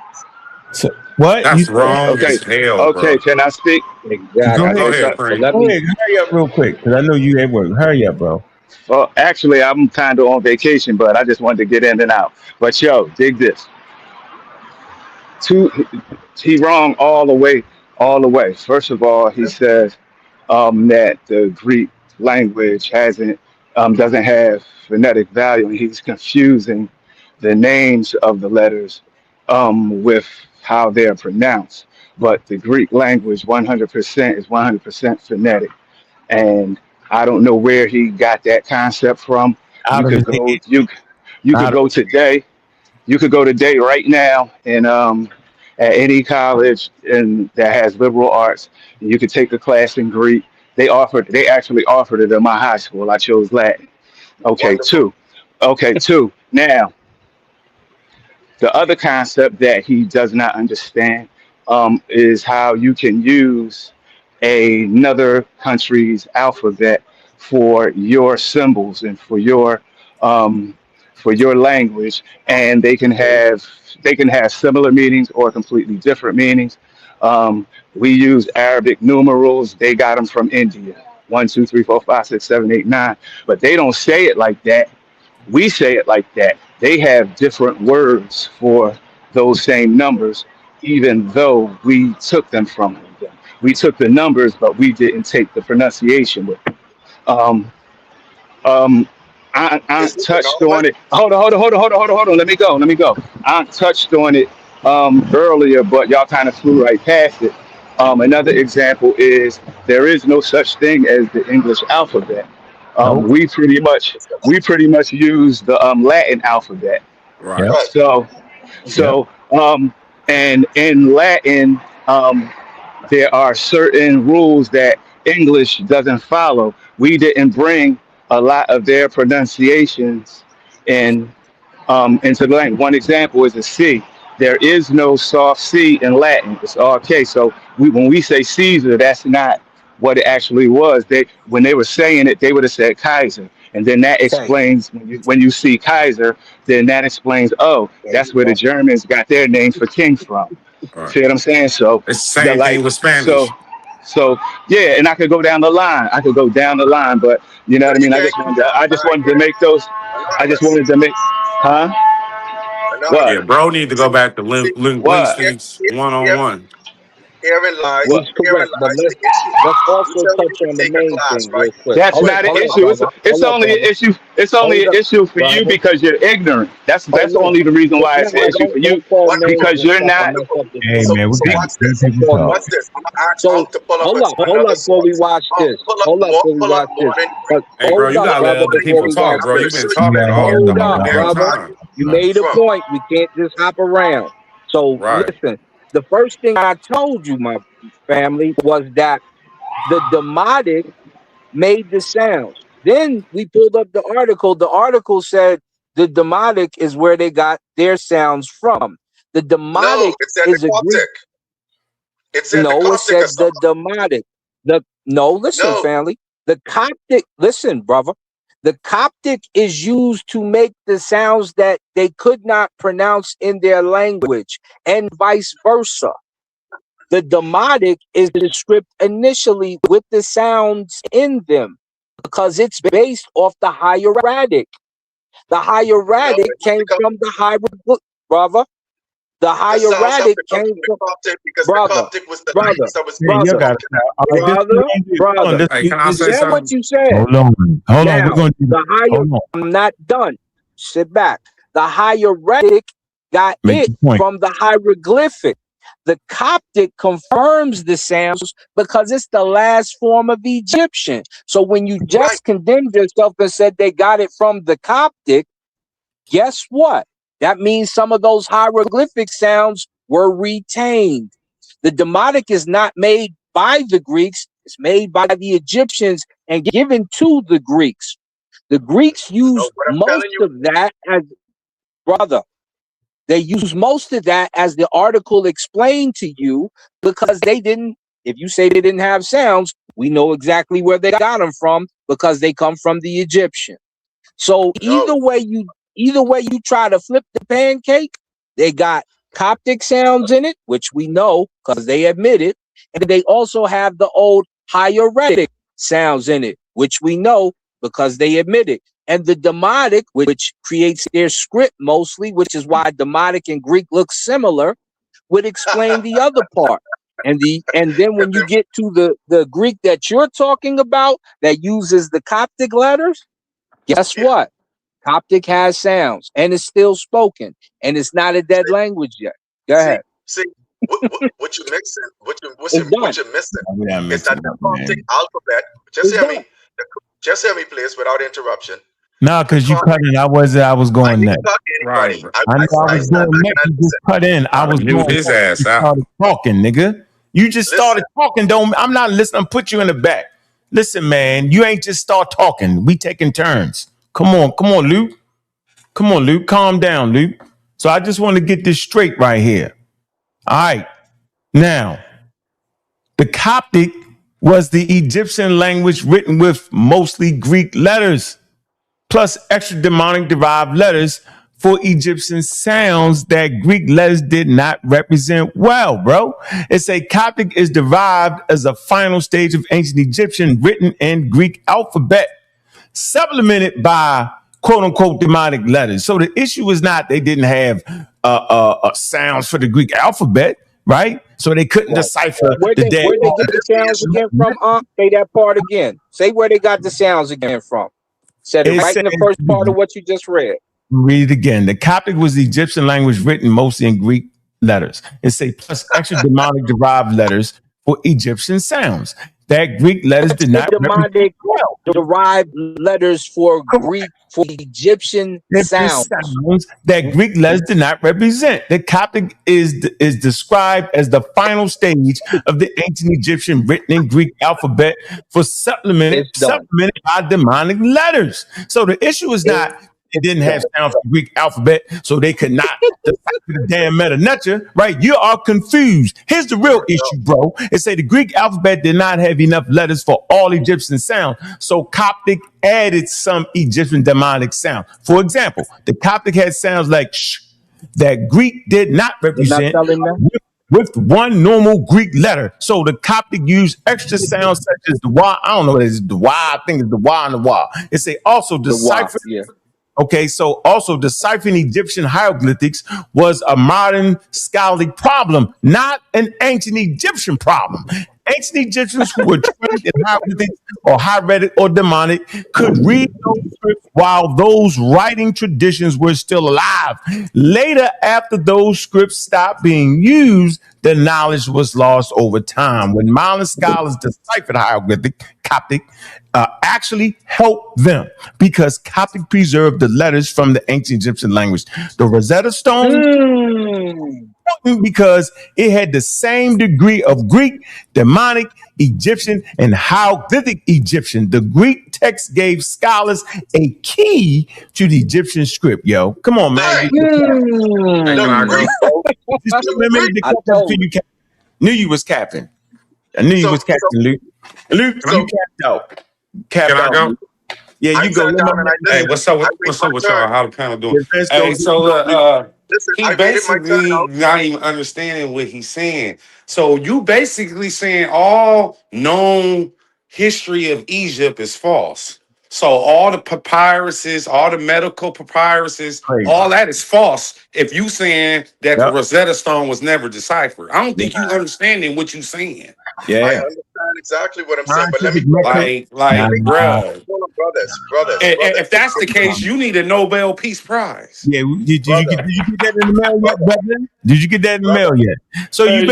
[SPEAKER 3] So, what?
[SPEAKER 8] That's wrong as hell,
[SPEAKER 3] okay,
[SPEAKER 8] bro.
[SPEAKER 3] can I speak?
[SPEAKER 6] Exactly.
[SPEAKER 8] Go ahead, Frank.
[SPEAKER 3] Hurry up real quick, because I know you at work. Hurry up, bro.
[SPEAKER 9] Well, actually, I'm kind of on vacation, but I just wanted to get in and out. But yo, dig this. He wrong all the way. First of all, he says that the Greek language doesn't have phonetic value, and he's confusing the names of the letters with how they're pronounced. But the Greek language 100% is 100% phonetic, and I don't know where he got that concept from. You could go today. You could go today right now and at any college that has liberal arts. And you could take a class in Greek. They actually offered it in my high school. I chose Latin. Okay, two. Now, the other concept that he does not understand is how you can use another country's alphabet for your symbols and for your language, and they can have similar meanings or completely different meanings. We use Arabic numerals. They got them from India. 1, 2, 3, 4, 5, 6, 7, 8, 9. But they don't say it like that. We say it like that. They have different words for those same numbers, even though we took them from them. We took the numbers, but we didn't take the pronunciation with it. I touched on it. Hold on. Let me go. I touched on it earlier, but y'all kind of flew right past it. Another example is there is no such thing as the English alphabet.
[SPEAKER 3] Nope.
[SPEAKER 9] We pretty much use the Latin alphabet.
[SPEAKER 8] Right.
[SPEAKER 3] Yep.
[SPEAKER 9] So and in Latin, there are certain rules that English doesn't follow. We didn't bring a lot of their pronunciations in into the language. One example is a C. There is no soft C in Latin. It's all K. So when we say Caesar, that's not what it actually was. When they were saying it, they would have said Kaiser. And then that
[SPEAKER 6] Okay.
[SPEAKER 9] explains when you see Kaiser, then that explains, oh,
[SPEAKER 6] There
[SPEAKER 9] that's
[SPEAKER 6] you
[SPEAKER 9] where the
[SPEAKER 6] go.
[SPEAKER 9] Germans got their name for king from.
[SPEAKER 8] Right.
[SPEAKER 9] See what I'm saying? So
[SPEAKER 8] It's the same thing with
[SPEAKER 9] so
[SPEAKER 8] Spanish.
[SPEAKER 9] so yeah, and I could go down the line. But you know what I mean.
[SPEAKER 5] You
[SPEAKER 9] I just wanted to make those. I just
[SPEAKER 5] anonymous.
[SPEAKER 9] wanted to make. Huh? What?
[SPEAKER 8] Yeah,
[SPEAKER 5] Anonymous.
[SPEAKER 8] bro need to go
[SPEAKER 5] See,
[SPEAKER 8] back to
[SPEAKER 5] see,
[SPEAKER 9] What?
[SPEAKER 8] linguistics
[SPEAKER 5] here,
[SPEAKER 8] 101.
[SPEAKER 5] herein lies
[SPEAKER 9] What?
[SPEAKER 6] It's correct, but
[SPEAKER 5] the issue.
[SPEAKER 6] let's
[SPEAKER 5] You
[SPEAKER 6] also
[SPEAKER 5] tell me
[SPEAKER 6] touch
[SPEAKER 5] you can
[SPEAKER 6] on the
[SPEAKER 5] take a
[SPEAKER 6] main
[SPEAKER 5] class,
[SPEAKER 6] thing
[SPEAKER 5] right?
[SPEAKER 6] real quick.
[SPEAKER 9] That's not an
[SPEAKER 6] Hold up,
[SPEAKER 9] issue.
[SPEAKER 6] brother.
[SPEAKER 9] It's
[SPEAKER 6] Hold up,
[SPEAKER 9] only an
[SPEAKER 6] brother.
[SPEAKER 9] issue. It's only
[SPEAKER 6] Hold
[SPEAKER 9] an
[SPEAKER 6] up,
[SPEAKER 9] issue for you
[SPEAKER 6] brother.
[SPEAKER 9] because you're ignorant. That's
[SPEAKER 6] Hold up.
[SPEAKER 9] only the reason why it's an
[SPEAKER 6] No,
[SPEAKER 9] issue for you
[SPEAKER 6] don't call
[SPEAKER 5] What?
[SPEAKER 6] names
[SPEAKER 9] because
[SPEAKER 6] and
[SPEAKER 9] you're
[SPEAKER 6] stuff
[SPEAKER 9] not.
[SPEAKER 6] and mess up the
[SPEAKER 3] Hey,
[SPEAKER 6] point.
[SPEAKER 3] man, we
[SPEAKER 5] So
[SPEAKER 3] got
[SPEAKER 5] watch
[SPEAKER 3] good
[SPEAKER 5] this.
[SPEAKER 6] Don't
[SPEAKER 3] people
[SPEAKER 6] call
[SPEAKER 3] talk.
[SPEAKER 6] names.
[SPEAKER 5] Watch this. I'm gonna ask
[SPEAKER 6] So
[SPEAKER 5] Unc to pull up
[SPEAKER 6] hold up
[SPEAKER 5] another
[SPEAKER 6] before we
[SPEAKER 5] source.
[SPEAKER 6] watch this.
[SPEAKER 5] Pull up more than
[SPEAKER 8] Hey,
[SPEAKER 5] Greek.
[SPEAKER 8] bro,
[SPEAKER 6] Hold
[SPEAKER 8] you
[SPEAKER 6] up,
[SPEAKER 8] gotta let
[SPEAKER 6] brother,
[SPEAKER 8] other
[SPEAKER 6] before
[SPEAKER 8] people
[SPEAKER 6] we
[SPEAKER 8] talk,
[SPEAKER 6] watch
[SPEAKER 5] I'm
[SPEAKER 8] bro.
[SPEAKER 5] gonna
[SPEAKER 8] You've
[SPEAKER 6] this.
[SPEAKER 8] been
[SPEAKER 5] show you
[SPEAKER 3] You
[SPEAKER 8] talking
[SPEAKER 3] gotta
[SPEAKER 8] all
[SPEAKER 3] hear
[SPEAKER 8] the
[SPEAKER 6] Hold
[SPEAKER 3] him
[SPEAKER 8] whole
[SPEAKER 6] up,
[SPEAKER 3] out.
[SPEAKER 8] damn
[SPEAKER 6] brother.
[SPEAKER 8] time.
[SPEAKER 6] You
[SPEAKER 5] right
[SPEAKER 6] made a
[SPEAKER 5] from.
[SPEAKER 6] point. We can't just hop around. So
[SPEAKER 8] Right.
[SPEAKER 6] listen, the first thing I told you, my family, was that the demotic made the sounds. Then we pulled up the article. The article said the demotic is where they got their sounds from. The
[SPEAKER 5] No,
[SPEAKER 6] demotic
[SPEAKER 5] it said the
[SPEAKER 6] is a Greek.
[SPEAKER 5] Coptic. It said the
[SPEAKER 6] No, it
[SPEAKER 5] Coptic or
[SPEAKER 6] said the
[SPEAKER 5] something.
[SPEAKER 6] demotic. Listen,
[SPEAKER 5] No,
[SPEAKER 6] family. The Coptic, listen, brother. The Coptic is used to make the sounds that they could not pronounce in their language, and vice versa. The demotic is the script initially with the sounds in them because it's based off the hieratic. The
[SPEAKER 5] no,
[SPEAKER 6] hieratic
[SPEAKER 5] it
[SPEAKER 6] came
[SPEAKER 5] because
[SPEAKER 6] from the hieroglyph, brother. The
[SPEAKER 5] the sounds have
[SPEAKER 6] hieratic
[SPEAKER 5] to come
[SPEAKER 6] came
[SPEAKER 5] from the
[SPEAKER 6] from
[SPEAKER 5] Coptic because the
[SPEAKER 6] brother,
[SPEAKER 5] Coptic was the
[SPEAKER 6] brother,
[SPEAKER 5] language that was
[SPEAKER 3] Yeah,
[SPEAKER 5] being
[SPEAKER 3] you
[SPEAKER 6] brother,
[SPEAKER 3] got it.
[SPEAKER 5] spoken
[SPEAKER 3] Now.
[SPEAKER 5] at
[SPEAKER 3] All
[SPEAKER 5] the
[SPEAKER 3] right,
[SPEAKER 5] time.
[SPEAKER 3] this is what
[SPEAKER 6] brother,
[SPEAKER 3] we're gonna do. Hold on,
[SPEAKER 6] brother.
[SPEAKER 8] Hey, can I
[SPEAKER 6] You
[SPEAKER 8] say
[SPEAKER 6] said what
[SPEAKER 8] something?
[SPEAKER 6] you said.
[SPEAKER 3] hold on. Hold on. We're
[SPEAKER 6] Now,
[SPEAKER 3] gonna do this. Hold on.
[SPEAKER 6] I'm not done. Sit back. The hieratic got
[SPEAKER 3] Make
[SPEAKER 6] it
[SPEAKER 3] your point.
[SPEAKER 6] from the hieroglyphic. The Coptic confirms the sounds because it's the last form of Egyptian. So when you
[SPEAKER 5] Right.
[SPEAKER 6] just condemned yourself and said they got it from the Coptic, guess what? That means some of those hieroglyphic sounds were retained. The demotic is not made by the Greeks, it's made by the Egyptians and given to the Greeks. The Greeks
[SPEAKER 5] No,
[SPEAKER 6] use
[SPEAKER 5] what I'm
[SPEAKER 6] most
[SPEAKER 5] telling you,
[SPEAKER 6] of that as, brother, they use most of that as the article explained to you because they didn't, if you say they didn't have sounds, we know exactly where they got them from because they come from the Egyptian. So
[SPEAKER 5] no,
[SPEAKER 6] either way you try to flip the pancake, they got Coptic sounds in it, which we know because they admit it, and they also have the old hieratic sounds in it, which we know because they admit it. And the demotic, which creates their script mostly, which is why demotic and Greek look similar, would explain the other part. And then when you get to the Greek that you're talking about that uses the Coptic letters, guess
[SPEAKER 5] yeah.
[SPEAKER 6] what? Coptic has sounds and it's still spoken and it's not a dead language yet. Go
[SPEAKER 5] See,
[SPEAKER 6] ahead.
[SPEAKER 5] see, what you're mixing,
[SPEAKER 6] It's done.
[SPEAKER 5] what you're missing
[SPEAKER 3] We done
[SPEAKER 5] is
[SPEAKER 3] mixed
[SPEAKER 5] that
[SPEAKER 3] it
[SPEAKER 5] the
[SPEAKER 3] up,
[SPEAKER 5] Coptic
[SPEAKER 3] man.
[SPEAKER 5] alphabet. Just
[SPEAKER 6] It's
[SPEAKER 5] hear me.
[SPEAKER 6] done.
[SPEAKER 5] Just hear me, please, without interruption.
[SPEAKER 3] No,
[SPEAKER 5] The
[SPEAKER 3] because you cut
[SPEAKER 5] Coptic.
[SPEAKER 3] in. I was
[SPEAKER 5] I
[SPEAKER 3] going
[SPEAKER 5] didn't
[SPEAKER 3] next.
[SPEAKER 5] cut
[SPEAKER 8] Right,
[SPEAKER 5] anybody.
[SPEAKER 8] bro.
[SPEAKER 3] I know I
[SPEAKER 5] I
[SPEAKER 3] was
[SPEAKER 5] stand
[SPEAKER 3] going
[SPEAKER 5] back and
[SPEAKER 3] next.
[SPEAKER 5] I
[SPEAKER 3] You just
[SPEAKER 5] listen.
[SPEAKER 3] cut in. I
[SPEAKER 8] Gotta
[SPEAKER 3] was
[SPEAKER 8] mute
[SPEAKER 3] going
[SPEAKER 8] his
[SPEAKER 3] next.
[SPEAKER 8] ass
[SPEAKER 3] You
[SPEAKER 8] out.
[SPEAKER 3] started talking, nigga. You just
[SPEAKER 5] Listen,
[SPEAKER 3] started talking. I'm not listening. I'm put you in the back. Listen, man, you ain't just start talking. We taking turns. Come on, Luke. Come on, Luke. Calm down, Luke. So I just want to get this straight right here. All right. Now, the Coptic was the Egyptian language written with mostly Greek letters, plus extra demonic derived letters for Egyptian sounds that Greek letters did not represent well, bro. It's a Coptic is derived as a final stage of ancient Egyptian written in Greek alphabet, supplemented by quote unquote demonic letters. So the issue is not they didn't have sounds for the Greek alphabet, right? So they couldn't
[SPEAKER 6] Right.
[SPEAKER 3] decipher
[SPEAKER 6] Where
[SPEAKER 3] the
[SPEAKER 6] they
[SPEAKER 3] dead.
[SPEAKER 6] where they get
[SPEAKER 5] that
[SPEAKER 6] the
[SPEAKER 5] is the
[SPEAKER 6] sounds
[SPEAKER 5] issue.
[SPEAKER 6] again from? Say that part again. Say where they got the sounds again from. Said it
[SPEAKER 3] It
[SPEAKER 6] right
[SPEAKER 3] says,
[SPEAKER 6] in the first part of what you just read.
[SPEAKER 3] read it again. The Coptic was the Egyptian language written mostly in Greek letters. It say plus extra demonic derived letters for Egyptian sounds. that Greek letters did not represent
[SPEAKER 6] demonic derived letters for Greek, for Egyptian sounds.
[SPEAKER 3] That Greek letters did not represent. The Coptic is described as the final stage of the ancient Egyptian written in Greek alphabet for supplemented by demonic letters. So the issue is not it didn't have sounds for Greek alphabet, so they could not decipher the damn meta nature, right? You are confused. Here's the real issue, bro. It say the Greek alphabet did not have enough letters for all Egyptian sounds, so Coptic added some Egyptian demonic sound. For example, the Coptic had sounds like sh that Greek did not represent with one normal Greek letter. So the Coptic used extra sounds such as the Y. I don't know what it is, the Y. I think it's the Y and the Y. It say also decipher. Okay, so also deciphering Egyptian hieroglyphics was a modern scholarly problem, not an ancient Egyptian problem. Ancient Egyptians who were trained in hieroglyphics or hieratic or demonic could read those scripts while those writing traditions were still alive. Later, after those scripts stopped being used, the knowledge was lost over time. When modern scholars deciphered hieroglyphic, Coptic actually helped them because Coptic preserved the letters from the ancient Egyptian language. The Rosetta Stone, because it had the same degree of Greek, demonic, Egyptian, and hieroglyphic Egyptian. The Greek text gave scholars a key to the Egyptian script, yo. Come on, man. Knew you was capping. I knew you was capping, Luke. Luke, you capped out.
[SPEAKER 8] Can I go?
[SPEAKER 3] Yeah, you go.
[SPEAKER 8] Hey, what's up with y'all? How the panel doing? Hey, so he basically not even understanding what he's saying. So you basically saying all known history of Egypt is false. So all the papyruses, all the medical papyruses, all that is false. If you saying that the Rosetta Stone was never deciphered, I don't think you understanding what you saying.
[SPEAKER 5] Yeah, I understand exactly what I'm saying, but let me
[SPEAKER 8] brothers. If that's the case, you need a Nobel Peace Prize.
[SPEAKER 3] Yeah, did you get that in the mail yet, brother? Did you get that in the mail yet? So you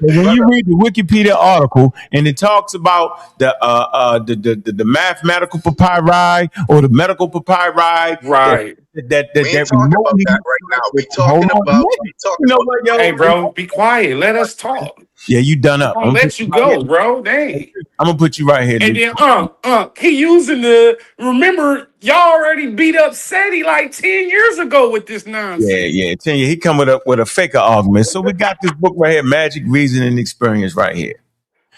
[SPEAKER 3] when you read the Wikipedia article and it talks about the mathematical papyri or the medical papyri,
[SPEAKER 8] right?
[SPEAKER 5] That talking about that right now. We talking about.
[SPEAKER 8] Hey, bro, be quiet. Let us talk.
[SPEAKER 3] Yeah, you done up.
[SPEAKER 8] I'm gonna let you go, bro. Dang.
[SPEAKER 3] I'm gonna put you right here.
[SPEAKER 8] And then he using remember, y'all already beat up SETI like 10 years ago with this nonsense.
[SPEAKER 3] Yeah. 10 years. He coming up with a faker argument. So we got this book right here, Magic, Reason, and Experience right here.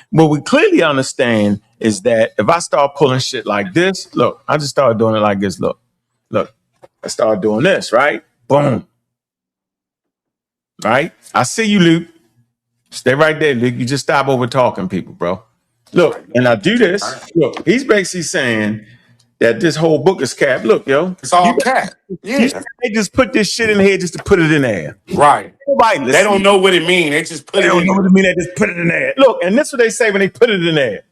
[SPEAKER 3] What we clearly understand is that if I start pulling shit like this, look, I just started doing it like this. Look, I started doing this, right? Boom. Right? I see you, Luke. Stay right there, Luke. You just stop over talking people, bro. Look, and I do this. Look, he's basically saying that this whole book is cap. Look, yo.
[SPEAKER 8] It's all cap. Yeah.
[SPEAKER 3] They just put this shit in here just to put it in there.
[SPEAKER 8] Right. They don't know what it means. They just put it in there. They don't know what it means. They just put it in there.
[SPEAKER 3] Look, and this is what they say when they put it in there.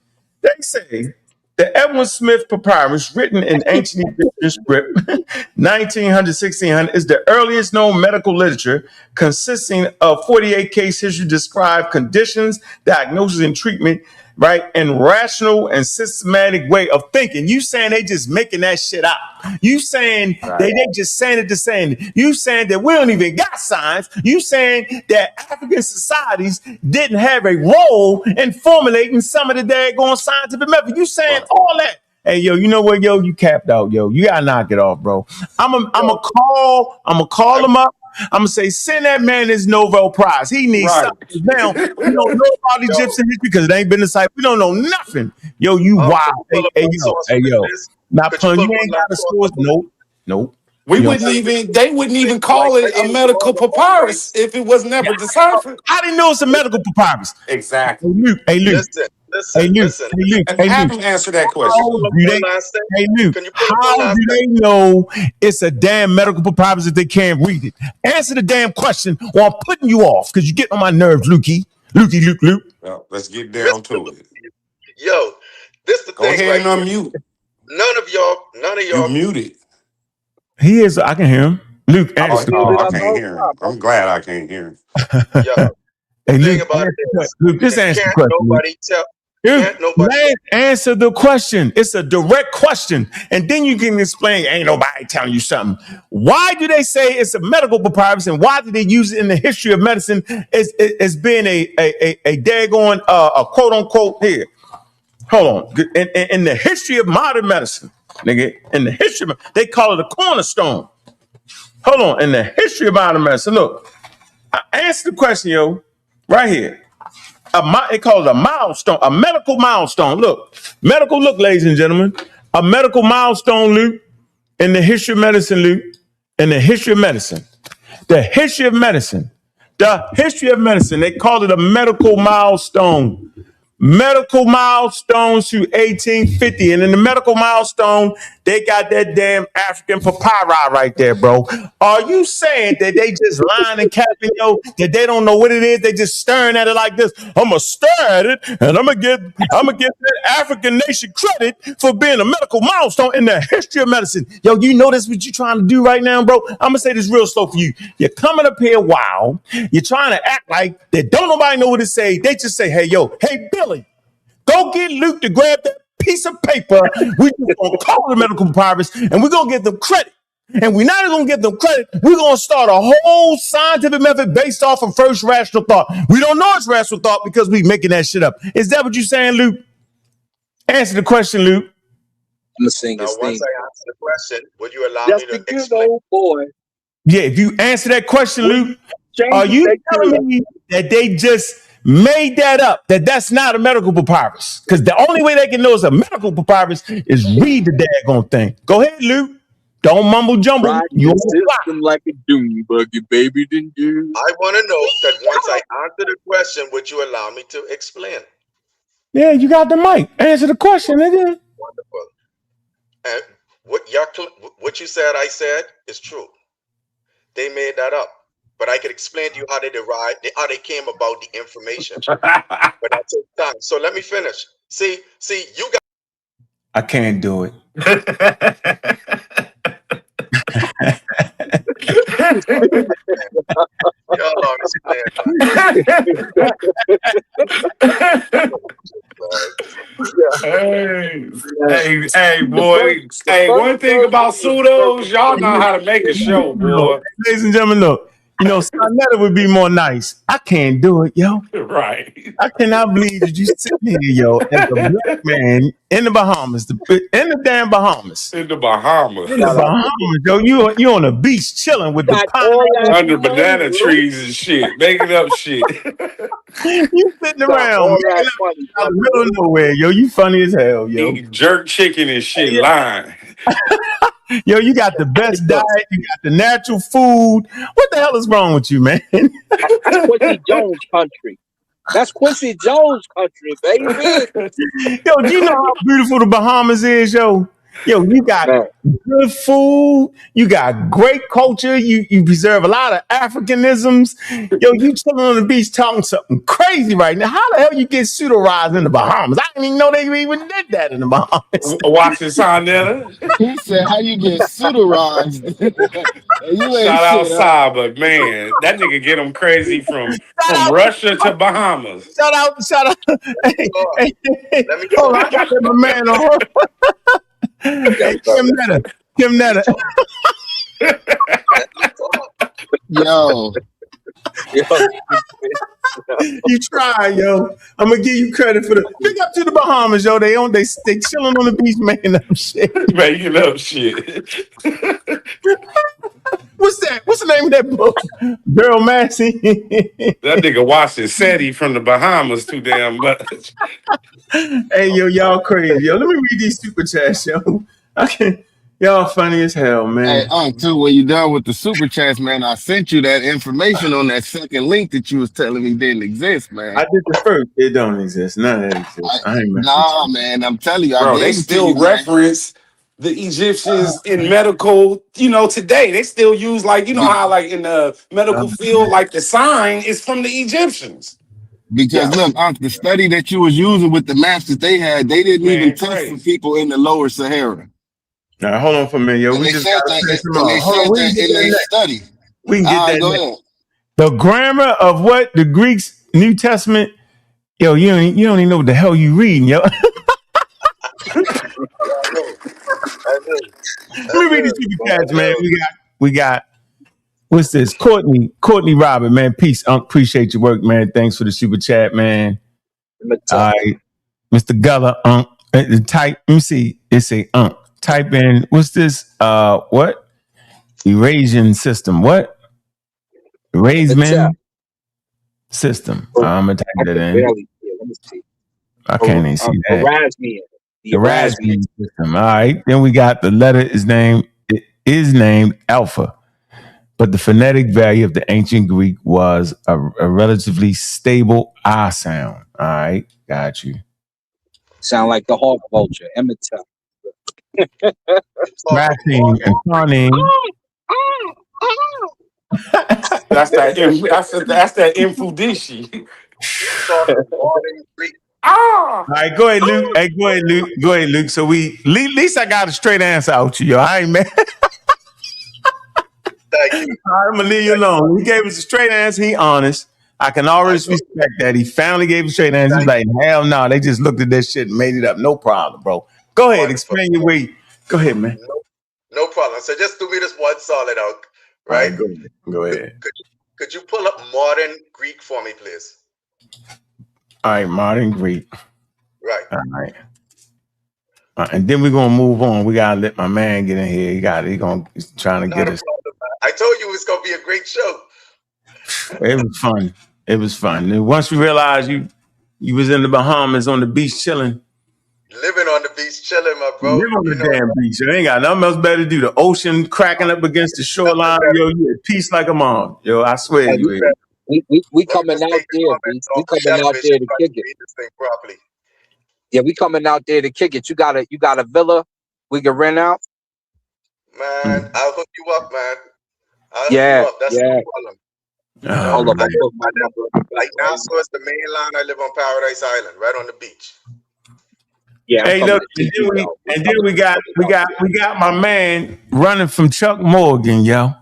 [SPEAKER 3] They say the Edwin Smith Papyrus, written in ancient Egyptian script, 1900, 1600, is the earliest known medical literature consisting of 48 case history describe conditions, diagnosis, and treatment, right? And rational and systematic way of thinking. You saying they just making that shit up. You saying they just saying it to saying it. You saying that we don't even got science. You saying that African societies didn't have a role in formulating some of the daggone scientific method. You saying all that. Hey, yo, you know what, yo? You capped out, yo. You gotta knock it off, bro. I'm gonna call him up. I'm gonna say, send that man his Nobel Prize. He needs something. Now, we don't know about Egyptian history because it ain't been decided. We don't know nothing. Yo, you wild. Hey, yo. Not pun. You ain't got a source. Nope.
[SPEAKER 8] They wouldn't even call it a medical papyrus if it was never deciphered.
[SPEAKER 3] I didn't know it's a medical papyrus.
[SPEAKER 8] Exactly.
[SPEAKER 3] Hey, Luke.
[SPEAKER 5] Listen.
[SPEAKER 8] Have him answer that question.
[SPEAKER 3] How do they know it's a damn medical papyrus if they can't read it? Answer the damn question, or I'm putting you off because you get on my nerves, Lukey. Luke.
[SPEAKER 8] Well, let's get down to it.
[SPEAKER 5] Yo, this the
[SPEAKER 8] Go
[SPEAKER 5] thing.
[SPEAKER 8] Go ahead and unmute.
[SPEAKER 5] None of y'all.
[SPEAKER 8] You muted.
[SPEAKER 3] He is. I can hear him. Luke.
[SPEAKER 8] I can't hear him. I'm glad I can't hear him.
[SPEAKER 5] Yo,
[SPEAKER 3] hey,
[SPEAKER 5] the thing
[SPEAKER 3] Luke,
[SPEAKER 5] about it is,
[SPEAKER 3] Luke, just answer the question.
[SPEAKER 5] Nobody tell. Can't nobody.
[SPEAKER 3] Man, answer the question. It's a direct question. And then you can explain, ain't nobody telling you something. Why do they say it's a medical papyrus, and why do they use it in the history of medicine as being a daggone, a quote unquote, here? Hold on. In the history of modern medicine, nigga, in the history, they call it a cornerstone. Hold on. In the history of modern medicine, look, I answer the question, yo, right here. They call it a milestone, a medical milestone. Look, ladies and gentlemen, a medical milestone, Luke, in the history of medicine, Luke, in the history of medicine. The history of medicine. The history of medicine. They call it a medical milestone. Medical milestones to 1850. And in the medical milestone, they got that damn African papyri right there, bro. Are you saying that they just lying and capping, yo, that they don't know what it is? They just staring at it like this. I'm going to stare at it, and I'm going to give that African nation credit for being a medical milestone in the history of medicine. Yo, you know that's what you're trying to do right now, bro? I'm going to say this real slow for you. You're coming up here wild. You're trying to act like they don't nobody know what to say. They just say, hey, Billy, go get Luke to grab that piece of paper. We just gonna call it a medical papyrus, and we're gonna give them credit. And we're not gonna give them credit. We're gonna start a whole scientific method based off of first rational thought. We don't know it's rational thought because we making that shit up. Is that what you're saying, Luke? Answer the question, Luke.
[SPEAKER 6] I'm saying
[SPEAKER 5] now, once I answer the question, would you allow
[SPEAKER 6] just
[SPEAKER 5] me to explain?
[SPEAKER 6] Old boy.
[SPEAKER 3] Yeah, if you answer that question, Luke, are you telling me that they just made that up, that's not a medical papyrus? Because the only way they can know it's a medical papyrus is read the daggone thing. Go ahead, Luke. Don't mumble jumble. You
[SPEAKER 6] system like a doom buggy, baby. Didn't you?
[SPEAKER 5] I want to know that once I answer the question, would you allow me to explain?
[SPEAKER 3] Yeah, you got the mic. Answer the question, nigga.
[SPEAKER 5] Wonderful. And what you said, I said, is true. They made that up. But I could explain to you how they came about the information. But that takes time. So let me finish. See, you got.
[SPEAKER 3] I can't do it.
[SPEAKER 5] Y'all understand.
[SPEAKER 8] Hey, boy. Hey, one thing about pseudos, y'all know how to make a show, boy.
[SPEAKER 3] Ladies and gentlemen, look. You know, Sonetta would be more nice. I can't do it, yo.
[SPEAKER 8] Right.
[SPEAKER 3] I cannot believe that you sitting here, yo, as a black man in the Bahamas, in the damn Bahamas.
[SPEAKER 8] In the Bahamas.
[SPEAKER 3] In the Bahamas, yo. You on the beach chilling with the pine
[SPEAKER 8] under banana trees and shit, making up shit.
[SPEAKER 3] You sitting around making up out of the middle of nowhere, yo. You funny as hell, yo.
[SPEAKER 8] Eating jerk chicken and shit, lying.
[SPEAKER 3] Yo, you got the best diet. You got the natural food. What the hell is wrong with you, man?
[SPEAKER 6] That's Quincy Jones country. That's Quincy Jones country, baby.
[SPEAKER 3] Yo, do you know how beautiful the Bahamas is, yo? Yo, you got good food. You got great culture. You preserve a lot of Africanisms. Yo, you chilling on the beach talking something crazy right now. How the hell you get pseudo-rise in the Bahamas? I didn't even know they even did that in the Bahamas.
[SPEAKER 8] Watching Sonetta.
[SPEAKER 10] He said, how you get pseudo-rise?
[SPEAKER 8] Shout out Saba, man. That nigga get them crazy from Russia to Bahamas.
[SPEAKER 3] Shout out. Hey, hold on, I got my man on her. Hey, Kim Netta.
[SPEAKER 10] Yo.
[SPEAKER 3] You try, yo. I'm gonna give you credit for the big up to the Bahamas, yo. They chilling on the beach making up shit.
[SPEAKER 8] Making up shit.
[SPEAKER 3] What's that? What's the name of that book? Girl Massey.
[SPEAKER 8] That nigga watched it SETI from the Bahamas too damn much.
[SPEAKER 3] Hey, yo, y'all crazy. Yo, let me read these super chats, yo. Okay. Y'all funny as hell, man.
[SPEAKER 10] Hey, too, when you done with the super chats, man, I sent you that information on that second link that you was telling me didn't exist, man.
[SPEAKER 3] I did the first. It don't exist. None of that exists.
[SPEAKER 10] Nah, man, I'm telling you.
[SPEAKER 8] Bro, they still reference the Egyptians in medical, today. They still use, how, in the medical field, the sign is from the Egyptians.
[SPEAKER 10] Because look, the study that you was using with the maps that they had, they didn't even test for people in the lower Sahara.
[SPEAKER 3] Now, hold on for a minute, yo. We just got to finish them out. Hold on, we can get that. The grammar of what the Greeks New Testament Yo, you don't even know what the hell you reading, yo.
[SPEAKER 5] I know.
[SPEAKER 3] Let me read these super chats, man. We got what's this? Courtney Robert, man. Peace. Appreciate your work, man. Thanks for the super chat, man. All right. Mr. Guller, type, let me see. It's a type in, what's this? What? Eurasian system. What? Erasement system. I'm gonna type that in.
[SPEAKER 6] Let me see.
[SPEAKER 3] I can't even see that.
[SPEAKER 6] The
[SPEAKER 3] Erasmian system. All right. Then we got the letter is named Alpha, but the phonetic value of the ancient Greek was a relatively stable I sound. All right. Got you.
[SPEAKER 6] Sound like the hawk vulture. Emmetep.
[SPEAKER 3] Crashing and pawning.
[SPEAKER 8] That's that infudishi.
[SPEAKER 3] All right, go ahead, Luke. Hey, go ahead, Luke. So at least I got a straight answer out to you. I ain't mad.
[SPEAKER 5] Thank you.
[SPEAKER 3] I'm gonna leave you alone. He gave us a straight answer. He honest. I can always respect that. He finally gave a straight answer. He's like, hell no. They just looked at that shit and made it up. No problem, bro. Go ahead, explain your way. Go ahead, man.
[SPEAKER 5] No problem. So just do me this one solid out, right?
[SPEAKER 3] Go ahead.
[SPEAKER 5] Could you pull up modern Greek for me, please?
[SPEAKER 3] All right, modern Greek.
[SPEAKER 5] Right.
[SPEAKER 3] All right. And then we're gonna move on. We gotta let my man get in here. He's trying to get us.
[SPEAKER 5] I told you it was gonna be a great show.
[SPEAKER 3] It was fun. It was fun. And once we realized you was in the Bahamas on the beach chilling.
[SPEAKER 5] Living on the beach, chilling, my bro.
[SPEAKER 3] Live on the damn beach. You ain't got nothing else better to do. The ocean cracking up against the shoreline. Yo, you at peace like a mom. Yo, I swear you is.
[SPEAKER 6] We coming out there. We coming out there to kick it.
[SPEAKER 5] This thing properly.
[SPEAKER 6] Yeah, we coming out there to kick it. You got a villa we can rent out?
[SPEAKER 5] Man, I'll hook you up, man. I'll hook
[SPEAKER 6] you
[SPEAKER 5] up. That's no problem.
[SPEAKER 6] Hold up,
[SPEAKER 5] like now, so it's the main line. I live on Paradise Island, right on the beach.
[SPEAKER 6] Yeah.
[SPEAKER 3] Hey, look, and then we got my man running from Chuck Morgan, yo.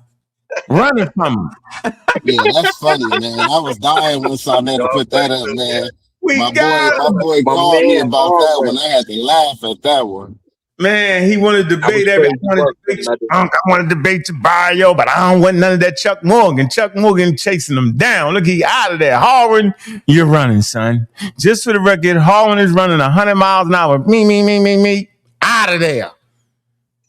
[SPEAKER 3] Running from him.
[SPEAKER 10] Yeah, that's funny, man. I was dying when somebody had to put that up, man. My boy called me about that one. I had to laugh at that one.
[SPEAKER 3] Man, he wanted to debate everything. I want to debate your bio, but I don't want none of that Chuck Morgan. Chuck Morgan chasing him down. Look, he out of there. Harwin, you're running, son. Just for the record, Harwin is running 100 miles an hour. Me. Out of there.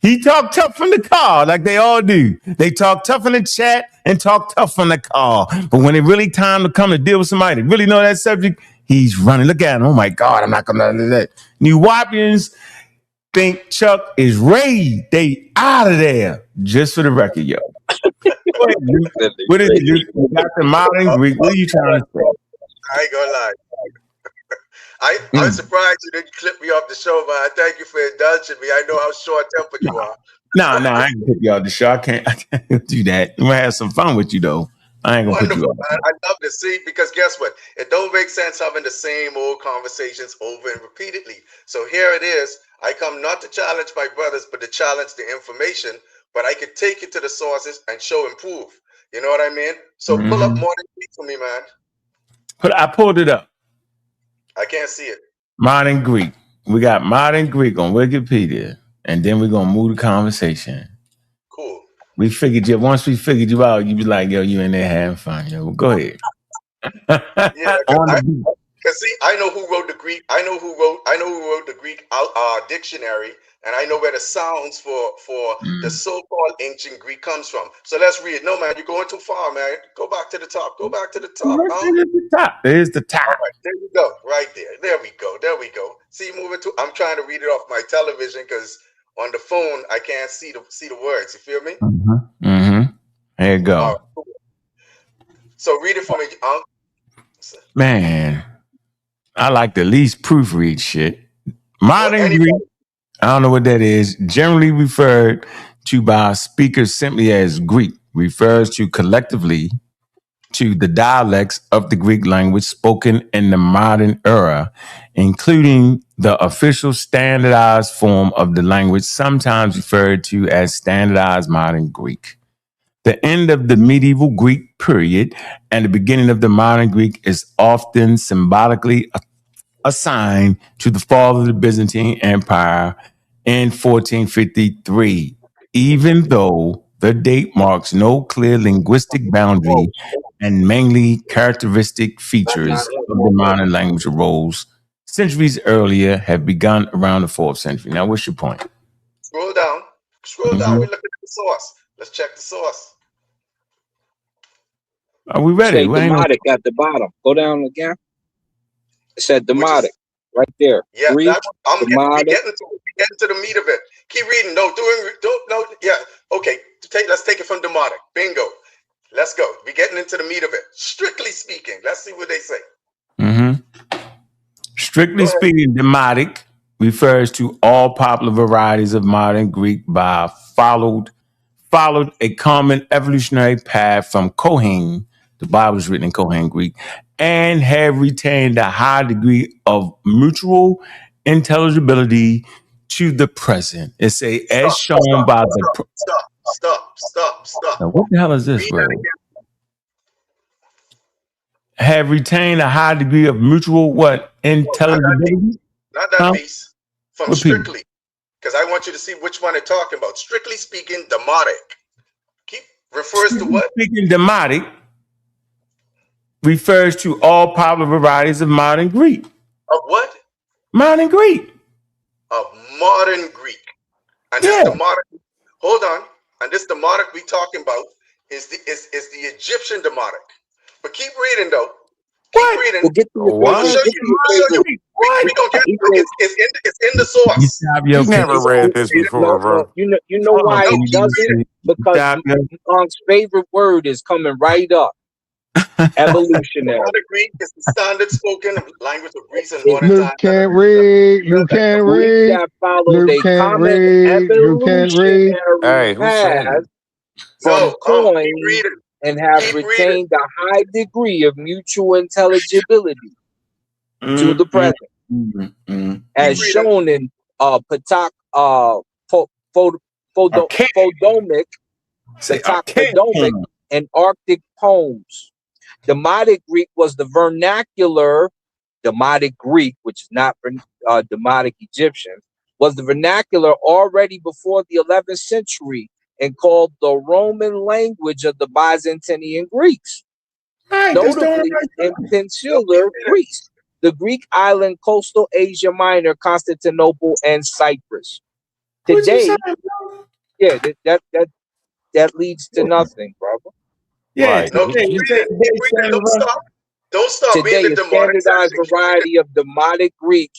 [SPEAKER 3] He talked tough from the car, like they all do. They talk tough in the chat and talk tough on the car. But when it really time to come to deal with somebody that really know that subject, he's running. Look at him. Oh, my God, I'm not going to do that. New Wapians think Chuck is Ray. They out of there. Just for the record, yo. What is it, Luke? You got the modern Greek. What are you trying to say?
[SPEAKER 5] I ain't gonna lie. I'm surprised you didn't clip me off the show, man. Thank you for indulging me. I know how short-tempered you are.
[SPEAKER 3] No, I ain't gonna clip you off the show. I can't do that. I'm gonna have some fun with you, though. I ain't gonna put you off.
[SPEAKER 5] Man. I love to see, because guess what? It don't make sense having the same old conversations over and repeatedly. So here it is. I come not to challenge my brothers, but to challenge the information. But I could take it to the sources and show and prove. You know what I mean? So pull up Modern Greek for me, man.
[SPEAKER 3] I pulled it up.
[SPEAKER 5] I can't see it.
[SPEAKER 3] Modern Greek. We got Modern Greek on Wikipedia, and then we're gonna move the conversation.
[SPEAKER 5] Cool.
[SPEAKER 3] Once we figured you out, you be like, yo, you in there having fun. Yo, well, go ahead.
[SPEAKER 5] Yeah, because see, I know who wrote the Greek. I know who wrote the Greek dictionary, and I know where the sounds for the so-called ancient Greek comes from. So let's read. No, man, you're going too far, man. Go back to the top. Go back to the top.
[SPEAKER 3] There's the top.
[SPEAKER 5] All right, there you go. Right there. There we go. See, moving to. I'm trying to read it off my television because on the phone I can't see the words. You feel me?
[SPEAKER 3] There you go.
[SPEAKER 5] All right, cool. So read it for me,
[SPEAKER 3] Man, I like to least proofread shit. Modern Greek, I don't know what that is, generally referred to by speakers simply as Greek, refers to collectively to the dialects of the Greek language spoken in the modern era, including the official standardized form of the language, sometimes referred to as standardized modern Greek. The end of the medieval Greek period and the beginning of the modern Greek is often symbolically assigned to the fall of the Byzantine Empire in 1453, even though the date marks no clear linguistic boundary and mainly characteristic features of the modern language arose centuries earlier have begun around the 4th century. Now, what's your point?
[SPEAKER 5] Scroll down. Scroll down. We're looking at the source. Let's check the source.
[SPEAKER 3] Are we ready?
[SPEAKER 6] Say demotic at the bottom. Go down again. It said demotic right there.
[SPEAKER 5] Yeah,
[SPEAKER 6] Greek,
[SPEAKER 5] we're getting to the meat of it. Keep reading. No. Yeah. Okay. Let's take it from demotic. Bingo. Let's go. We're getting into the meat of it. Strictly speaking, let's see what they say.
[SPEAKER 3] Strictly speaking, demotic refers to all popular varieties of modern Greek by followed a common evolutionary path from Koine. The Bible is written in Koine Greek, and have retained a high degree of mutual intelligibility to the present. It's as shown by the.
[SPEAKER 5] Stop.
[SPEAKER 3] Now, what the hell is this word? Have retained a high degree of mutual intelligibility?
[SPEAKER 5] Not that piece. From strictly. Because I want you to see which one they're talking about. Strictly speaking, demotic. Refers to what?
[SPEAKER 3] Speaking demotic refers to all popular varieties of modern Greek.
[SPEAKER 5] Of what?
[SPEAKER 3] Modern Greek.
[SPEAKER 5] Of modern Greek. And this demotic, hold on. And this demotic we talking about is the Egyptian demotic. But keep reading though. Keep reading.
[SPEAKER 6] We'll get to
[SPEAKER 5] I'll show you. We gonna get it's in the source.
[SPEAKER 8] You've never read this before, bro.
[SPEAKER 6] You know why it doesn't? Because Young's favorite word is coming right up. Evolutionary.
[SPEAKER 5] Modern Greek is the standard spoken language of Greece and modern
[SPEAKER 11] Luke
[SPEAKER 5] time.
[SPEAKER 11] Can't read. You can't read.
[SPEAKER 6] Luke can't read. You can't read.
[SPEAKER 8] Hey, who's saying?
[SPEAKER 6] From Koine and have retained a high degree of mutual intelligibility to the present, as shown in Podomic, and Arctic poems. Demotic Greek was the vernacular. Demotic Greek, which is not Demotic Egyptian, was the vernacular already before the 11th century and called the Roman language of the Byzantine Greeks. Notably in Peninsular Greece, the Greek island, coastal Asia Minor, Constantinople, and Cyprus. Today, that leads to nothing, brother.
[SPEAKER 3] Yeah.
[SPEAKER 5] Right. Don't stop.
[SPEAKER 6] Today, a standardized variety of Demotic Greek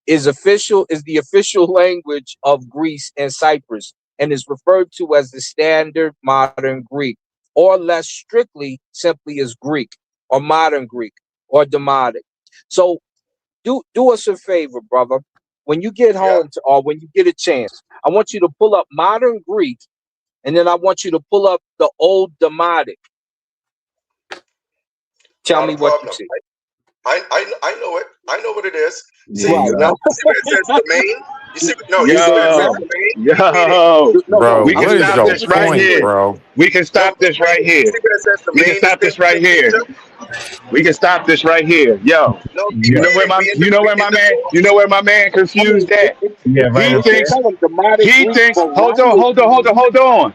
[SPEAKER 6] is the official language of Greece and Cyprus, and is referred to as the standard modern Greek, or less strictly, simply as Greek, or modern Greek, or Demotic. So do us a favor, brother. When you get home or when you get a chance, I want you to pull up modern Greek, and then I want you to pull up the old Demotic. Tell me what you see.
[SPEAKER 5] I know it. I know what it is. See, you see where it says domain? You see? No, you see where it says domain?
[SPEAKER 9] Bro, we can stop this right here.
[SPEAKER 8] Bro.
[SPEAKER 9] We can stop this right here. We can stop this right here. We can stop this right here. Yo, you know where my man confused at?
[SPEAKER 3] Yeah, right.
[SPEAKER 9] He thinks. Hold on. Hold on.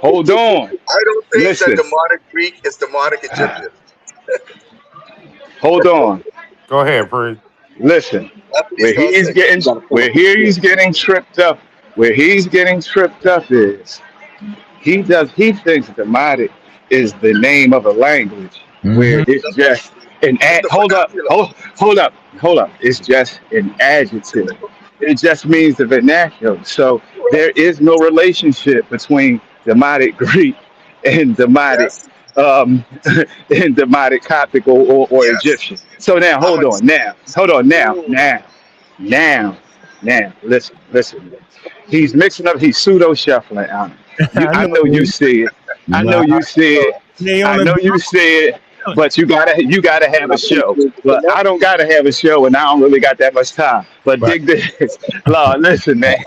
[SPEAKER 5] I don't think that Demotic Greek is Demotic Egyptian.
[SPEAKER 9] Hold on.
[SPEAKER 8] Go ahead, Pri.
[SPEAKER 9] Listen, where he's getting tripped up is he thinks Demotic is the name of a language where it's just an hold up. It's just an adjective. It just means the vernacular. So there is no relationship between Demotic Greek and Demotic in Demotic Coptic or Egyptian. So now hold on now. Listen. He's mixing up, he's pseudo shuffling on it. I know you see it. I know you see it. but you gotta have a show. But I don't gotta have a show, and I don't really got that much time. But
[SPEAKER 3] Right.
[SPEAKER 9] dig this, Lord, listen, man.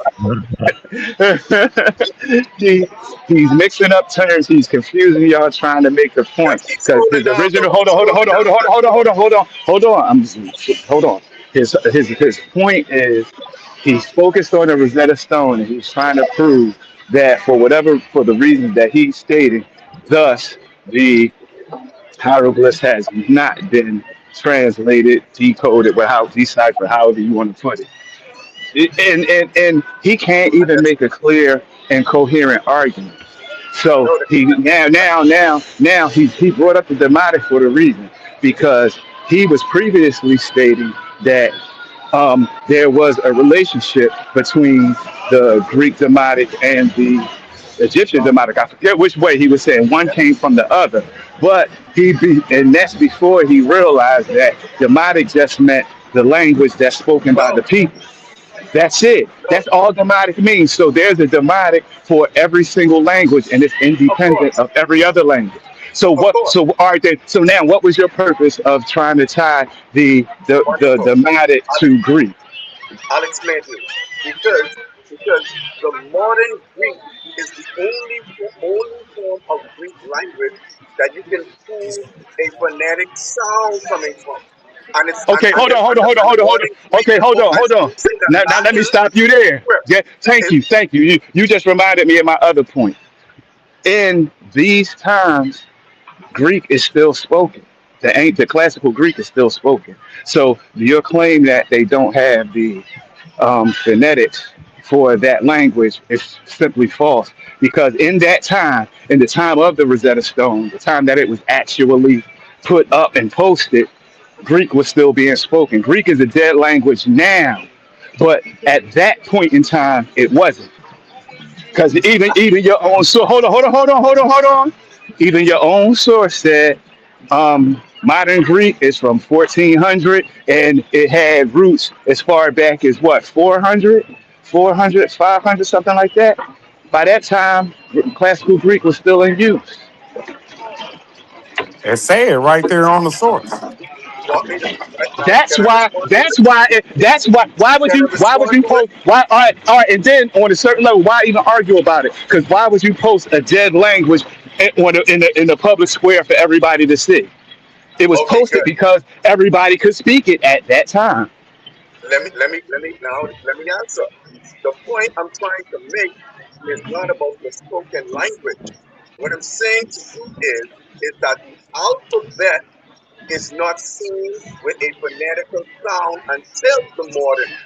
[SPEAKER 9] he, he's mixing up terms. He's confusing y'all, trying to make the point
[SPEAKER 5] Just keep
[SPEAKER 9] because his
[SPEAKER 5] scrolling down, bro.
[SPEAKER 9] original.
[SPEAKER 5] Keep
[SPEAKER 9] Hold on, hold on,
[SPEAKER 5] scrolling
[SPEAKER 9] hold on,
[SPEAKER 5] down.
[SPEAKER 9] hold on, hold on, hold on, hold on, hold on. Hold on. His point is he's focused on the Rosetta Stone, and he's trying to prove that for the reasons that he's stating, thus the hieroglyphs has not been translated, decoded, or how deciphered, however you want to put it. And he can't even make a clear and coherent argument. So
[SPEAKER 5] No,
[SPEAKER 9] he now he brought up the demonic for the reason because he was previously stating that there was a relationship between the Greek demonic and the Egyptian demonic. I forget which way he was saying one came from the other, but and that's before he realized that demonic just meant the language that's spoken by
[SPEAKER 5] no,
[SPEAKER 9] the people. That's it.
[SPEAKER 5] no.
[SPEAKER 9] That's all demonic means. So there's a demonic for every single language, and it's
[SPEAKER 5] Of
[SPEAKER 9] independent
[SPEAKER 5] course,
[SPEAKER 9] of every other language. So
[SPEAKER 5] of
[SPEAKER 9] what?
[SPEAKER 5] course.
[SPEAKER 9] So all right then. So now, what was your purpose of trying to tie the
[SPEAKER 5] Wonderful.
[SPEAKER 9] demonic
[SPEAKER 5] I'll,
[SPEAKER 9] to Greek?
[SPEAKER 5] I'll explain to you. Because the modern Greek is the only form of Greek language that you can pull a phonetic sound coming from. And it's
[SPEAKER 9] Okay, hold on, hold on, hold on,
[SPEAKER 5] and the
[SPEAKER 9] hold on, hold
[SPEAKER 5] modern
[SPEAKER 9] on.
[SPEAKER 5] Greek
[SPEAKER 9] Okay, hold on,
[SPEAKER 5] as
[SPEAKER 9] hold on.
[SPEAKER 5] using the
[SPEAKER 9] Now let me
[SPEAKER 5] Latin
[SPEAKER 9] stop you there.
[SPEAKER 5] script.
[SPEAKER 9] Yeah, thank
[SPEAKER 5] It,
[SPEAKER 9] you, thank you. You just reminded me of my other point. In these times, Greek is still spoken. The classical Greek is still spoken. So your claim that they don't have the phonetics for that language is simply false. Because in that time, in the time of the Rosetta Stone, the time that it was actually put up and posted, Greek was still being spoken. Greek is a dead language now, but at that point in time, it wasn't. Because even your own source, hold on. Even your own source said modern Greek is from 1400 and it had roots as far back as what 400, 500, something like that. By that time, classical Greek was still in use.
[SPEAKER 8] It say it right there on the source.
[SPEAKER 5] you want me to,
[SPEAKER 9] That's
[SPEAKER 5] can I
[SPEAKER 9] why.
[SPEAKER 5] respond to
[SPEAKER 9] That's
[SPEAKER 5] this?
[SPEAKER 9] why. That's why. Why would
[SPEAKER 5] Can I
[SPEAKER 9] you? Why would
[SPEAKER 5] respond
[SPEAKER 9] you
[SPEAKER 5] to it?
[SPEAKER 9] post? Why? All right. And then on a certain level, why even argue about it? Because why would you post a dead language in the public square for everybody to see? It was
[SPEAKER 5] Okay,
[SPEAKER 9] posted
[SPEAKER 5] good.
[SPEAKER 9] because everybody could speak it at that time.
[SPEAKER 5] Let me answer. The point I'm trying to make is not about the spoken language. What I'm saying to you is that the alphabet is not seen with a phonetical sound until the modern.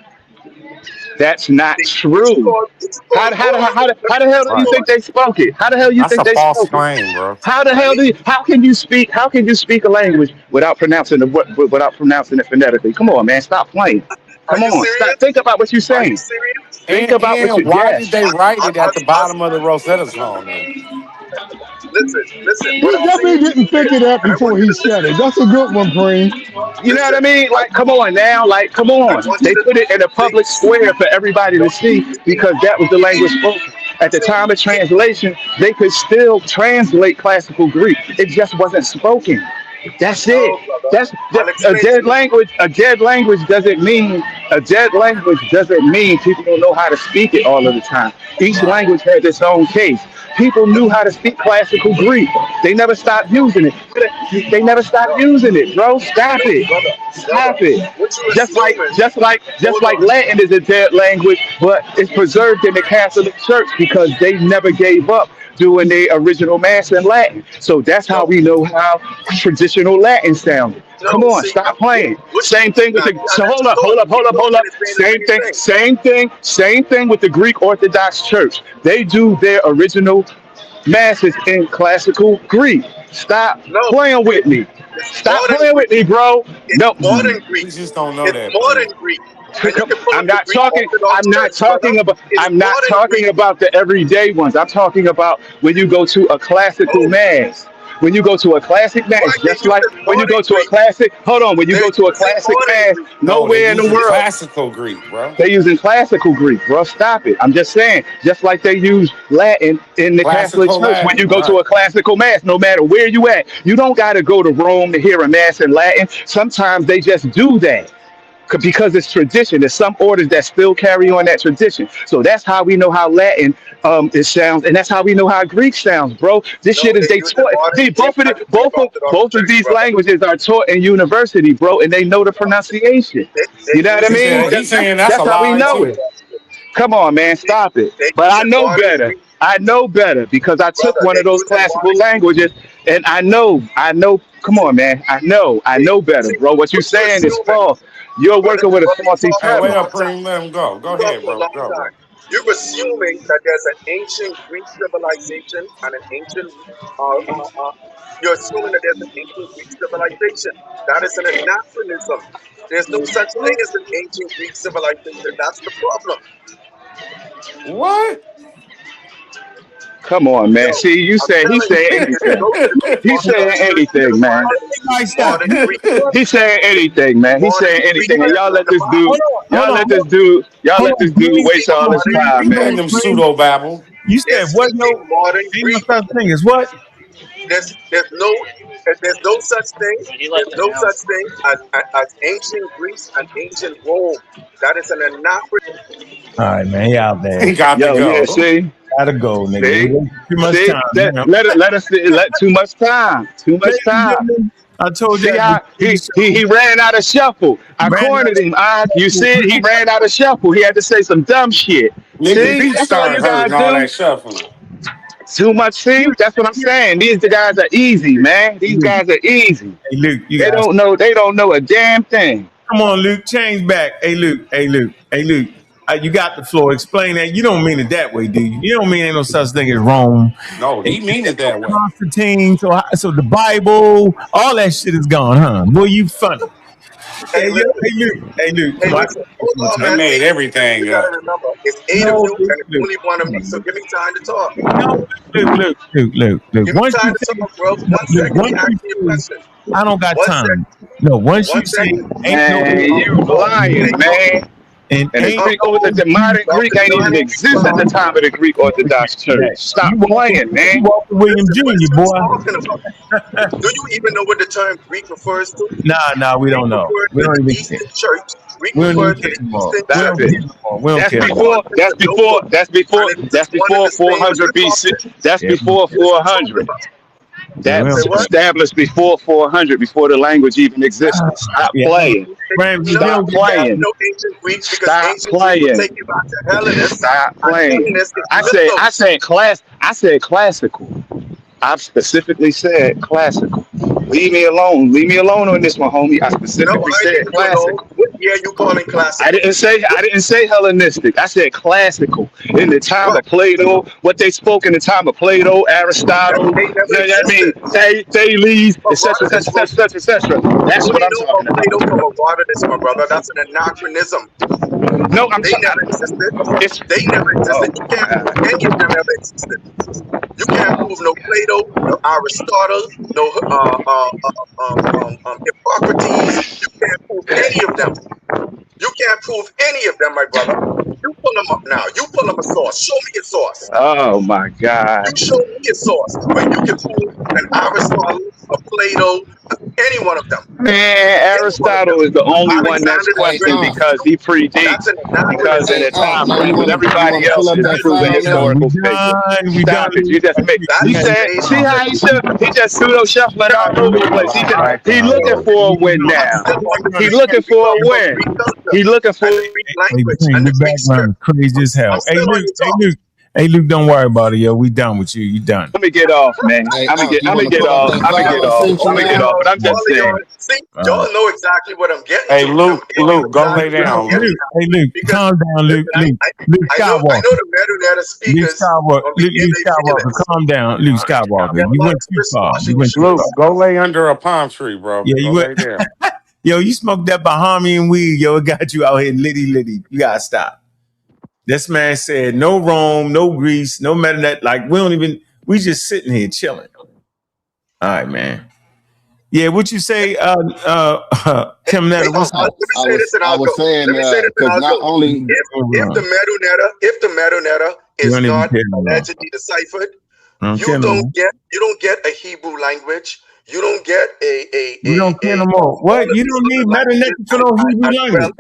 [SPEAKER 9] That's not true.
[SPEAKER 5] It's called. Hold on.
[SPEAKER 9] How the hell do you
[SPEAKER 8] Right.
[SPEAKER 5] Hold
[SPEAKER 9] think
[SPEAKER 5] on.
[SPEAKER 9] they spoke it? How the hell you
[SPEAKER 8] That's
[SPEAKER 9] think
[SPEAKER 8] a
[SPEAKER 9] they
[SPEAKER 8] false
[SPEAKER 9] spoke it?
[SPEAKER 8] claim, bro.
[SPEAKER 9] How the
[SPEAKER 5] Let
[SPEAKER 9] hell
[SPEAKER 5] me.
[SPEAKER 9] do you? How can you speak a language without pronouncing it phonetically? Come on, man, stop playing.
[SPEAKER 5] Are
[SPEAKER 9] Come
[SPEAKER 5] you
[SPEAKER 9] on, stop.
[SPEAKER 5] serious?
[SPEAKER 9] Think about what you're
[SPEAKER 5] Are you
[SPEAKER 9] saying.
[SPEAKER 5] serious?
[SPEAKER 9] Think about what you.
[SPEAKER 8] And why did
[SPEAKER 9] Yes.
[SPEAKER 8] they write it at the
[SPEAKER 5] Us.
[SPEAKER 8] bottom of the Rosetta Stone then?
[SPEAKER 5] Listen. What
[SPEAKER 11] He
[SPEAKER 5] I'm saying
[SPEAKER 11] definitely
[SPEAKER 5] to you
[SPEAKER 11] didn't think
[SPEAKER 5] is,
[SPEAKER 11] of that
[SPEAKER 5] and I want
[SPEAKER 11] before
[SPEAKER 5] you
[SPEAKER 11] he
[SPEAKER 5] to
[SPEAKER 11] said
[SPEAKER 5] listen.
[SPEAKER 11] it. That's a good one, Preem.
[SPEAKER 9] You know what I
[SPEAKER 5] Listen.
[SPEAKER 9] mean?
[SPEAKER 5] I,
[SPEAKER 9] Like, come on now. Like, come
[SPEAKER 5] I
[SPEAKER 9] on.
[SPEAKER 5] want you
[SPEAKER 9] They
[SPEAKER 5] to
[SPEAKER 9] put it in a
[SPEAKER 5] think.
[SPEAKER 9] public square for everybody to see because that was the language spoken. At the
[SPEAKER 5] So
[SPEAKER 9] time of translation, they could still translate classical Greek. It just wasn't spoken. That's it.
[SPEAKER 5] no, brother.
[SPEAKER 9] That's
[SPEAKER 5] I'll
[SPEAKER 9] a
[SPEAKER 5] explain to
[SPEAKER 9] dead
[SPEAKER 5] you.
[SPEAKER 9] language. A dead language doesn't mean people don't know how to speak it all of the time. Each
[SPEAKER 8] Right.
[SPEAKER 9] language has its own case. People knew how to speak classical Greek. They never stopped using it. They never stopped
[SPEAKER 5] No,
[SPEAKER 9] using it, bro. Stop
[SPEAKER 5] no,
[SPEAKER 9] it.
[SPEAKER 5] brother.
[SPEAKER 9] Stop it.
[SPEAKER 5] What you
[SPEAKER 9] Just like
[SPEAKER 5] assuming?
[SPEAKER 9] just like just
[SPEAKER 5] Hold
[SPEAKER 9] like
[SPEAKER 5] on.
[SPEAKER 9] Latin is a dead language, but it's preserved in the Catholic Church because they never gave up doing their original mass in Latin. So that's how
[SPEAKER 5] No,
[SPEAKER 9] we know how traditional Latin sounded.
[SPEAKER 5] no.
[SPEAKER 9] Come on,
[SPEAKER 5] See,
[SPEAKER 9] stop playing.
[SPEAKER 5] what
[SPEAKER 9] Same thing with
[SPEAKER 5] now?
[SPEAKER 9] the.
[SPEAKER 5] You
[SPEAKER 9] So
[SPEAKER 5] gotta let
[SPEAKER 9] hold
[SPEAKER 5] you
[SPEAKER 9] up,
[SPEAKER 5] go.
[SPEAKER 9] hold
[SPEAKER 5] You
[SPEAKER 9] up, hold
[SPEAKER 5] keep
[SPEAKER 9] up, hold
[SPEAKER 5] talking
[SPEAKER 9] up.
[SPEAKER 5] and saying the
[SPEAKER 9] Same
[SPEAKER 5] same
[SPEAKER 9] thing,
[SPEAKER 5] thing.
[SPEAKER 9] same thing with the Greek Orthodox Church. They do their original masses in classical Greek. Stop
[SPEAKER 5] No,
[SPEAKER 9] playing with me.
[SPEAKER 5] it's
[SPEAKER 9] Stop
[SPEAKER 5] modern
[SPEAKER 9] playing
[SPEAKER 5] Greek.
[SPEAKER 9] with me, bro.
[SPEAKER 5] It's
[SPEAKER 9] No,
[SPEAKER 5] modern Greek.
[SPEAKER 8] We just don't know
[SPEAKER 5] It's
[SPEAKER 8] that,
[SPEAKER 5] modern
[SPEAKER 8] Preem.
[SPEAKER 5] Greek. And you can pull up
[SPEAKER 9] I'm
[SPEAKER 5] the
[SPEAKER 9] not
[SPEAKER 5] Greek
[SPEAKER 9] talking.
[SPEAKER 5] Orthodox
[SPEAKER 9] I'm not
[SPEAKER 5] Church, brother.
[SPEAKER 9] talking about.
[SPEAKER 5] It's
[SPEAKER 9] I'm not
[SPEAKER 5] modern
[SPEAKER 9] talking
[SPEAKER 5] Greek.
[SPEAKER 9] about the everyday ones. I'm talking about when you go to a classical
[SPEAKER 5] Oh,
[SPEAKER 9] mass. when you go to a classic mass,
[SPEAKER 5] Why they
[SPEAKER 9] just
[SPEAKER 5] use
[SPEAKER 9] like
[SPEAKER 5] the
[SPEAKER 9] when you
[SPEAKER 5] modern
[SPEAKER 9] go to a
[SPEAKER 5] Greek?
[SPEAKER 9] classic, hold on, when you
[SPEAKER 5] They're
[SPEAKER 9] go to a
[SPEAKER 5] using
[SPEAKER 9] classic
[SPEAKER 5] modern
[SPEAKER 9] mass,
[SPEAKER 5] Greek.
[SPEAKER 8] No, they're
[SPEAKER 9] nowhere in the
[SPEAKER 8] using
[SPEAKER 9] world
[SPEAKER 8] classical Greek, bro.
[SPEAKER 9] they using classical Greek, bro. Stop it. I'm just saying, just like they use Latin in the Catholic
[SPEAKER 8] Classical
[SPEAKER 9] Church, when you
[SPEAKER 8] Latin,
[SPEAKER 9] go to
[SPEAKER 8] right?
[SPEAKER 9] a classical mass, no matter where you at, you don't got to go to Rome to hear a mass in Latin. Sometimes they just do that because it's tradition. There's some orders that still carry on that tradition. So that's how we know how Latin it sounds, and that's how we know how Greek sounds, bro. This
[SPEAKER 5] No,
[SPEAKER 9] shit is
[SPEAKER 5] they're
[SPEAKER 9] they
[SPEAKER 5] using
[SPEAKER 9] taught.
[SPEAKER 5] modern
[SPEAKER 9] See,
[SPEAKER 5] Greek and the Greek Orthodox
[SPEAKER 9] both of
[SPEAKER 5] Church,
[SPEAKER 9] these
[SPEAKER 5] brother.
[SPEAKER 9] languages are taught in university, bro, and they know the pronunciation. You
[SPEAKER 5] They're
[SPEAKER 9] know what I
[SPEAKER 8] He
[SPEAKER 5] using
[SPEAKER 9] mean?
[SPEAKER 8] said
[SPEAKER 5] modern
[SPEAKER 8] he's saying
[SPEAKER 5] Greek
[SPEAKER 8] that's a
[SPEAKER 9] That's how we
[SPEAKER 8] lie
[SPEAKER 9] know
[SPEAKER 8] too.
[SPEAKER 9] it. Come on, man,
[SPEAKER 5] They,
[SPEAKER 9] stop it.
[SPEAKER 5] they're
[SPEAKER 9] But I
[SPEAKER 5] using
[SPEAKER 9] know
[SPEAKER 5] modern
[SPEAKER 9] better.
[SPEAKER 5] Greek,
[SPEAKER 9] I know better because I took
[SPEAKER 5] brother.
[SPEAKER 9] one of
[SPEAKER 5] They're
[SPEAKER 9] those
[SPEAKER 5] using
[SPEAKER 9] classical
[SPEAKER 5] modern Greek.
[SPEAKER 9] languages, and I know. Come on, man, I know better,
[SPEAKER 5] See,
[SPEAKER 9] bro. What you
[SPEAKER 5] what you
[SPEAKER 9] saying is
[SPEAKER 5] assuming,
[SPEAKER 9] false. You're
[SPEAKER 5] brother?
[SPEAKER 9] working with a
[SPEAKER 5] Brother, you
[SPEAKER 9] faulty
[SPEAKER 5] talk
[SPEAKER 8] Hey,
[SPEAKER 5] for a
[SPEAKER 8] wait
[SPEAKER 9] premise.
[SPEAKER 8] up,
[SPEAKER 5] long time.
[SPEAKER 8] Preem. Let him go.
[SPEAKER 5] You
[SPEAKER 8] Go
[SPEAKER 5] talk
[SPEAKER 8] ahead,
[SPEAKER 5] for a
[SPEAKER 8] bro.
[SPEAKER 5] long
[SPEAKER 8] Go,
[SPEAKER 5] time.
[SPEAKER 8] bro.
[SPEAKER 5] You're assuming that there's an ancient Greek civilization and an ancient. Uh, uh, uh, you're assuming that there's an ancient Greek civilization. That is an anachronism. There's no such thing as an ancient Greek civilization. That's the problem.
[SPEAKER 8] What?
[SPEAKER 9] Come on,
[SPEAKER 5] Yo,
[SPEAKER 9] man. See, you
[SPEAKER 5] I'm
[SPEAKER 9] say he
[SPEAKER 5] telling you,
[SPEAKER 9] said
[SPEAKER 5] if you
[SPEAKER 9] anything.
[SPEAKER 5] go to the Greek
[SPEAKER 9] He's saying
[SPEAKER 5] Orthodox Church,
[SPEAKER 9] anything,
[SPEAKER 5] there's
[SPEAKER 9] man.
[SPEAKER 5] modern Greek,
[SPEAKER 9] He's saying anything, man. He's
[SPEAKER 5] modern
[SPEAKER 9] saying
[SPEAKER 5] Greek
[SPEAKER 9] anything, and
[SPEAKER 5] that's not in the Bible.
[SPEAKER 9] y'all
[SPEAKER 3] Hold
[SPEAKER 9] let
[SPEAKER 3] on,
[SPEAKER 9] this dude
[SPEAKER 3] Green.
[SPEAKER 9] waste
[SPEAKER 3] Hold
[SPEAKER 9] all
[SPEAKER 3] on,
[SPEAKER 9] this
[SPEAKER 3] Green.
[SPEAKER 9] time,
[SPEAKER 8] He
[SPEAKER 9] man.
[SPEAKER 8] letting
[SPEAKER 3] Green,
[SPEAKER 8] them
[SPEAKER 3] Green.
[SPEAKER 8] pseudo babble.
[SPEAKER 3] You
[SPEAKER 5] They're
[SPEAKER 3] said what?
[SPEAKER 5] speaking
[SPEAKER 3] No,
[SPEAKER 5] modern
[SPEAKER 3] ain't no
[SPEAKER 5] Greek.
[SPEAKER 3] such thing as what?
[SPEAKER 5] There's no such thing. There's no such thing as ancient Greece and ancient Rome. That is an anachronism.
[SPEAKER 3] All right, man. He out there.
[SPEAKER 8] He got to
[SPEAKER 9] Yo, yeah,
[SPEAKER 8] go.
[SPEAKER 3] Gotta go, nigga. He
[SPEAKER 9] see,
[SPEAKER 3] wasted too much
[SPEAKER 9] see,
[SPEAKER 3] time.
[SPEAKER 9] that
[SPEAKER 3] Man.
[SPEAKER 9] let too much time,
[SPEAKER 3] Ladies and gentlemen, I told you
[SPEAKER 9] See
[SPEAKER 3] at the
[SPEAKER 9] how
[SPEAKER 3] beginning of the show,
[SPEAKER 9] he ran out of shuffle. I
[SPEAKER 3] ran
[SPEAKER 9] cornered him. You
[SPEAKER 3] out.
[SPEAKER 9] see it? He ran out of shuffle. He had to say some dumb shit.
[SPEAKER 8] Nigga,
[SPEAKER 9] See,
[SPEAKER 8] feet
[SPEAKER 9] that's all you
[SPEAKER 8] start
[SPEAKER 9] gotta
[SPEAKER 8] hurting all
[SPEAKER 9] do.
[SPEAKER 8] that shuffling.
[SPEAKER 9] Too much. See, that's what I'm saying. These the guys are easy, man. These
[SPEAKER 3] Luke,
[SPEAKER 9] guys are easy.
[SPEAKER 3] hey Luke, you
[SPEAKER 9] They
[SPEAKER 3] guys,
[SPEAKER 9] don't know. They don't know a damn thing.
[SPEAKER 3] come on, Luke, change back. Hey Luke, hey Luke, hey Luke. You got the floor. Explain that. You don't mean it that way, do you? You don't mean ain't no such thing as Rome.
[SPEAKER 8] No,
[SPEAKER 3] And
[SPEAKER 8] he mean it that way.
[SPEAKER 3] Constantine. So the Bible, all that shit is gone, huh? Boy, you funny.
[SPEAKER 5] Hey, listen.
[SPEAKER 3] Hey Luke,
[SPEAKER 5] Hey,
[SPEAKER 3] come on.
[SPEAKER 5] listen. Hold on,
[SPEAKER 8] They
[SPEAKER 5] man.
[SPEAKER 8] made
[SPEAKER 5] You
[SPEAKER 8] everything
[SPEAKER 5] got to
[SPEAKER 8] up.
[SPEAKER 5] remember, it's 8 of
[SPEAKER 3] No,
[SPEAKER 5] you
[SPEAKER 3] Luke,
[SPEAKER 5] and it's
[SPEAKER 3] Luke.
[SPEAKER 5] only one of
[SPEAKER 3] Come
[SPEAKER 5] me.
[SPEAKER 3] on,
[SPEAKER 5] So
[SPEAKER 3] Luke.
[SPEAKER 5] give me time to talk.
[SPEAKER 3] No, Luke.
[SPEAKER 5] Give me
[SPEAKER 3] Once
[SPEAKER 5] time
[SPEAKER 3] you
[SPEAKER 5] to
[SPEAKER 3] say,
[SPEAKER 5] talk, bro.
[SPEAKER 3] no,
[SPEAKER 5] One
[SPEAKER 3] Luke,
[SPEAKER 5] second. Let
[SPEAKER 3] once
[SPEAKER 5] me ask
[SPEAKER 3] you
[SPEAKER 5] you a
[SPEAKER 3] say,
[SPEAKER 5] question.
[SPEAKER 3] I don't got
[SPEAKER 5] One sec.
[SPEAKER 3] time. No, once
[SPEAKER 5] One
[SPEAKER 3] you say,
[SPEAKER 5] second.
[SPEAKER 3] ain't no
[SPEAKER 9] Man, you lying,
[SPEAKER 3] Rome,
[SPEAKER 9] man.
[SPEAKER 3] and
[SPEAKER 9] And the
[SPEAKER 3] ain't
[SPEAKER 9] Greek
[SPEAKER 3] no
[SPEAKER 9] the modern Greek
[SPEAKER 5] Dr.
[SPEAKER 9] ain't even
[SPEAKER 5] Johnny B.
[SPEAKER 9] exist at the
[SPEAKER 5] Brown.
[SPEAKER 9] time of the Greek Orthodox Church.
[SPEAKER 3] that.
[SPEAKER 9] Stop playing,
[SPEAKER 3] You
[SPEAKER 9] man.
[SPEAKER 3] walk with William
[SPEAKER 5] Listen, what is
[SPEAKER 3] Jr.,
[SPEAKER 5] you
[SPEAKER 3] boy.
[SPEAKER 5] talking about? Do you even know what the term Greek refers to?
[SPEAKER 3] Nah, we
[SPEAKER 5] Greek
[SPEAKER 3] don't know.
[SPEAKER 5] refers
[SPEAKER 3] We
[SPEAKER 5] to
[SPEAKER 3] don't
[SPEAKER 5] the
[SPEAKER 3] even care.
[SPEAKER 5] Eastern Church. Greek
[SPEAKER 3] We don't even
[SPEAKER 5] refers to
[SPEAKER 3] care
[SPEAKER 5] the
[SPEAKER 3] anymore.
[SPEAKER 5] Eastern
[SPEAKER 3] We
[SPEAKER 9] Stop
[SPEAKER 3] don't
[SPEAKER 5] Church.
[SPEAKER 9] it.
[SPEAKER 3] care anymore. We don't
[SPEAKER 9] That's
[SPEAKER 3] care
[SPEAKER 5] Come
[SPEAKER 3] anymore.
[SPEAKER 9] before.
[SPEAKER 5] on, Mr. Local. And
[SPEAKER 9] That's
[SPEAKER 5] it's one and
[SPEAKER 9] before
[SPEAKER 5] the same as
[SPEAKER 9] 400
[SPEAKER 5] you're
[SPEAKER 9] BC.
[SPEAKER 5] talking.
[SPEAKER 9] That's
[SPEAKER 3] Yeah,
[SPEAKER 9] before
[SPEAKER 5] What is you talking
[SPEAKER 9] 400.
[SPEAKER 5] about?
[SPEAKER 3] yeah,
[SPEAKER 9] That
[SPEAKER 3] we
[SPEAKER 5] Say
[SPEAKER 3] don't
[SPEAKER 9] was
[SPEAKER 5] what?
[SPEAKER 9] established before 400, before the language even existed. Stop
[SPEAKER 3] yeah.
[SPEAKER 9] playing.
[SPEAKER 3] Ramsey, we
[SPEAKER 5] No,
[SPEAKER 9] Stop
[SPEAKER 3] don't
[SPEAKER 5] you
[SPEAKER 3] get
[SPEAKER 5] can't have
[SPEAKER 9] playing.
[SPEAKER 5] no ancient Greeks because
[SPEAKER 9] Stop
[SPEAKER 5] ancient Greek will take
[SPEAKER 9] playing.
[SPEAKER 5] you back to Hellenists,
[SPEAKER 9] Stop
[SPEAKER 5] and
[SPEAKER 9] playing.
[SPEAKER 5] Hellenists is mythos.
[SPEAKER 9] I said classical. I've specifically said classical. Leave me alone. Leave me alone on this one, homie. I
[SPEAKER 5] No,
[SPEAKER 9] specifically
[SPEAKER 5] I ain't
[SPEAKER 9] said
[SPEAKER 5] leaving you alone.
[SPEAKER 9] classical.
[SPEAKER 5] What year you calling classical?
[SPEAKER 9] I didn't say Hellenistic. I said classical. In the time
[SPEAKER 5] What?
[SPEAKER 9] of Plato, what they spoke in the time of Plato,
[SPEAKER 5] That
[SPEAKER 9] Aristotle,
[SPEAKER 5] they never
[SPEAKER 9] I mean,
[SPEAKER 5] existed.
[SPEAKER 9] Thales,
[SPEAKER 5] A
[SPEAKER 9] etc., etc.,
[SPEAKER 5] Herodotus
[SPEAKER 9] etc., etc., etc. That's what I'm
[SPEAKER 5] Plato or
[SPEAKER 9] talking
[SPEAKER 5] Plato
[SPEAKER 9] about.
[SPEAKER 5] from Herodotus, my brother. That's an anachronism.
[SPEAKER 9] No,
[SPEAKER 5] They never existed.
[SPEAKER 9] it's,
[SPEAKER 5] They never existed.
[SPEAKER 9] oh
[SPEAKER 5] You
[SPEAKER 9] my
[SPEAKER 5] can't prove
[SPEAKER 9] God.
[SPEAKER 5] any of them ever existed. You can't prove no Plato, no Aristotle, no Hippocrates. You can't prove any of them. You can't prove any of them, my brother. You pull them up now. You pull up a source. Show me a source.
[SPEAKER 9] Oh my
[SPEAKER 5] You
[SPEAKER 9] God.
[SPEAKER 5] show me a source where you can prove an Aristotle, a Plato, any one of them.
[SPEAKER 9] Man,
[SPEAKER 5] Any one of them.
[SPEAKER 9] Aristotle is the only one that's
[SPEAKER 5] Alexander the
[SPEAKER 10] Hey,
[SPEAKER 5] Great.
[SPEAKER 9] questioned because
[SPEAKER 10] Unc.
[SPEAKER 9] he
[SPEAKER 5] That's
[SPEAKER 9] predates,
[SPEAKER 5] an
[SPEAKER 9] because in
[SPEAKER 5] anachronism.
[SPEAKER 10] Hey,
[SPEAKER 9] a
[SPEAKER 10] Unc.
[SPEAKER 9] time
[SPEAKER 10] Man,
[SPEAKER 9] frame, but
[SPEAKER 10] you
[SPEAKER 9] everybody
[SPEAKER 10] wanna pull
[SPEAKER 9] else
[SPEAKER 10] up
[SPEAKER 9] is
[SPEAKER 10] that
[SPEAKER 9] proven
[SPEAKER 10] file now?
[SPEAKER 3] we
[SPEAKER 9] historical figures.
[SPEAKER 3] done. We done.
[SPEAKER 9] Stop it. You just make
[SPEAKER 5] That
[SPEAKER 9] he
[SPEAKER 5] is
[SPEAKER 9] said,
[SPEAKER 5] based
[SPEAKER 9] see
[SPEAKER 5] on
[SPEAKER 9] how he just pseudo shuffling all over the place.
[SPEAKER 8] Nah, back
[SPEAKER 9] He
[SPEAKER 8] down,
[SPEAKER 9] looking
[SPEAKER 8] bro.
[SPEAKER 9] for a win
[SPEAKER 5] I'm
[SPEAKER 9] now.
[SPEAKER 5] still on the
[SPEAKER 9] He
[SPEAKER 5] Greek.
[SPEAKER 9] looking
[SPEAKER 5] We're
[SPEAKER 9] for a
[SPEAKER 5] talking about
[SPEAKER 9] win.
[SPEAKER 5] Greek culture
[SPEAKER 9] He looking for
[SPEAKER 5] and the Greek
[SPEAKER 3] Hey,
[SPEAKER 5] language
[SPEAKER 3] Green,
[SPEAKER 5] and
[SPEAKER 3] the
[SPEAKER 5] the Greek
[SPEAKER 3] background
[SPEAKER 5] script.
[SPEAKER 3] is crazy as
[SPEAKER 5] I'm
[SPEAKER 3] hell.
[SPEAKER 5] still on your talk.
[SPEAKER 3] Hey, Luke, don't worry about it, yo. We done with you. You done.
[SPEAKER 9] let me get off, man.
[SPEAKER 10] Hey,
[SPEAKER 9] I'm gonna
[SPEAKER 10] Unc,
[SPEAKER 9] get
[SPEAKER 10] you
[SPEAKER 9] I'm gonna
[SPEAKER 10] wanna
[SPEAKER 9] get
[SPEAKER 10] pull up
[SPEAKER 9] off.
[SPEAKER 10] that
[SPEAKER 9] I'm gonna get
[SPEAKER 10] file I
[SPEAKER 9] off.
[SPEAKER 10] sent you
[SPEAKER 9] I'm gonna get
[SPEAKER 10] now?
[SPEAKER 9] off. But I'm
[SPEAKER 5] All
[SPEAKER 9] just
[SPEAKER 5] of y'all,
[SPEAKER 9] saying.
[SPEAKER 5] see, y'all know exactly what I'm getting
[SPEAKER 8] Hey,
[SPEAKER 5] to, and I'm
[SPEAKER 8] Luke,
[SPEAKER 5] giving you
[SPEAKER 8] Go lay
[SPEAKER 5] exactly what I'm
[SPEAKER 8] down, Luke.
[SPEAKER 5] getting at.
[SPEAKER 3] Hey, Luke,
[SPEAKER 5] Because
[SPEAKER 3] calm down, Luke.
[SPEAKER 5] listen,
[SPEAKER 3] Luke
[SPEAKER 5] I know
[SPEAKER 3] Skywalker.
[SPEAKER 5] the metadata
[SPEAKER 3] Luke
[SPEAKER 5] speakers
[SPEAKER 3] Skywalker.
[SPEAKER 5] gonna be in
[SPEAKER 3] Luke
[SPEAKER 5] their
[SPEAKER 3] Skywalker,
[SPEAKER 5] feelings.
[SPEAKER 3] calm down. Luke Skywalker.
[SPEAKER 5] There's a
[SPEAKER 3] You
[SPEAKER 5] lot
[SPEAKER 3] went
[SPEAKER 5] of
[SPEAKER 3] too
[SPEAKER 5] Chris
[SPEAKER 3] far.
[SPEAKER 5] washing machines.
[SPEAKER 8] Luke, go lay under a palm tree, bro.
[SPEAKER 3] Yeah,
[SPEAKER 8] Go
[SPEAKER 3] you went.
[SPEAKER 8] lay there.
[SPEAKER 3] Yo, you smoked that Bahamian weed, yo. It got you out here litty. You gotta stop. This man said no Rome, no Greece, no Meta. Like we just sitting here chilling. All right, man. Yeah, what you say, Tim Netta?
[SPEAKER 5] Let me say this and I'll go.
[SPEAKER 10] Saying,
[SPEAKER 5] Let me say this and I'll
[SPEAKER 10] not
[SPEAKER 5] go.
[SPEAKER 10] only
[SPEAKER 5] If the Medu is not allegedly deciphered, you don't get a Hebrew language. You don't get
[SPEAKER 3] You don't care no more. What? You don't need meta-netta for no Hebrew language.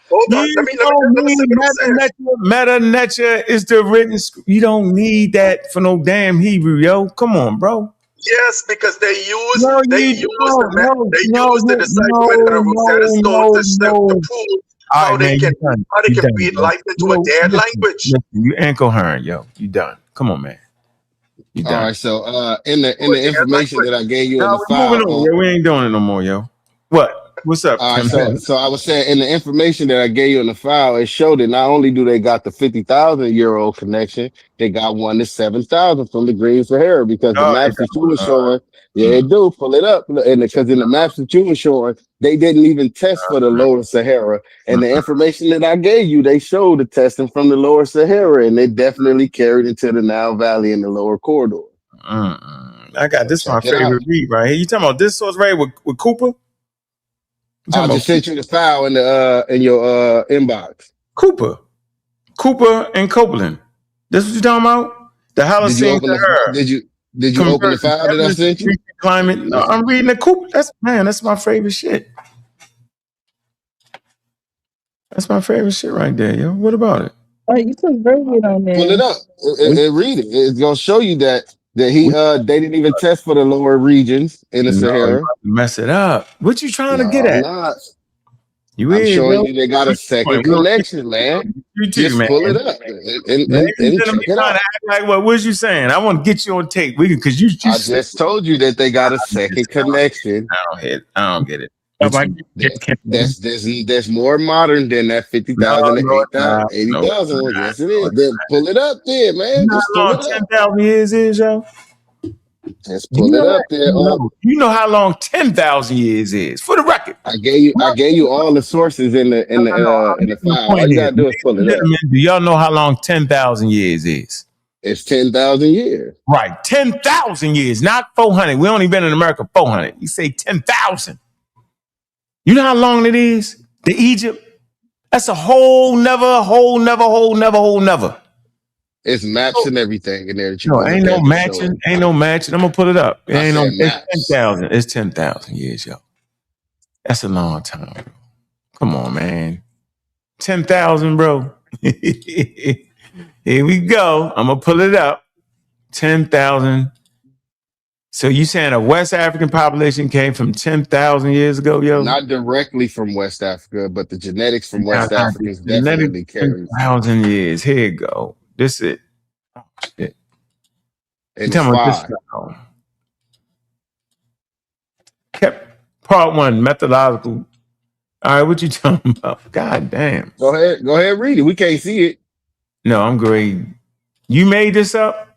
[SPEAKER 5] Hold on. Let me say what I'm saying.
[SPEAKER 3] Meta-netta is the written. You don't need that for no damn Hebrew, yo. Come on, bro.
[SPEAKER 5] Yes, because they use the decipherment of the Rosetta Stone to prove how they can beat life into a dead language.
[SPEAKER 3] Listen, you incoherent, yo. You done. Come on, man. You done.
[SPEAKER 10] All right, so in the information that I gave you in the file,
[SPEAKER 3] moving on, yo. We ain't doing it no more, yo. What? What's up?
[SPEAKER 10] All right, so I was saying in the information that I gave you in the file, it showed that not only do they got the 50,000 year old connection, they got one to 7,000 from the Green Sahara, because the maps that you were showing, they do pull it up, and because in the maps that you were showing, they didn't even test for the lower Sahara, and the information that I gave you, they showed the testing from the lower Sahara, and they definitely carried it to the Nile Valley in the lower corridor.
[SPEAKER 3] I got this my favorite read right here. You talking about this source right with Cooper?
[SPEAKER 10] I just sent you the file in your inbox.
[SPEAKER 3] Cooper and Copeland. This what you talking about? The Holocene Sahara.
[SPEAKER 10] Did you open the file that I sent you?
[SPEAKER 3] Climate. No, I'm reading the Cooper. That's my favorite shit. That's my favorite shit right there, yo. What about it?
[SPEAKER 12] Oh, you can read it on there.
[SPEAKER 10] Pull it up and read it. It's gonna show you that he they didn't even test for the lower regions in the Sahara.
[SPEAKER 3] Mess it up. What you trying to get at?
[SPEAKER 10] I'm showing you they got a second connection, man. Just pull it up and check it out.
[SPEAKER 3] Like, what was you saying? I want to get you on tape. Because you
[SPEAKER 10] I just told you that they got a second connection.
[SPEAKER 3] I don't get it.
[SPEAKER 10] That's more modern than that 50,000 to 80,000. Yes, it is. Then pull it up there, man. Just pull it up.
[SPEAKER 3] 10,000 years is, yo?
[SPEAKER 10] Just pull it up there.
[SPEAKER 3] You know how long 10,000 years is, for the record.
[SPEAKER 10] I gave you all the sources in the file. All you gotta do is pull it up.
[SPEAKER 3] Do y'all know how long 10,000 years is?
[SPEAKER 10] It's 10,000 years.
[SPEAKER 3] Right, 10,000 years, not 400. We only been in America 400. You say 10,000. You know how long it is? To Egypt? That's a whole never.
[SPEAKER 10] It's maps and everything in there that you
[SPEAKER 3] ain't no matching. Ain't no matching. I'm gonna put it up. It's 10,000. It's 10,000 years, yo. That's a long time, bro. Come on, man. 10,000, bro. Here we go. I'm gonna pull it up. 10,000. So you saying a West African population came from 10,000 years ago, yo?
[SPEAKER 10] Not directly from West Africa, but the genetics from West Africa is definitely carried.
[SPEAKER 3] 10,000 years. Here you go. This is it. Oh, shit.
[SPEAKER 10] And tell me this.
[SPEAKER 3] Kept part one, methodological. All right, what you talking about? God damn.
[SPEAKER 10] Go ahead, read it. We can't see it.
[SPEAKER 3] No, I'm great. You made this up?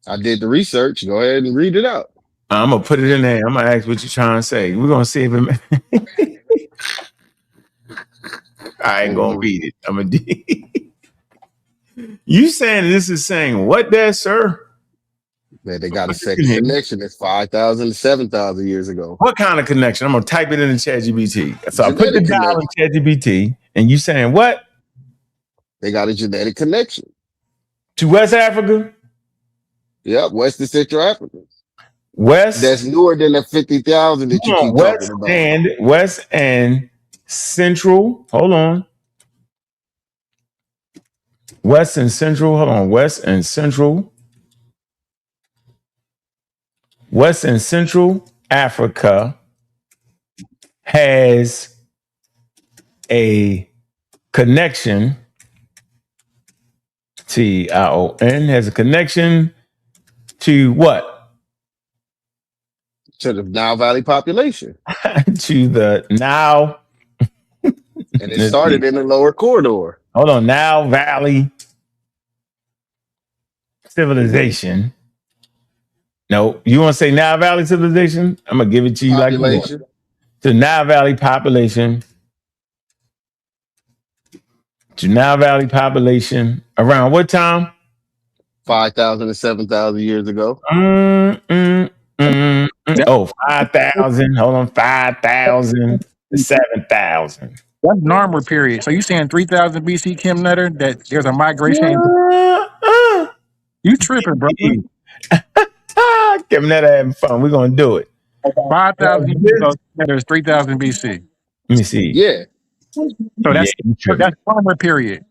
[SPEAKER 10] I did the research. Go ahead and read it out.
[SPEAKER 3] I'm gonna put it in there. I'm gonna ask what you're trying to say. We're gonna see if it. I ain't gonna read it. I'm gonna. You saying this is saying what there, sir?
[SPEAKER 10] Man, they got a second connection. It's 5,000 to 7,000 years ago.
[SPEAKER 3] What kind of connection? I'm gonna type it in the ChatGPT. So I put the dial in ChatGPT, and you saying what?
[SPEAKER 10] They got a genetic connection
[SPEAKER 3] to West Africa.
[SPEAKER 10] Yep, West and Central Africa.
[SPEAKER 3] West.
[SPEAKER 10] That's newer than the 50,000 that you keep talking about.
[SPEAKER 3] West and Central. Hold on. West and Central. Hold on. West and Central Africa has a connection. TION has a connection to what?
[SPEAKER 10] To the Nile Valley population.
[SPEAKER 3] To the Nile.
[SPEAKER 10] And it started in the lower corridor.
[SPEAKER 3] Hold on. Nile Valley civilization. No, you want to say Nile Valley civilization? I'm going to give it to you like you. To Nile Valley population. To Nile Valley population. Around what time?
[SPEAKER 10] 5,000 to 7,000 years ago.
[SPEAKER 3] Oh, 5,000. Hold on, 5,000 to 7,000.
[SPEAKER 7] That's normal period. So you saying 3000 BC, Kim Nutter, that there's a migration? You tripping, brother?
[SPEAKER 3] Kim Nutter having fun. We're gonna do it.
[SPEAKER 7] 5,000 there's 3000 BC.
[SPEAKER 3] Let me see.
[SPEAKER 10] Yeah.
[SPEAKER 7] So that's normal period.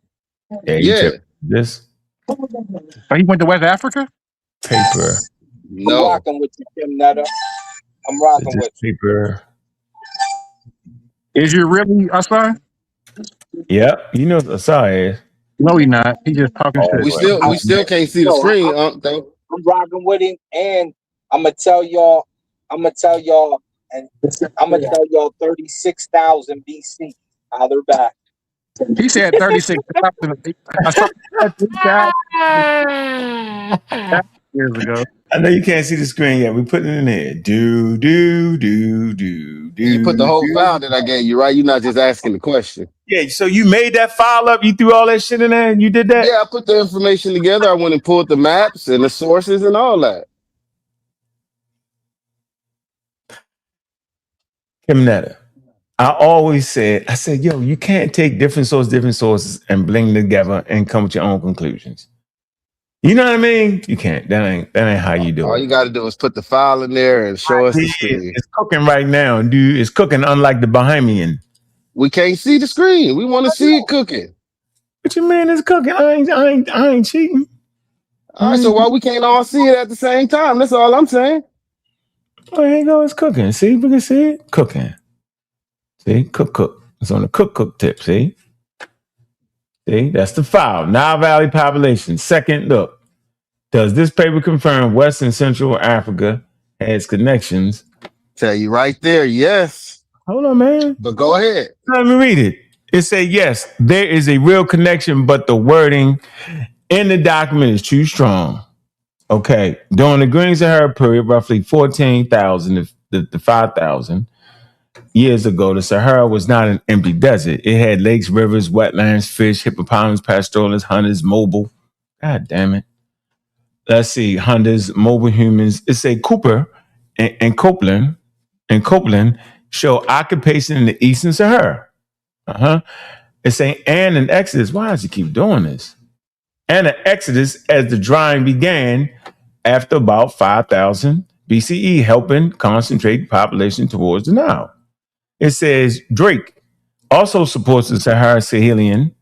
[SPEAKER 3] Yeah. This
[SPEAKER 7] So he went to West Africa?
[SPEAKER 3] paper.
[SPEAKER 6] I'm rocking with you, Kim Nutter. I'm rocking with you.
[SPEAKER 3] Paper.
[SPEAKER 7] Is you really Asai?
[SPEAKER 3] Yep. You know what Asai is.
[SPEAKER 7] No, he not. He just talking shit.
[SPEAKER 10] We still can't see the screen, though.
[SPEAKER 6] I'm rocking with him, and I'm gonna tell y'all, and I'm gonna tell y'all 36,000 BC. Holler back.
[SPEAKER 7] He said 36,000. I saw 3,000 years ago.
[SPEAKER 3] I know you can't see the screen yet. We put it in there. Do.
[SPEAKER 10] You put the whole file that I gave you, right? You're not just asking the question.
[SPEAKER 3] Yeah, so you made that file up, you threw all that shit in there, and you did that?
[SPEAKER 10] Yeah, I put the information together. I went and pulled the maps and the sources and all that.
[SPEAKER 3] Kim Nutter, I always said, yo, you can't take different sources and bring them together and come with your own conclusions. You know what I mean? You can't. That ain't how you do it.
[SPEAKER 10] All you got to do is put the file in there and show us the screen.
[SPEAKER 3] It's cooking right now, dude. It's cooking, unlike the Bahamian.
[SPEAKER 10] We can't see the screen. We want to see it cooking.
[SPEAKER 3] What you mean it's cooking? I ain't cheating.
[SPEAKER 10] All right, so why we can't all see it at the same time? That's all I'm saying.
[SPEAKER 3] Oh, here you go. It's cooking. See, we can see it cooking. See, cook. It's on the cook tip. See, that's the file. Nile Valley population. Second look. Does this paper confirm West and Central Africa has connections?
[SPEAKER 10] Tell you right there, yes.
[SPEAKER 3] Hold on, man.
[SPEAKER 10] But go ahead.
[SPEAKER 3] Let me read it. It says, yes, there is a real connection, but the wording in the document is too strong. Okay. During the Green Sahara period, roughly 14,000 to 5,000 years ago, the Sahara was not an empty desert. It had lakes, rivers, wetlands, fish, hippopotamus, pastoralists, hunters, mobile. God damn it. Let's see. Hunters, mobile humans. It's a Cooper and Copeland show occupation in the Eastern Sahara. It's saying, and an exodus. Why does he keep doing this? And an exodus as the drying began after about 5,000 BCE, helping concentrate the population towards the Nile. It says Drake also supports the Sahara-Sahelian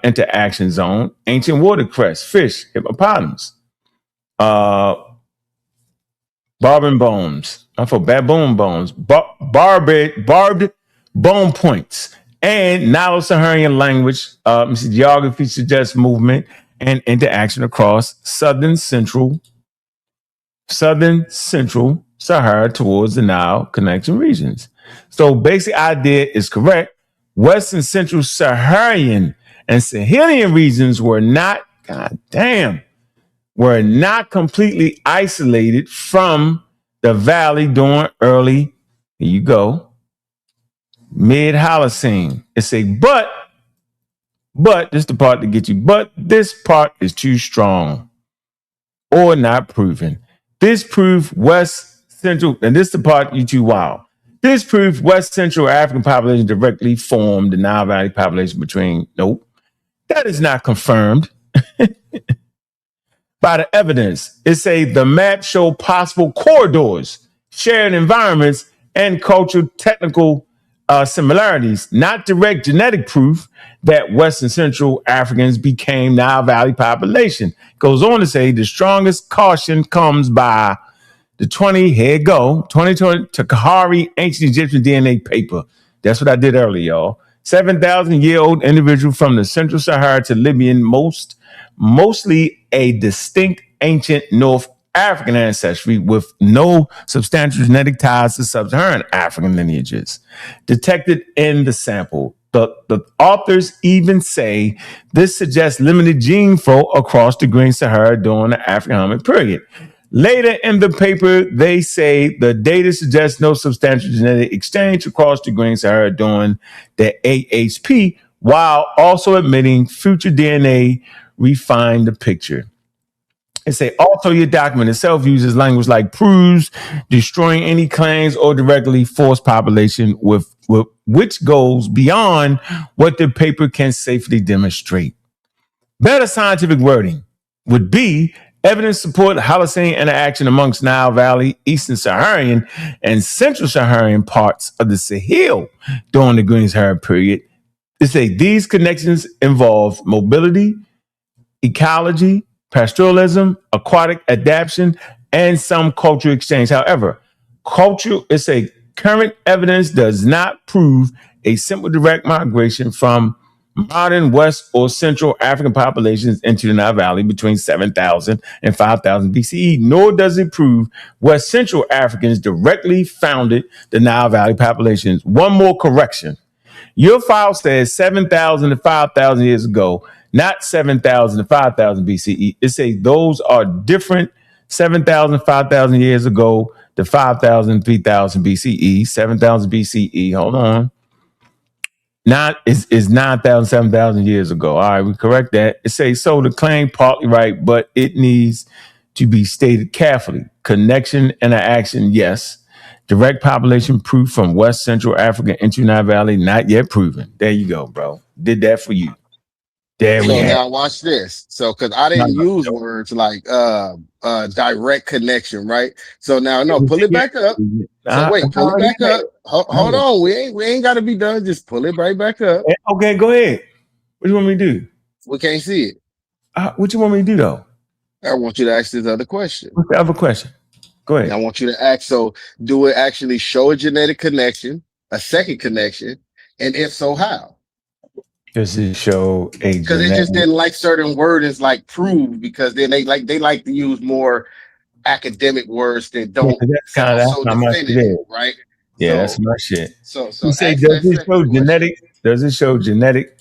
[SPEAKER 3] interaction zone, ancient watercress, fish, hippopotamus, baboon bones, barbed bone points, and Nilo-Saharan language, geography suggests movement and interaction across southern central Sahara towards the Nile connection regions. So basic idea is correct. Western Central Saharan and Sahelian regions were not completely isolated from the valley during early, here you go, mid-Holocene. It's a but this is the part to get you, but this part is too strong or not proven. This proved West Central, and this is the part you too wild. This proved West Central African population directly formed the Nile Valley population between, nope, that is not confirmed by the evidence. It say the map show possible corridors, shared environments, and cultural technical similarities, not direct genetic proof that West and Central Africans became Nile Valley population. Goes on to say the strongest caution comes by the 2020 Takahari ancient Egyptian DNA paper. That's what I did earlier, y'all. 7,000-year-old individual from the Central Sahara to Libyan, mostly a distinct ancient North African ancestry with no substantial genetic ties to sub-Saharan African lineages detected in the sample. The authors even say this suggests limited gene flow across the Green Sahara during the African period. Later in the paper, they say the data suggests no substantial genetic exchange across the Green Sahara during the AHP, while also admitting future DNA refined the picture. It say also your document itself uses language like proves, destroying any claims, or directly force population with which goes beyond what the paper can safely demonstrate. Better scientific wording would be evidence support Holocene interaction amongst Nile Valley, Eastern Saharan, and Central Saharan parts of the Sahel during the Green Sahara period. They say these connections involve mobility, ecology, pastoralism, aquatic adaptation, and some cultural exchange. However, current evidence does not prove a simple direct migration from modern West or Central African populations into the Nile Valley between 7,000 and 5,000 BCE, nor does it prove West Central Africans directly founded the Nile Valley populations. One more correction. Your file says 7,000 to 5,000 years ago, not 7,000 to 5,000 BCE. It says those are different. 7,000, 5,000 years ago to 5,000, 3,000 BCE. 7,000 BCE. Hold on. Is 9,000, 7,000 years ago. All right, we correct that. It says so the claim partly right, but it needs to be stated carefully. Connection and action, yes. Direct population proof from West Central Africa into Nile Valley, not yet proven. There you go, bro. Did that for you. There we
[SPEAKER 10] So
[SPEAKER 3] have.
[SPEAKER 10] now watch this. So because I didn't use words like direct connection, right? So now pull it back up. So wait, pull it back up. Hold on. We ain't gotta be done. Just pull it right back up.
[SPEAKER 3] Okay, go ahead. What do you want me to do?
[SPEAKER 10] We can't see it.
[SPEAKER 3] What you want me to do though?
[SPEAKER 10] I want you to ask this other question.
[SPEAKER 3] What's the other question? Go ahead.
[SPEAKER 10] And I want you to ask, so do it actually show a genetic connection, a second connection? And if so, how?
[SPEAKER 3] Does it show a
[SPEAKER 10] because it just didn't like certain words like prove, because then they like to use more academic words that don't sound so definitive, right?
[SPEAKER 3] Yeah, that's my shit.
[SPEAKER 10] So
[SPEAKER 3] you say does it show genetic? Does it show genetic?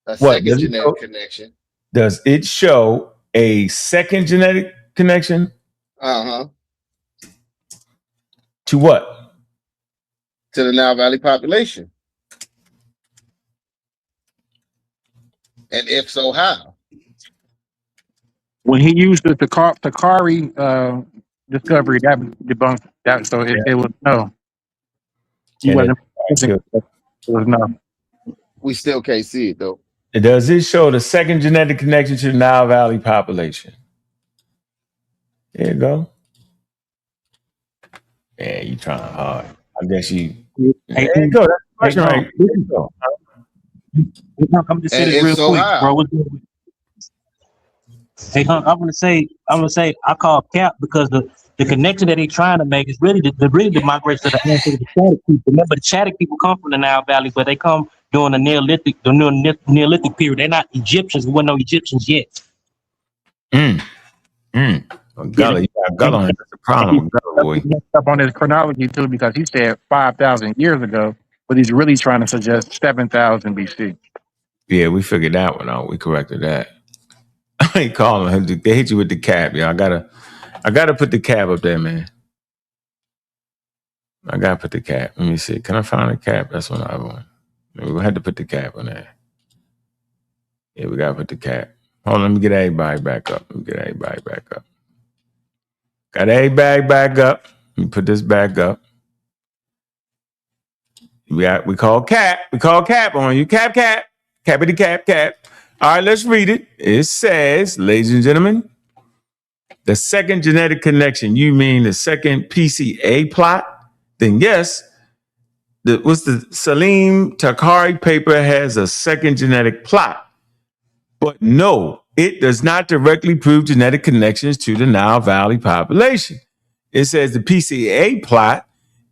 [SPEAKER 10] A second genetic connection.
[SPEAKER 3] Does it show a second genetic connection? To what?
[SPEAKER 10] To the Nile Valley population. And if so, how?
[SPEAKER 7] When he used the Takari discovery, that debunked that, so it was no. He wasn't. It was no.
[SPEAKER 10] We still can't see it though.
[SPEAKER 3] Does it show the second genetic connection to the Nile Valley population? There you go. Man, you trying hard. I guess you. There you go. That's the question, right? There you go.
[SPEAKER 13] I'm just saying this real quick, bro. Hey, Hunk, I'm gonna say, I call cap because the connection that they're trying to make is really the migration of the ancestors of the Chattic people. Remember, the Chattic people come from the Nile Valley, but they come during the Neolithic period. They're not Egyptians. We weren't no Egyptians yet.
[SPEAKER 3] Gullah, you got Gullah. That's the problem. Boy.
[SPEAKER 7] Up on his chronology too, because he said 5,000 years ago, but he's really trying to suggest 7,000 BC.
[SPEAKER 3] Yeah, we figured that one out. We corrected that. I ain't calling him. They hit you with the cap, yo. I gotta put the cap up there, man. I gotta put the cap. Let me see. Can I find a cap? That's one other one. We had to put the cap on there. Yeah, we gotta put the cap. Hold on, let me get everybody back up. Got everybody back up. Let me put this back up. We call cap. We call cap on you. Cap. Cappity cap. All right, let's read it. It says, ladies and gentlemen, the second genetic connection, you mean the second PCA plot? Then yes, the Salim Takari paper has a second genetic plot. But no, it does not directly prove genetic connections to the Nile Valley population. It says the PCA plot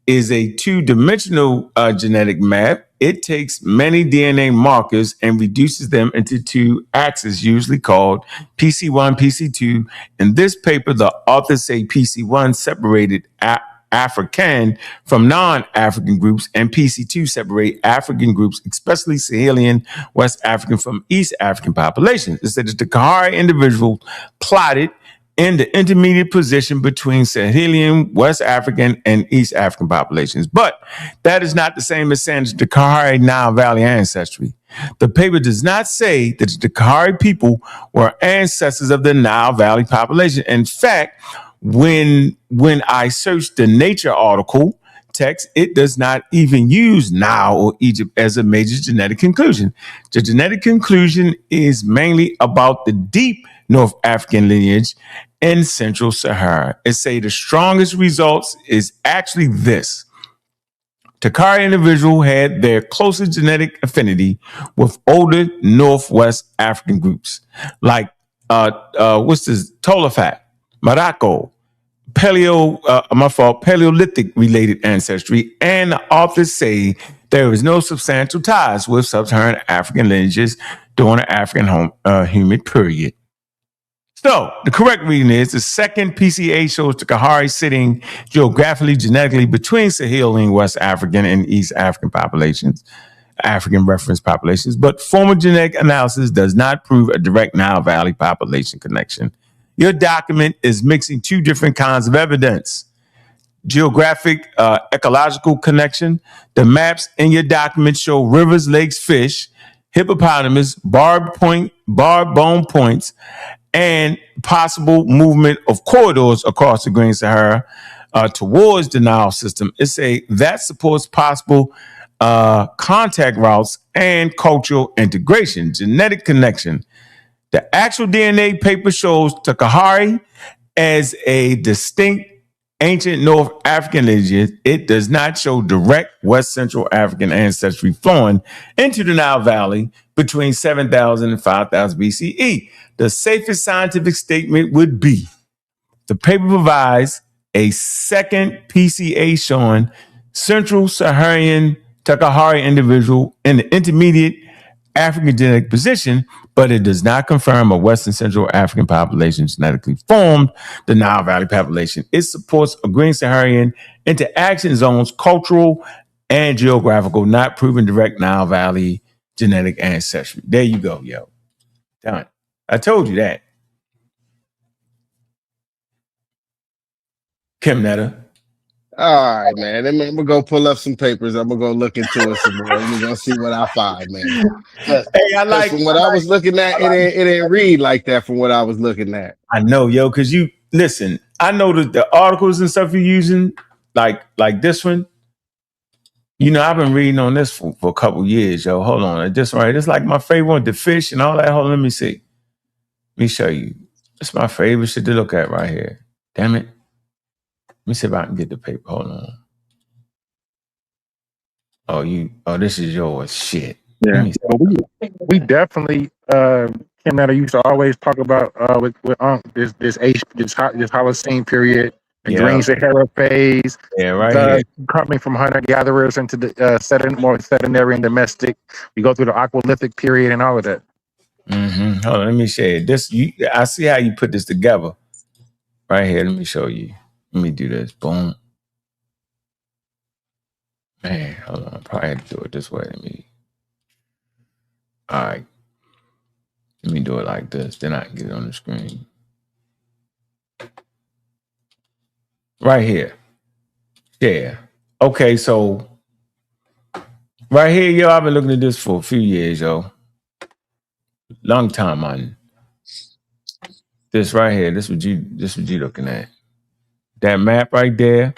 [SPEAKER 3] is a two-dimensional genetic map. It takes many DNA markers and reduces them into two axes, usually called PC1, PC2. In this paper, the authors say PC1 separated African from non-African groups, and PC2 separate African groups, especially Sahelian West African from East African populations. It said that the Kahari individual plotted in the intermediate position between Sahelian, West African, and East African populations. But that is not the same as saying the Kalahari Nile Valley ancestry. The paper does not say that the Kalahari people were ancestors of the Nile Valley population. In fact, when I searched the Nature article text, it does not even use Nile or Egypt as a major genetic conclusion. The genetic conclusion is mainly about the deep North African lineage in Central Sahara. It say the strongest results is actually this. Takari individual had their closest genetic affinity with older Northwest African groups like Tolafat, Morocco, Paleolithic related ancestry, and authors say there is no substantial ties with sub-Saharan African lineages during the African humid period. So the correct reading is the second PCA shows the Kalahari sitting geographically, genetically between Sahelian West African and East African populations, African reference populations, but formal genetic analysis does not prove a direct Nile Valley population connection. Your document is mixing two different kinds of evidence. Geographic, ecological connection. The maps in your document show rivers, lakes, fish, hippopotamus, barb bone points, and possible movement of corridors across the Green Sahara towards the Nile system. That supports possible contact routes and cultural integration, genetic connection. The actual DNA paper shows Kalahari as a distinct ancient North African lineage. It does not show direct West Central African ancestry flowing into the Nile Valley between 7,000 and 5,000 BCE. The safest scientific statement would be the paper provides a second PCA showing Central Saharan Kalahari individual in the intermediate African genetic position, but it does not confirm a Western Central African population genetically formed the Nile Valley population. It supports a Green Saharan interaction zones, cultural and geographical, not proving direct Nile Valley genetic ancestry. There you go, yo. Done. I told you that. Kim Netta.
[SPEAKER 10] All right, man. I'm gonna go pull up some papers. I'm gonna go look into it some more. We're gonna see what I find, man. Hey, from what I was looking at, it didn't read like that from what I was looking at.
[SPEAKER 3] I know, yo, because you listen, I know that the articles and stuff you're using, like this one, you know, I've been reading on this for a couple years, yo. Hold on. This right. It's like my favorite one, the fish and all that. Hold on, let me see. Let me show you. It's my favorite shit to look at right here. Damn it. Let me see if I can get the paper. Hold on. Oh, this is yours. Shit.
[SPEAKER 7] Yeah. We definitely Kim Netta used to always talk about with this Holocene period, the Green Sahara phase.
[SPEAKER 3] Yeah, right.
[SPEAKER 7] Coming from hunter gatherers into the more sedentary and domestic. We go through the Aqualithic period and all of that.
[SPEAKER 3] Mm-hmm. Hold on, let me show you this. I see how you put this together. Right here, let me show you. Let me do this. Boom. Man, hold on. I probably had to do it this way. All right. Let me do it like this. Then I can get it on the screen. Right here. Yeah. Okay, so right here, yo, I've been looking at this for a few years, yo. Long time, man. This right here, this what you looking at. That map right there.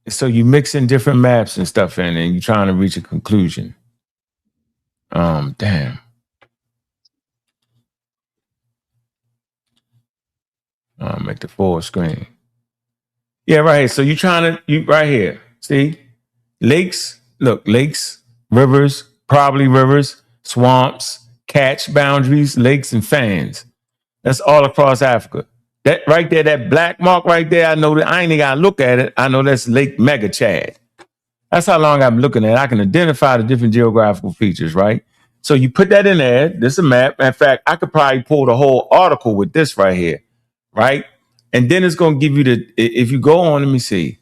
[SPEAKER 3] So you mixing different maps and stuff in, and you're trying to reach a conclusion. Damn. I'll make the full screen. Yeah, right here. So right here. See? Lakes, rivers, probably rivers, swamps, catch boundaries, lakes, and fans. That's all across Africa. That right there, that black mark right there, I know that I ain't even gotta look at it. I know that's Lake Mega Chad. That's how long I've been looking at it. I can identify the different geographical features, right? So you put that in there. This is a map. In fact, I could probably pull the whole article with this right here, right? And then it's going to give you if you go on, let me see.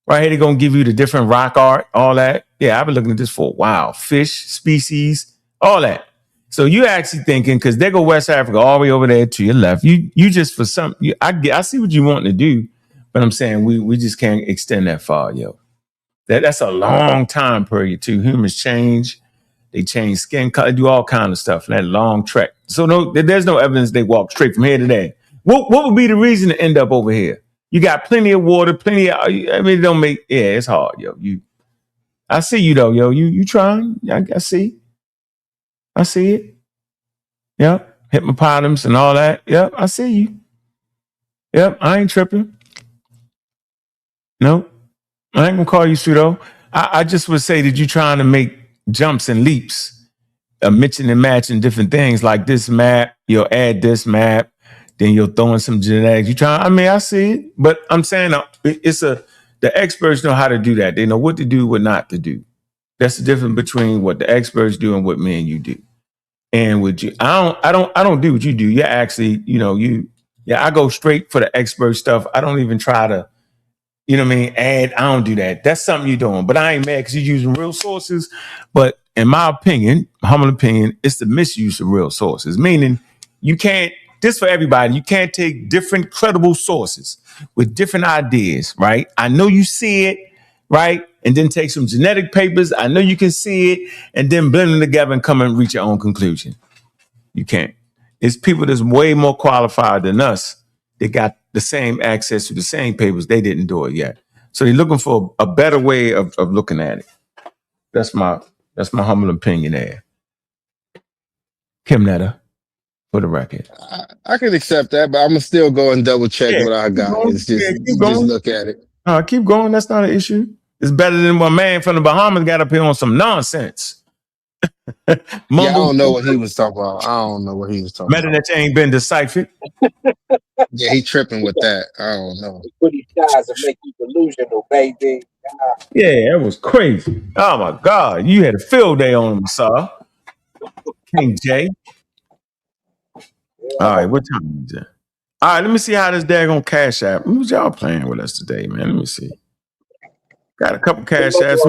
[SPEAKER 3] Right here, they're going to give you the different rock art, all that. Yeah, I've been looking at this for a while. Fish, species, all that. So you actually thinking, because they go West Africa all the way over there to your left. You just for some, I see what you want to do, but I'm saying we just can't extend that far, yo. That's a long time period too. Humans change, they change skin color, do all kind of stuff. That long trek. So there's no evidence they walk straight from here to there. What would be the reason to end up over here? You got plenty of water, plenty of. I mean, it don't make. Yeah, it's hard, yo. I see you though, yo. You trying? I see. I see it. Yep. Hippopotamus and all that. Yep. I see you. Yep. I ain't tripping. Nope. I ain't gonna call you pseudo. I just would say that you trying to make jumps and leaps, mixing and matching different things like this map. You'll add this map, then you'll throw in some genetics. You trying? I mean, I see it, but I'm saying the experts know how to do that. They know what to do, what not to do. That's the difference between what the experts do and what me and you do. And with you, I don't do what you do. You actually, I go straight for the expert stuff. I don't even try to, add. I don't do that. That's something you're doing. But I ain't mad because you're using real sources. But in my opinion, humble opinion, it's the misuse of real sources. Meaning you can't, this for everybody, you can't take different credible sources with different ideas, right? I know you see it, right? And then take some genetic papers. I know you can see it and then blend them together and come and reach your own conclusion. You can't. It's people that's way more qualified than us. They got the same access to the same papers. They didn't do it yet. So they're looking for a better way of looking at it. That's my humble opinion there. Kim Netta, for the record.
[SPEAKER 10] I can accept that, but I'm gonna still go and double check what I got. It's just look at it.
[SPEAKER 3] Keep going. That's not an issue. It's better than what man from the Bahamas got up here on some nonsense.
[SPEAKER 10] Yeah, I don't know what he was talking about.
[SPEAKER 3] Better that you ain't been deciphered.
[SPEAKER 10] Yeah, he tripping with that. I don't know.
[SPEAKER 6] Pretty guys that make you delusional, baby.
[SPEAKER 3] Yeah, that was crazy. Oh my God, you had a field day on him, sir. King J. All right, what time is it? All right, let me see how this daggone cash app. Who's y'all playing with us today, man? Let me see. Got a couple cash apps.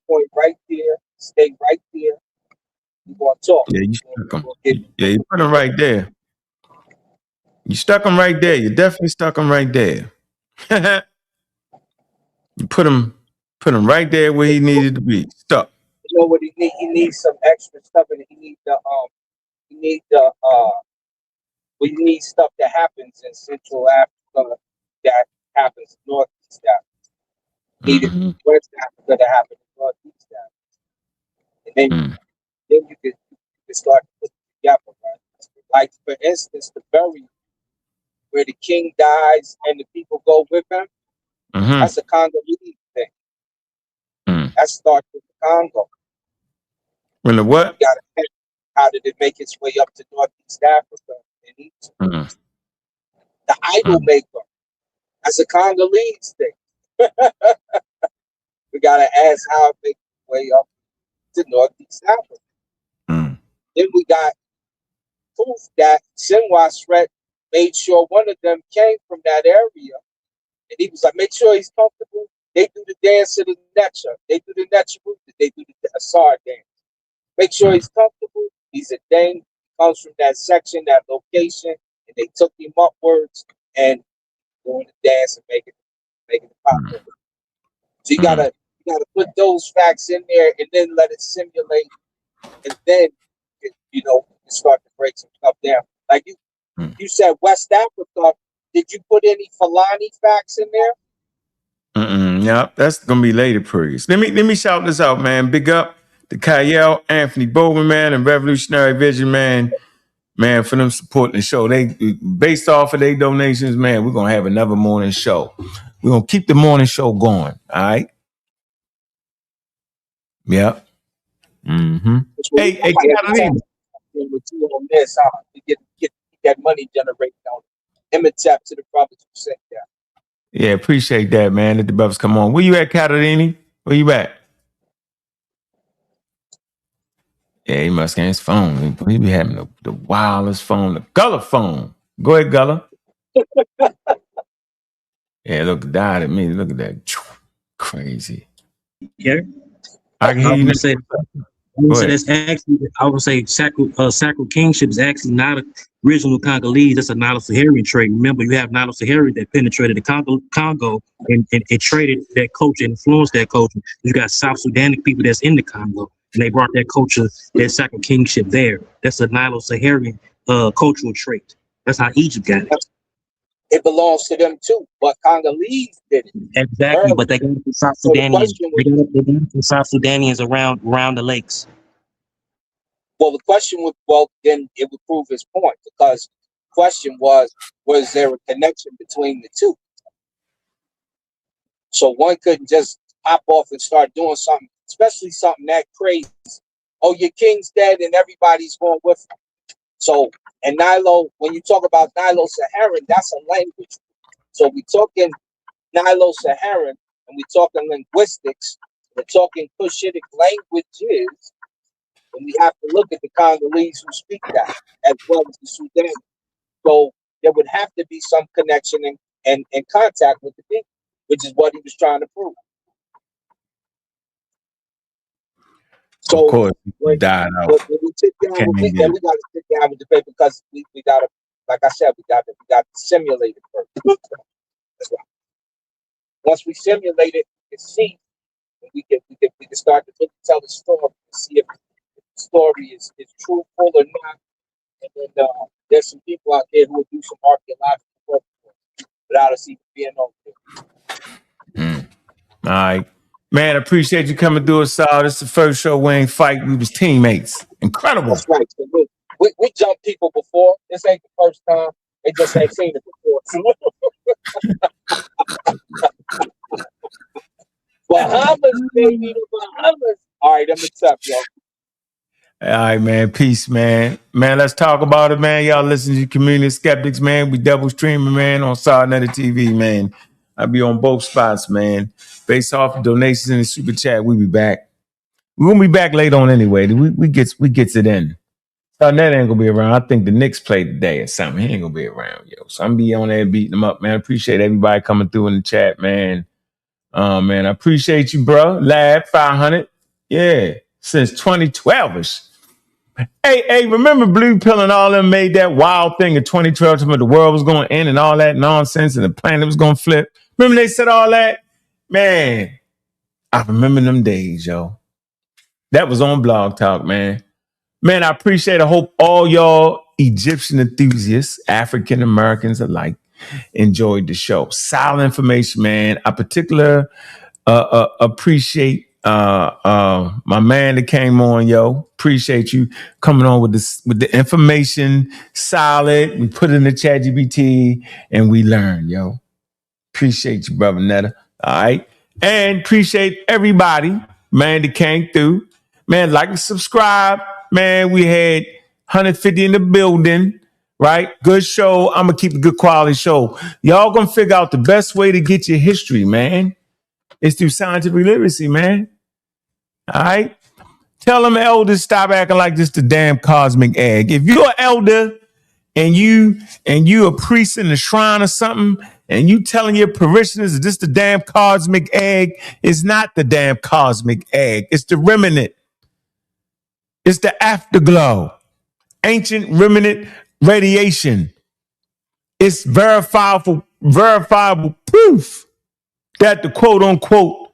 [SPEAKER 6] Point right there. Stay right there. You want to talk?
[SPEAKER 3] Yeah, you stuck them. Yeah, you put them right there. You stuck them right there. You definitely stuck them right there. You put him right there where he needed to be. Stuck.
[SPEAKER 6] You know what he need? He needs some extra stuff, and he needs stuff that happens in Central Africa that happens in Northeast Africa. He needed West Africa to happen in Northeast Africa, and then you could start to put it together, right? Like for instance, the burial where the king dies and the people go with him. That's a Congolese thing. That starts with the Congo.
[SPEAKER 3] When the what?
[SPEAKER 6] How did it make its way up to Northeast Africa and Egypt? The idol maker. That's a Congolese thing. We gotta ask how it makes its way up to Northeast Africa. Then we got proof that Sinwa Shred made sure one of them came from that area. And he was like, make sure he's comfortable. They do the dance of the Netcha. They do the Netcha route. They do the Assar dance. Make sure he's comfortable. He's a Dane. He comes from that section, that location. And they took him upwards and doing the dance and making it popular. So you gotta put those facts in there and then let it simulate. And then, you start to break some stuff down. Like you said, West Africa. Did you put any Fulani facts in there?
[SPEAKER 3] Yeah, that's gonna be later, please. Let me shout this out, man. Big up to Kyle, Anthony Bowman, man, and Revolutionary Vision, man, for them supporting the show. They based off of their donations, man. We're gonna have another morning show. We're gonna keep the morning show going. All right. Yep. Hey, Catalina.
[SPEAKER 6] On this, to get that money generated on Imhotep to the brothers who sent that.
[SPEAKER 3] Yeah, appreciate that, man. Let the brothers come on. Where you at, Catalini? Where you at? Yeah, he must get his phone. He be having the wildest phone, the Gullah phone. Go ahead, Gullah. Yeah, look, died at me. Look at that. Crazy.
[SPEAKER 13] Yeah.
[SPEAKER 3] I can hear you.
[SPEAKER 13] So that's actually, I would say, sacral kingship is actually not a original Congolese. That's a Nilo-Saharan trait. Remember, you have Nilo-Saharan that penetrated the Congo and traded that culture, influenced that culture. You got South Sudanic people that's in the Congo, and they brought that culture, that sacral kingship there. That's a Nilo-Saharan cultural trait. That's how Egypt got it.
[SPEAKER 6] It belongs to them too, but Congolese did it.
[SPEAKER 13] Exactly, but they got it from South Sudanians. They got it from South Sudanians around the lakes.
[SPEAKER 6] Well, the question would, then it would prove his point, because the question was there a connection between the two? So one couldn't just hop off and start doing something, especially something that crazy. Oh, your king's dead and everybody's going with him. So, and Nilo, when you talk about Nilo-Saharan, that's a language. So we talking Nilo-Saharan and we talking linguistics, we're talking Cushitic languages, and we have to look at the Congolese who speak that as well as the Sudan. So there would have to be some connection and contact with the people, which is what he was trying to prove. So
[SPEAKER 3] of course,
[SPEAKER 6] when we sit down with them, we got to sit down with the paper, because we got to, like I said, we got to simulate it first. That's right. Once we simulate it, we can see, we can start to tell the story and see if the story is truthful or not. And then there's some people out there who will do some archaeological work without us even being over there.
[SPEAKER 3] All right. Man, I appreciate you coming through us all. This is the first show we ain't fight. We was teammates. Incredible.
[SPEAKER 6] That's right. So we jumped people before. This ain't the first time. They just ain't seen it before. Bahamas, baby. Bahamas. All right, I'm up, y'all.
[SPEAKER 3] All right, man. Peace, man. Man, let's talk about it, man. Y'all listen to Community Skeptics, man. We double streaming, man, on Solid TV, man. I'll be on both spots, man. Based off of donations in the super chat, we be back. We're gonna be back later on anyway. We gets it in. Solid ain't gonna be around. I think the Knicks play today or something. He ain't gonna be around, yo. So I'm gonna be on there beating them up, man. Appreciate everybody coming through in the chat, man. Man, I appreciate you, bro. Lab 500. Yeah, since 2012ish. Hey, remember Blue Pill and all them made that wild thing in 2012 to me the world was going to end and all that nonsense and the planet was going to flip? Remember they said all that? Man, I remember them days, yo. That was on Blog Talk, man. Man, I appreciate it. I hope all y'all Egyptian enthusiasts, African Americans alike, enjoyed the show. Solid information, man. I particularly appreciate my man that came on, yo. Appreciate you coming on with the information. Solid. We put it in the chat GPT and we learn, yo. Appreciate you, brother Netta. All right. And appreciate everybody, man, that came through. Man, like and subscribe. Man, we had 150 in the building, right? Good show. I'm going to keep a good quality show. Y'all going to figure out the best way to get your history, man. It's through scientific literacy, man. All right? Tell them elders stop acting like this the damn cosmic egg. If you're an elder and you a priest in the shrine or something, and you telling your parishioners that this the damn cosmic egg, it's not the damn cosmic egg. It's the remnant. It's the afterglow. Ancient remnant radiation. It's verifiable proof that the quote unquote,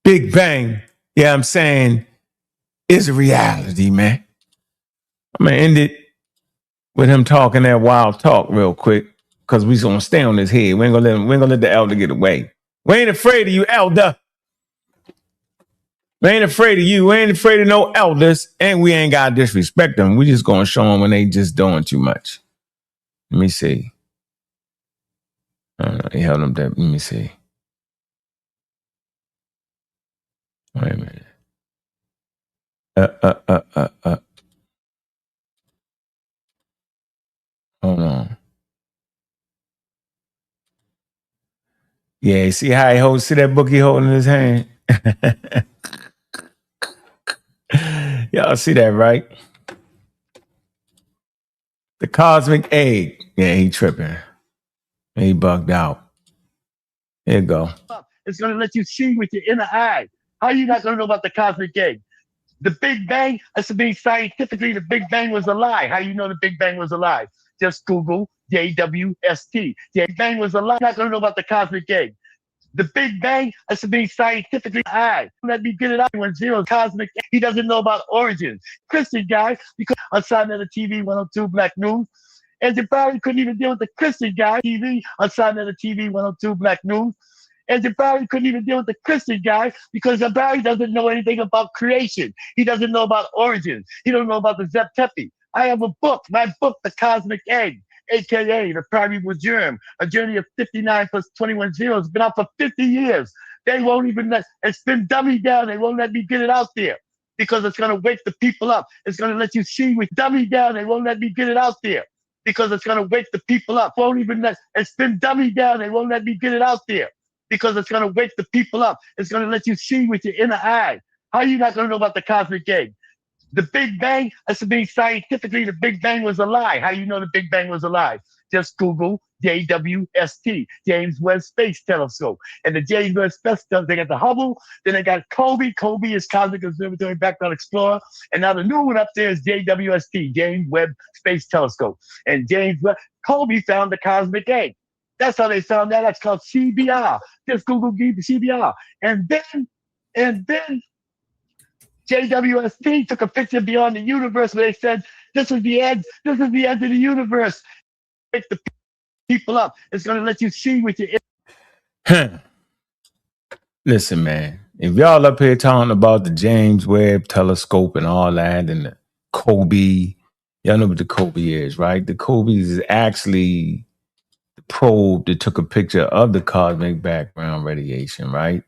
[SPEAKER 3] Big Bang, yeah, I'm saying, is a reality, man. I'm going to end it with him talking that wild talk real quick, because we're going to stay on his head. We ain't going to let the elder get away. We ain't afraid of you, elder. We ain't afraid of you. We ain't afraid of no elders, and we ain't got to disrespect them. We just going to show them when they just doing too much. Let me see. He held them there. Let me see. Wait a minute. Hold on. Yeah, see how he holds, see that book he holding in his hand? Y'all see that, right? The cosmic egg. Yeah, he tripping. He bugged out. Here you go.
[SPEAKER 14] It's going to let you see with your inner eye.
[SPEAKER 11] How are you not going to know about the cosmic egg? The Big Bang, that's being scientifically, the Big Bang was a lie. How you know the Big Bang was a lie? Just Google JWST. The Big Bang was a lie. You're not going to know about the cosmic egg. The Big Bang, that's being scientifically high. Let me get it out when zero cosmic. He doesn't know about origins. Christian guy, because on Simon of the TV 102 Black News, and the Barry couldn't even deal with the Christian guy TV on Simon of the TV 102 Black News. And Barry couldn't even deal with the Christian guy because Barry doesn't know anything about creation. He doesn't know about origins. He don't know about the Zeptepi. I have a book, my book, The Cosmic Egg, aka The Primeval Germ, a journey of 59 plus 21 zeros. It's been out for 50 years. They won't even let, it's been dummied down. They won't let me get it out there because it's going to wake the people up. It's going to let you see with dummied down. They won't let me get it out there because it's going to wake the people up. Won't even let, it's been dummied down. They won't let me get it out there because it's going to wake the people up. It's going to let you see with your inner eye. How are you not going to know about the cosmic egg? The Big Bang, that's being scientifically, the Big Bang was a lie. How do you know the Big Bang was a lie? Just Google JWST, James Webb Space Telescope. And the James Webb Space Telescope, they got the Hubble, then they got Kobe. Kobe is Cosmic Observatory Background Explorer. And now the new one up there is JWST, James Webb Space Telescope. And James Webb, Kobe found the cosmic egg. That's how they found that. That's called CBR. Just Google CBR. And then JWST took a picture beyond the universe where they said, this is the end of the universe. Wake the people up. It's going to let you see with your...
[SPEAKER 3] Listen, man, if y'all up here talking about the James Webb Telescope and all that and the Kobe, y'all know what the Kobe is, right? The Kobe is actually the probe that took a picture of the cosmic background radiation, right?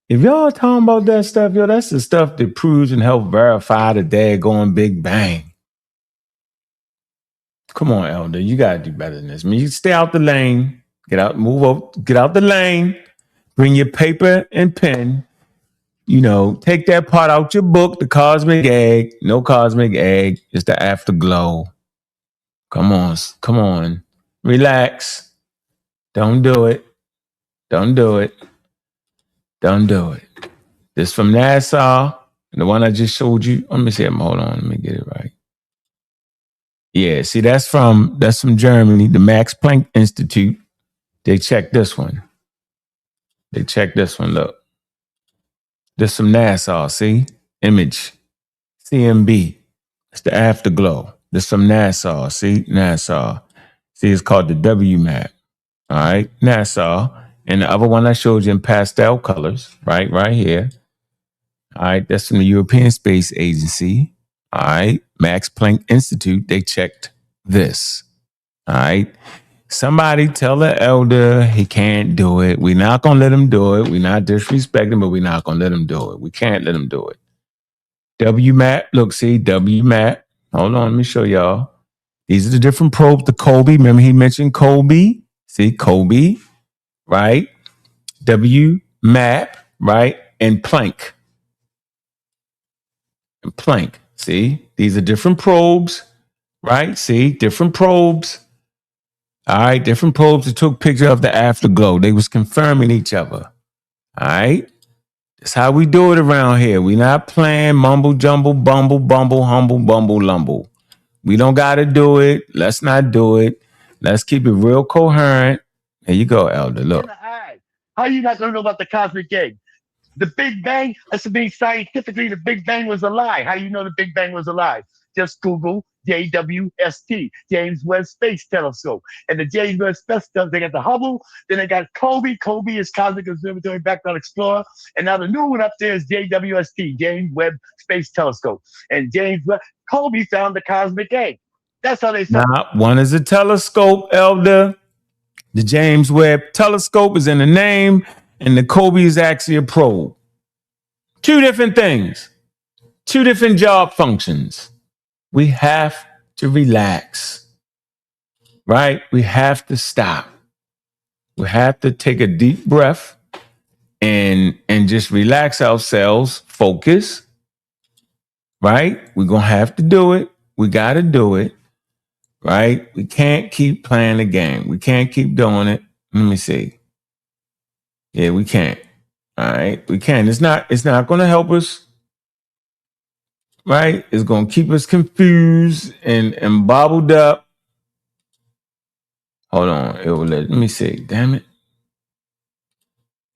[SPEAKER 3] If y'all talking about that stuff, yo, that's the stuff that proves and helps verify the daggone Big Bang. Come on, Elder, you gotta do better than this. I mean, you stay out the lane, get out, move up, get out the lane, bring your paper and pen, you know, take that part out your book, the cosmic egg, no cosmic egg, it's the afterglow. Come on, relax. Don't do it. Don't do it. Don't do it. This from NASA, and the one I just showed you. Let me see. Hold on. Let me get it right. Yeah, see, that's from Germany, the Max Planck Institute. They checked this one. Look. This from NASA. See? Image. CMB. It's the afterglow. This from NASA. See? NASA. See, it's called the WMAP. All right? NASA. And the other one I showed you in pastel colors, right here. All right, that's from the European Space Agency. All right, Max Planck Institute, they checked this. All right, somebody tell the elder he can't do it. We're not going to let him do it. We're not disrespecting, but we're not going to let him do it. We can't let him do it. WMAP, look, see, WMAP. Hold on, let me show y'all. These are the different probes, the Kobe. Remember he mentioned Kobe? See, Kobe, right? WMAP, right? And Planck. Planck. See, these are different probes, right? See, different probes. All right, different probes that took picture of the afterglow. They was confirming each other. All right, that's how we do it around here. We not playing mumble jumble, bumble, humble, bumble, lumble. We don't got to do it. Let's not do it. Let's keep it real coherent. There you go, Elder. Look.
[SPEAKER 11] How are you not going to know about the cosmic egg? The Big Bang, that's being scientifically, the Big Bang was a lie. How do you know the Big Bang was a lie? Just Google JWST, James Webb Space Telescope. And the James Webb Space Telescope, they got the Hubble, then they got Kobe. Kobe is Cosmic Observatory Background Explorer. And now the new one up there is JWST, James Webb Space Telescope. And James Webb, Kobe found the cosmic egg. That's how they found.
[SPEAKER 3] Now, one is a telescope, Elder. The James Webb Telescope is in the name, and the Kobe is actually a probe. Two different things. Two different job functions. We have to relax, right? We have to stop. We have to take a deep breath and just relax ourselves, focus, right? We're going to have to do it. We got to do it, right? We can't keep playing the game. We can't keep doing it. Let me see. Yeah, we can't. All right, we can. It's not going to help us, right? It's going to keep us confused and bobbled up. Hold on, let me see. Damn it!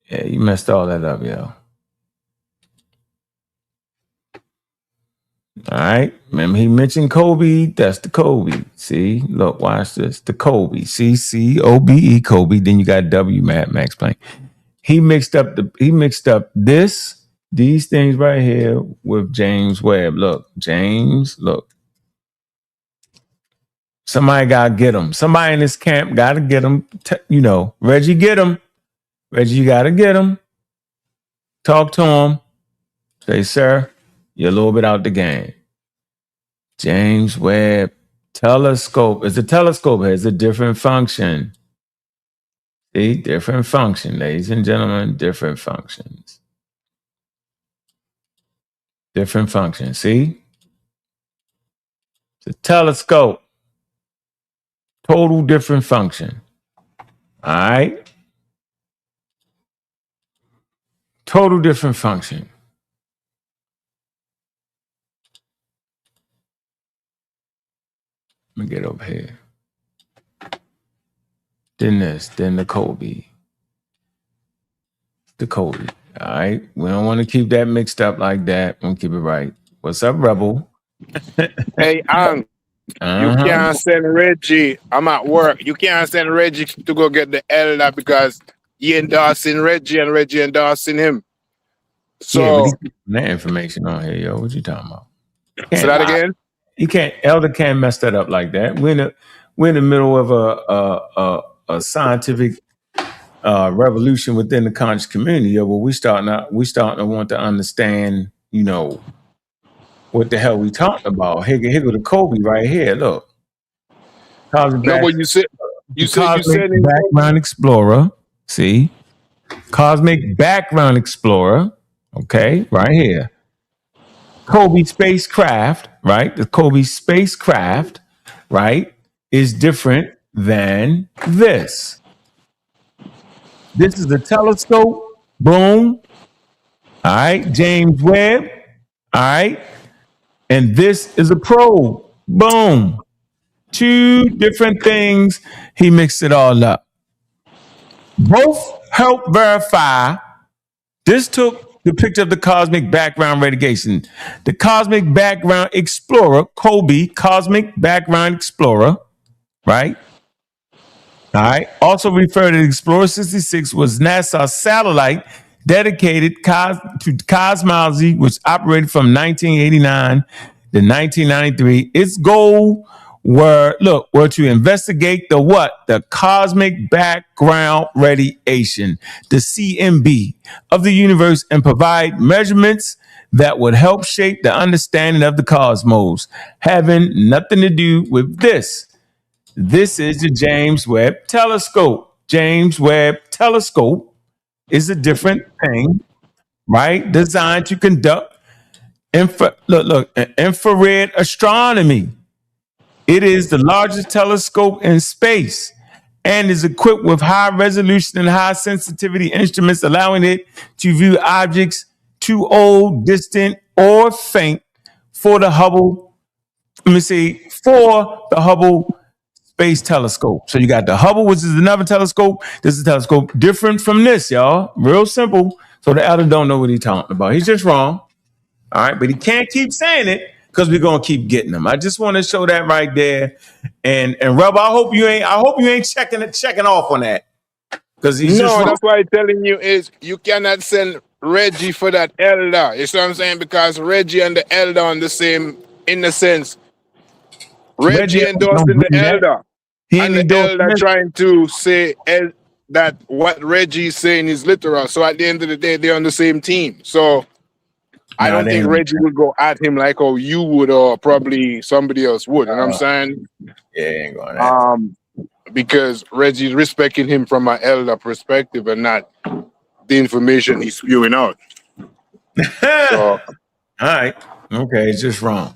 [SPEAKER 3] Yeah, you messed all that up, yo. All right. Remember, he mentioned Kobe. That's the Kobe. See, look, watch this. The Kobe. CCOBE, Kobe. Then you got W, Max Planck. He mixed up these things right here with James Webb. Look, James, look. Somebody got to get him. Somebody in this camp got to get him. Reggie, get him. Reggie, you got to get him. Talk to him. Say, sir, you're a little bit out the game. James Webb telescope. It's a telescope. It has a different function. See, different function, ladies and gentlemen, different functions. Different function. See? It's a telescope. Total different function. All right? Total different function. Let me get over here. Then the Kobe. The Kobe. All right? We don't want to keep that mixed up like that. We'll keep it right. What's up, Rebel?
[SPEAKER 4] Hey, Ankh. You can't send Reggie. I'm at work. You can't send Reggie to go get the elder because he endorsing Reggie and Reggie endorsing him. So
[SPEAKER 3] yeah, but he's that information on here, yo. What you talking about?
[SPEAKER 4] Say that again.
[SPEAKER 3] He can't. Elder can't mess that up like that. We're in the middle of a scientific revolution within the conscious community. Yo, but we starting to want to understand, what the hell we talking about. Here go the Kobe right here. Look,
[SPEAKER 4] what you said. You said
[SPEAKER 3] background explorer. See, cosmic background explorer. Okay, right here. Kobe spacecraft, right? The Kobe spacecraft, right, is different than this. This is a telescope. Boom. All right, James Webb. All right. And this is a probe. Boom. Two different things. He mixed it all up. Both help verify. This took the picture of the cosmic background radiation. The cosmic background explorer, Kobe, cosmic background explorer, right? All right. Also referred to Explorer 66 was NASA's satellite dedicated to cosmology, which operated from 1989 to 1993. Its goal were to investigate the cosmic background radiation, the CMB of the universe, and provide measurements that would help shape the understanding of the cosmos, having nothing to do with this. This is the James Webb Telescope. James Webb Telescope is a different thing, right? Designed to conduct infrared astronomy. It is the largest telescope in space and is equipped with high resolution and high sensitivity instruments, allowing it to view objects too old, distant, or faint for the Hubble. For the Hubble Space Telescope. So you got the Hubble, which is another telescope. This is a telescope different from this, y'all. Real simple. So the elder don't know what he's talking about. He's just wrong. All right, but he can't keep saying it because we're gonna keep getting them. I just want to show that right there. And Rob, I hope you ain't checking off on that. Because he's just wrong.
[SPEAKER 4] That's why I'm telling you is you cannot send Reggie for that elder. You see what I'm saying? Because Reggie and the elder on the same, in the sense. Reggie endorsing the elder. And the elder trying to say that what Reggie is saying is literal. So at the end of the day, they're on the same team. So I don't think Reggie would go at him like how you would or probably somebody else would. You know what I'm saying?
[SPEAKER 3] Yeah, ain't going to
[SPEAKER 4] because Reggie's respecting him from an elder perspective and not the information he's spewing out. So,
[SPEAKER 3] all right. Okay, it's just wrong.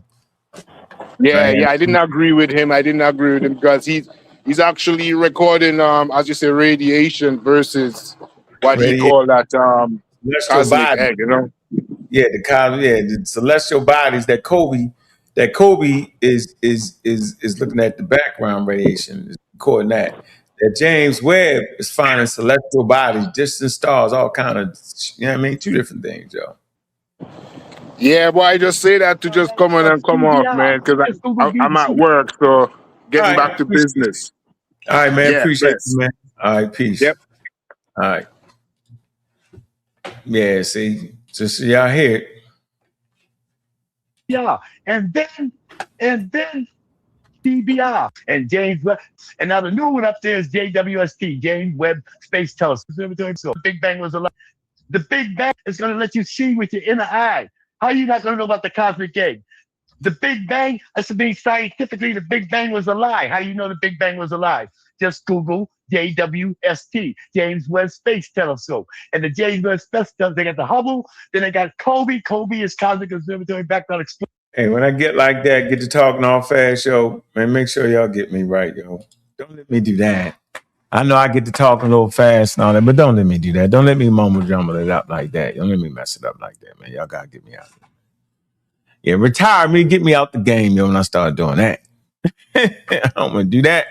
[SPEAKER 4] Yeah, I didn't agree with him. Because he's actually recording, as you say, radiation versus what he called that
[SPEAKER 3] celestial
[SPEAKER 4] cosmic
[SPEAKER 3] body.
[SPEAKER 4] egg, you know.
[SPEAKER 3] Yeah, the celestial bodies that Kobe is looking at the background radiation, is recording that. That James Webb is finding celestial bodies, distant stars, all kind of, you know what I mean? Two different things, yo.
[SPEAKER 4] Yeah, but I just say that to just come on and come off, man, because I'm at work, so
[SPEAKER 3] All
[SPEAKER 4] getting
[SPEAKER 3] right,
[SPEAKER 4] back to business.
[SPEAKER 3] all right, man.
[SPEAKER 4] Yeah,
[SPEAKER 3] Appreciate you,
[SPEAKER 4] bless.
[SPEAKER 3] man. All right, peace.
[SPEAKER 4] Yep.
[SPEAKER 3] All right. Yeah, see, just so y'all hear it.
[SPEAKER 11] Yeah, and then DBR and James Webb. And now the new one up there is JWST, James Webb Space Telescope. So Big Bang was a lot. The Big Bang is going to let you see with your inner eye. How are you not going to know about the cosmic egg? The Big Bang, that's to be scientifically, the Big Bang was a lie. How do you know the Big Bang was a lie? Just Google JWST, James Webb Space Telescope. And the James Webb Space Telescope, they got the Hubble, then they got Kobe. Kobe is Cosmic Observatory Background Explorer.
[SPEAKER 3] Hey, when I get like that, get to talking all fast, yo, man, make sure y'all get me right, yo. Don't let me do that. I know I get to talking a little fast and all that, but don't let me do that. Don't let me mumble jumble it up like that. Don't let me mess it up like that, man. Y'all gotta get me out. Yeah, retire me, get me out the game, yo, when I start doing that. I don't want to do that.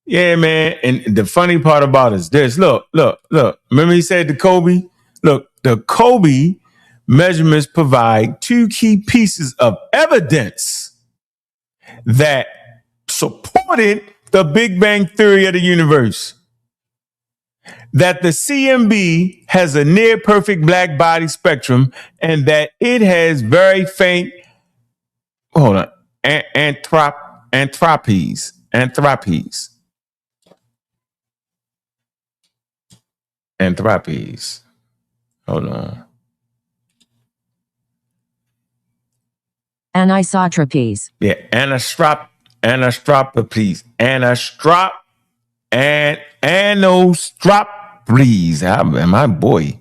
[SPEAKER 3] Yeah, man. And the funny part about it is this. Look. Remember he said to Kobe? Look, the Kobe measurements provide two key pieces of evidence that supported the Big Bang theory of the universe. That the CMB has a near perfect black body spectrum and that it has very faint, anthropies. Hold on.
[SPEAKER 14] Anisotropies.
[SPEAKER 3] Yeah, anisotropies. Anistropies. My boy.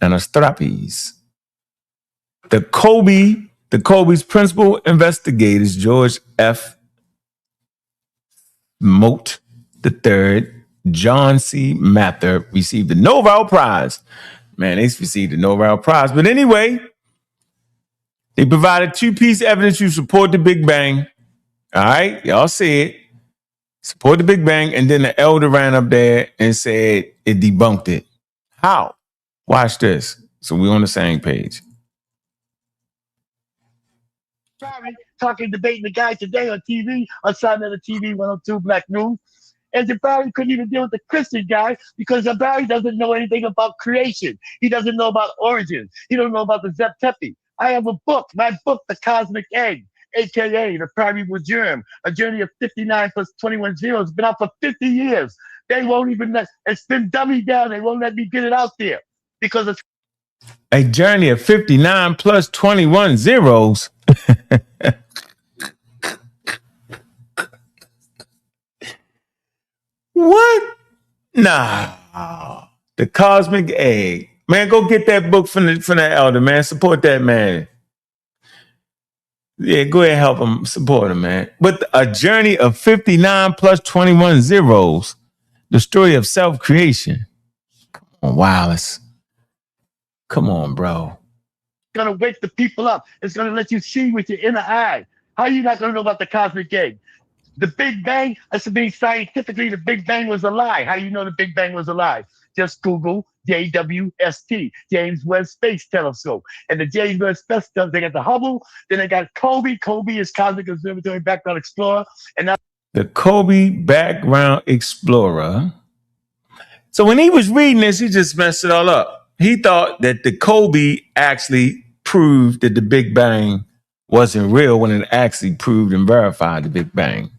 [SPEAKER 3] Anistropies. The Kobe's principal investigators, George F. Mote III, John C. Mather, received the Nobel Prize. Man, they received the Nobel Prize. But anyway, they provided two pieces of evidence to support the Big Bang. All right, y'all see it. Support the Big Bang. And then the elder ran up there and said it debunked it. How? Watch this. So we're on the same page.
[SPEAKER 11] Debating the guy today on TV, on Sunday TV 102 Black News. And Jabari couldn't even deal with the Christian guy because Jabari doesn't know anything about creation. He doesn't know about origins. He don't know about the Zeptepi. I have a book, my book, The Cosmic Egg, aka The Primeval Germ, a journey of 59 plus 21 zeros. It's been out for 50 years. They won't even let, it's been dummied down. They won't let me get it out there because it's
[SPEAKER 3] a journey of 59 plus 21 zeros. What? Nah. The Cosmic Egg. Man, go get that book from that elder, man. Support that man. Yeah, go ahead and help him. Support him, man. But a journey of 59 plus 21 zeros. The story of self-creation. Come on, Wallace. Come on, bro.
[SPEAKER 11] It's going to wake the people up. It's going to let you see with your inner eye. How are you not going to know about the cosmic egg? The Big Bang, that's to be scientifically, the Big Bang was a lie. How do you know the Big Bang was a lie? Just Google JWST, James Webb Space Telescope. And the James Webb Space Telescope, they got the Hubble, then they got Kobe. Kobe is Cosmic Observatory Background Explorer. And now
[SPEAKER 3] the Kobe Background Explorer. So when he was reading this, he just messed it all up. He thought that the Kobe actually proved that the Big Bang wasn't real when it actually proved and verified the Big Bang.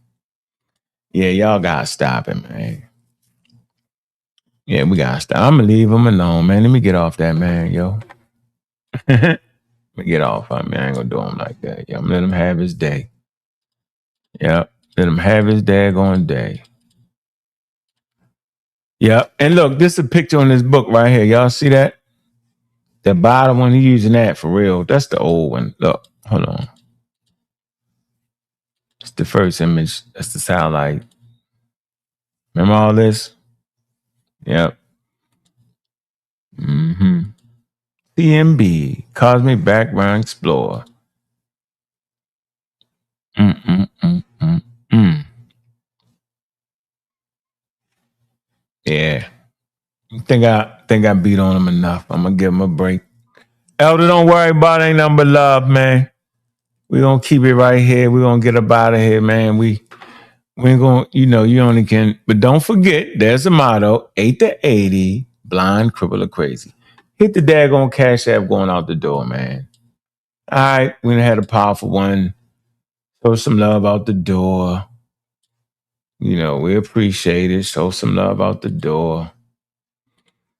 [SPEAKER 3] Yeah, y'all gotta stop it, man. Yeah, we gotta stop. I'm gonna leave him alone, man. Let me get off that, man, yo. Let me get off of him. I ain't gonna do him like that. Yo, I'm gonna let him have his day. Yep, let him have his daggone day. Yep, and look, this is a picture on this book right here. Y'all see that? The bottom one, he's using that for real. That's the old one. Look, hold on. It's the first image. That's the satellite. Remember all this? Yep. CMB, Cosmic Background Explorer. Yeah. Think I beat on him enough. I'm gonna give him a break. Elder, don't worry about it. Ain't nothing but love, man. We're gonna keep it right here. We're gonna get up out of here, man. We ain't gonna, you only can, but don't forget, there's a motto, 8 to 80, blind, cripple, or crazy. Hit the daggone Cash App going out the door, man. All right, we done had a powerful one. Show some love out the door. We appreciate it. Show some love out the door.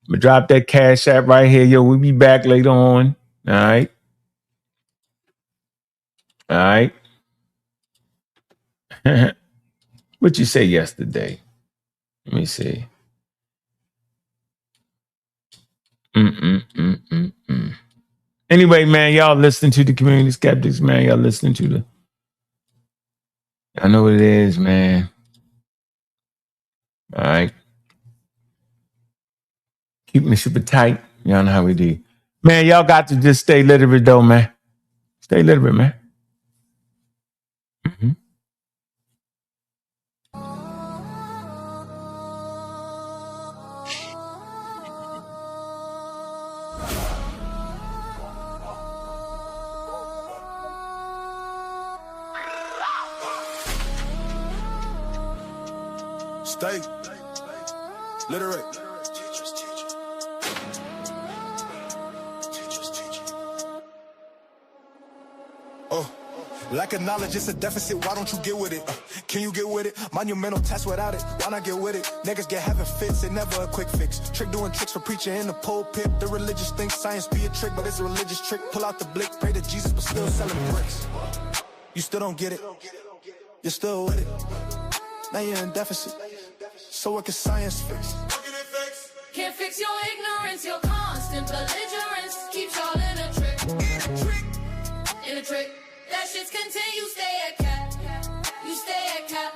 [SPEAKER 3] But drop that Cash App right here. Yo, we'll be back later on. All right. All right. What you say yesterday? Let me see. Anyway, man, y'all listening to the Community Skeptics, man. Y'all listening to I know what it is, man. All right. Keeping it super tight. Y'all know how we do. Man, y'all got to just stay literate, though, man. Stay literate, man.
[SPEAKER 2] Stay literate. Lack of knowledge, it's a deficit, why don't you get with it? Can you get with it? Monumental test without it, why not get with it? Niggas get having fits, it never a quick fix. Trick doing tricks for preaching in the pulpit. The religious think science be a trick, but it's a religious trick. Pull out the blick, pray to Jesus, but still selling bricks. You still don't get it, you're still with it. Now you're in deficit, so what can science fix?
[SPEAKER 1] Can't fix your ignorance, your constant belligerence keeps y'all in a trick. In a trick. That shit's continue, stay at cap. You stay at cap.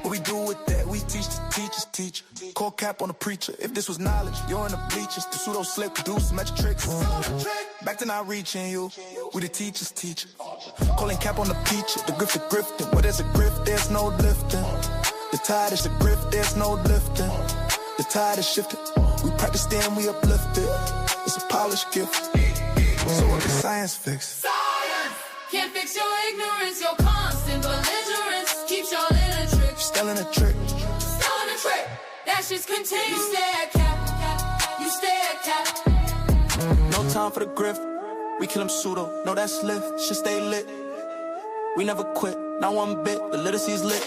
[SPEAKER 2] What we do with that? We teach the teachers teach. Call cap on the preacher. If this was knowledge, you're in the bleachers. The pseudo slip, do some extra tricks. Back to not reaching you. We the teachers teach. Calling cap on the preacher. The grift, the grifting. Where there's a grift, there's no lifting. The tide is the grift, there's no lifting. The tide is shifting. We practice then we uplift it. It's a polished gift. So what can science fix?
[SPEAKER 1] Can't fix your ignorance, your constant belligerence keeps y'all in a trick.
[SPEAKER 2] Still in a trick.
[SPEAKER 1] Still in a trick. That shit's continue. You stay at cap. You stay at cap.
[SPEAKER 2] No time for the grift. We kill them pseudo. No, that's lift. Should stay lit. We never quit. Not one bit. The literacy's lit.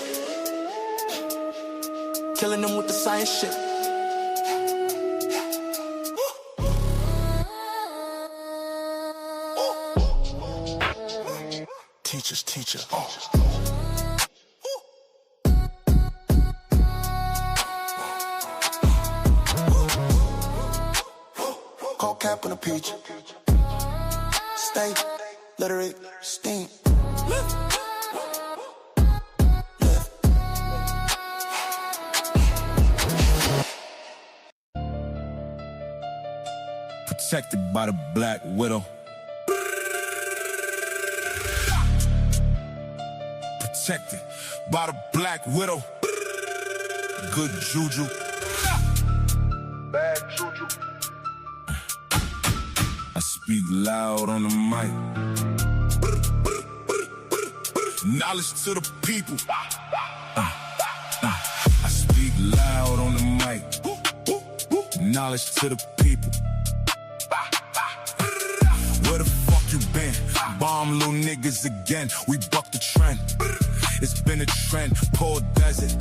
[SPEAKER 2] Killing them with the science shit. Teacher. Call cap on a peach. Stay literate, steam.
[SPEAKER 14] Protected by the Black Widow. Protected by the Black Widow. Good juju.
[SPEAKER 2] Bad juju.
[SPEAKER 14] I speak loud on the mic. Knowledge to the people. I speak loud on the mic. Knowledge to the people. Where the fuck you been? Bomb little niggas again. We buck the trend. It's been a trend, poor desert,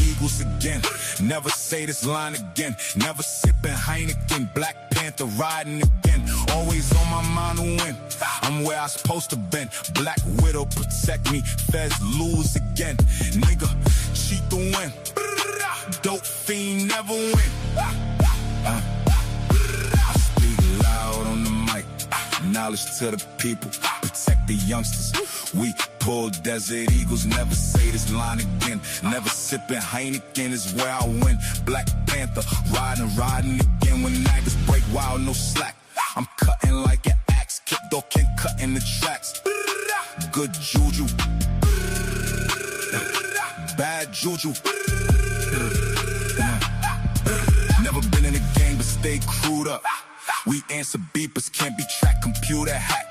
[SPEAKER 14] eagles again. Never say this line again. Never sipping Heineken, Black Panther riding again. Always on my mind to win. I'm where I supposed to been. Black Widow protect me, Feds lose again. Nigga, cheat the win. Dope fiend never win. I speak loud on the mic. Knowledge to the people. Protect the youngsters. We Pull desert eagles, never say this line again. Never sipping Heineken is where I win. Black Panther, riding again. When niggas break wild, no slack. I'm cutting like an axe. Kick door can cut in the tracks. Good juju. Bad juju. Never been in the game, but stay crewed up. We answer beepers, can't be tracked, computer hack.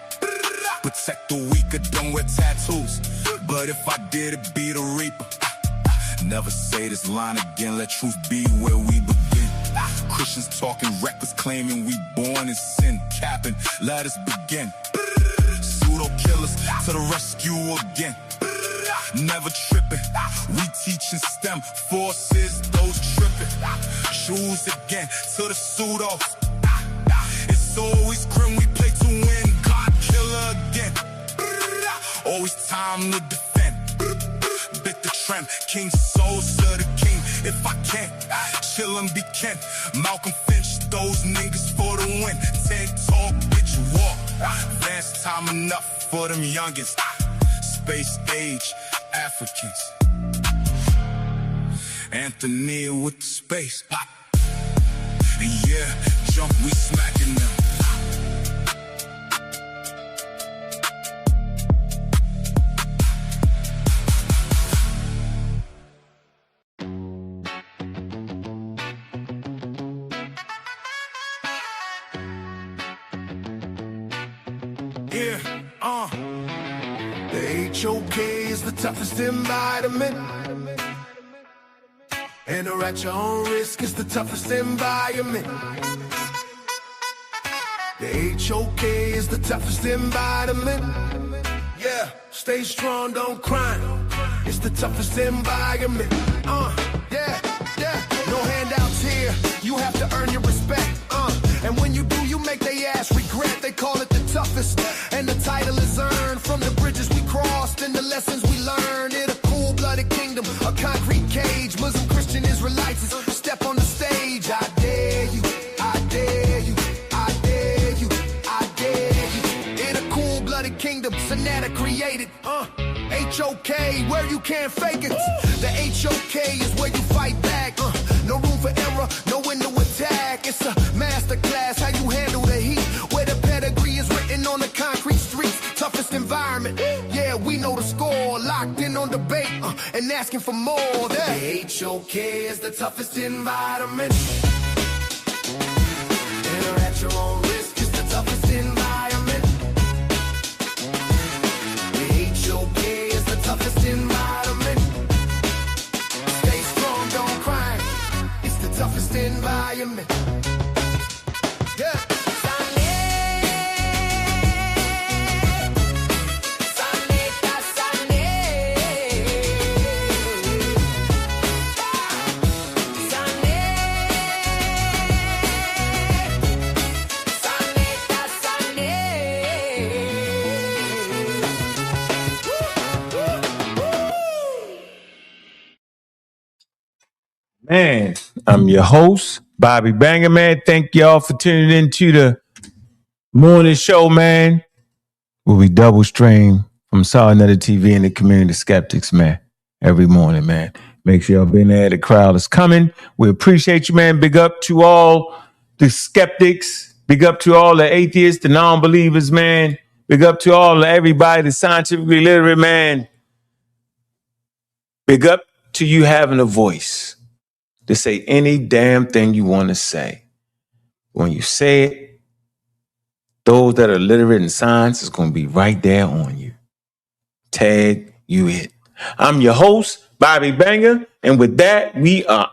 [SPEAKER 14] Protect the weaker, don't wear tattoos. But if I did, it'd be the reaper. Never say this line again, let truth be where we begin. Christians talking reckless, claiming we born in sin. Capping, let us begin. Pseudo killers to the rescue again. Never tripping, we teaching STEM forces, those tripping. Choose again to the pseudos. It's always grim, we play to win. God killer again. Always time to defend. Bit the trend, King souls to the king. If I can't, chill and be Ken. Malcolm Finch, those niggas for the win. TED talk, bitch walk. Last time enough for them youngins. Space age Africans. Anthony with the space pop. And yeah, jump, we smacking them.
[SPEAKER 2] The HOK is the toughest environment. And at your own risk is the toughest environment. The HOK is the toughest environment. Yeah, stay strong, don't cry. It's the toughest environment. Yeah. No handouts here. You have to earn your respect. And when you do, you make they ass regret. They call it the toughest. And the title is earned from the bridges we crossed and the lessons we learned. In a cool-blooded kingdom, a concrete cage. Muslim, Christian, Israelites step on the stage. I dare you, I dare you, I dare you, I dare you. In a cool-blooded kingdom, Sonata created. HOK, where you can't fake it. The HOK is where you fight back. No room for error, no window attack. It's a masterclass, how you handle the heat. Where the pedigree is written on the concrete streets. Toughest environment, yeah, we know the score. Locked in on debate and asking for more. The HOK is the toughest environment. Enter at your own risk, it's the toughest environment. The HOK is the toughest environment. Stay strong, don't cry. It's the toughest environment. Yeah.
[SPEAKER 3] Man, I'm your host, Bobby Banger, man. Thank y'all for tuning into the morning show, man. Where we double stream from Solid TV and the community Skeptics, man. Every morning, man. Make sure y'all been there. The crowd is coming. We appreciate you, man. Big up to all the skeptics. Big up to all the atheists, the non-believers, man. Big up to all everybody, the scientifically literate, man. Big up to you having a voice to say any damn thing you want to say. When you say it, those that are literate in science is going to be right there on you. Tag you it. I'm your host, Bobby Banger, and with that, we are